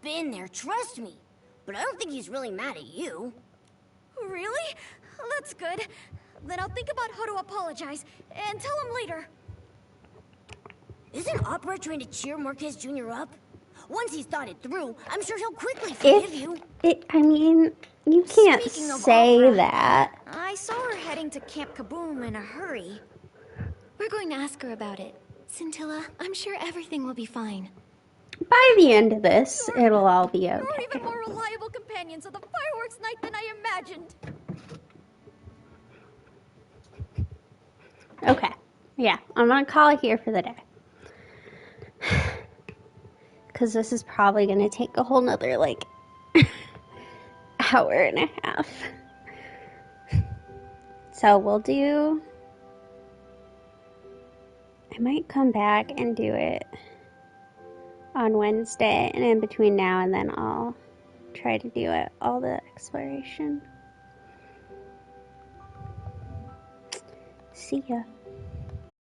Been there, trust me. But I don't think he's really mad at you. Really? That's good. Then I'll think about how to apologize and tell him later. Isn't Opera trying to cheer Marquez Jr. up? Once he's thought it through, I'm sure he'll quickly forgive you. I mean, you can't Speaking of say Opera, that. I saw her heading to Camp Kaboom in a hurry. We're going to ask her about it. Scintilla, I'm sure everything will be fine. By the end of this, it'll all be okay. You're even more reliable companions of the fireworks night than I imagined. Okay. Yeah, I'm gonna call it here for the day. Because this is probably gonna take a whole nother, like, hour and a half. So we'll do... I might come back and do it on Wednesday, and in between now and then I'll try to do it, all the exploration. See ya.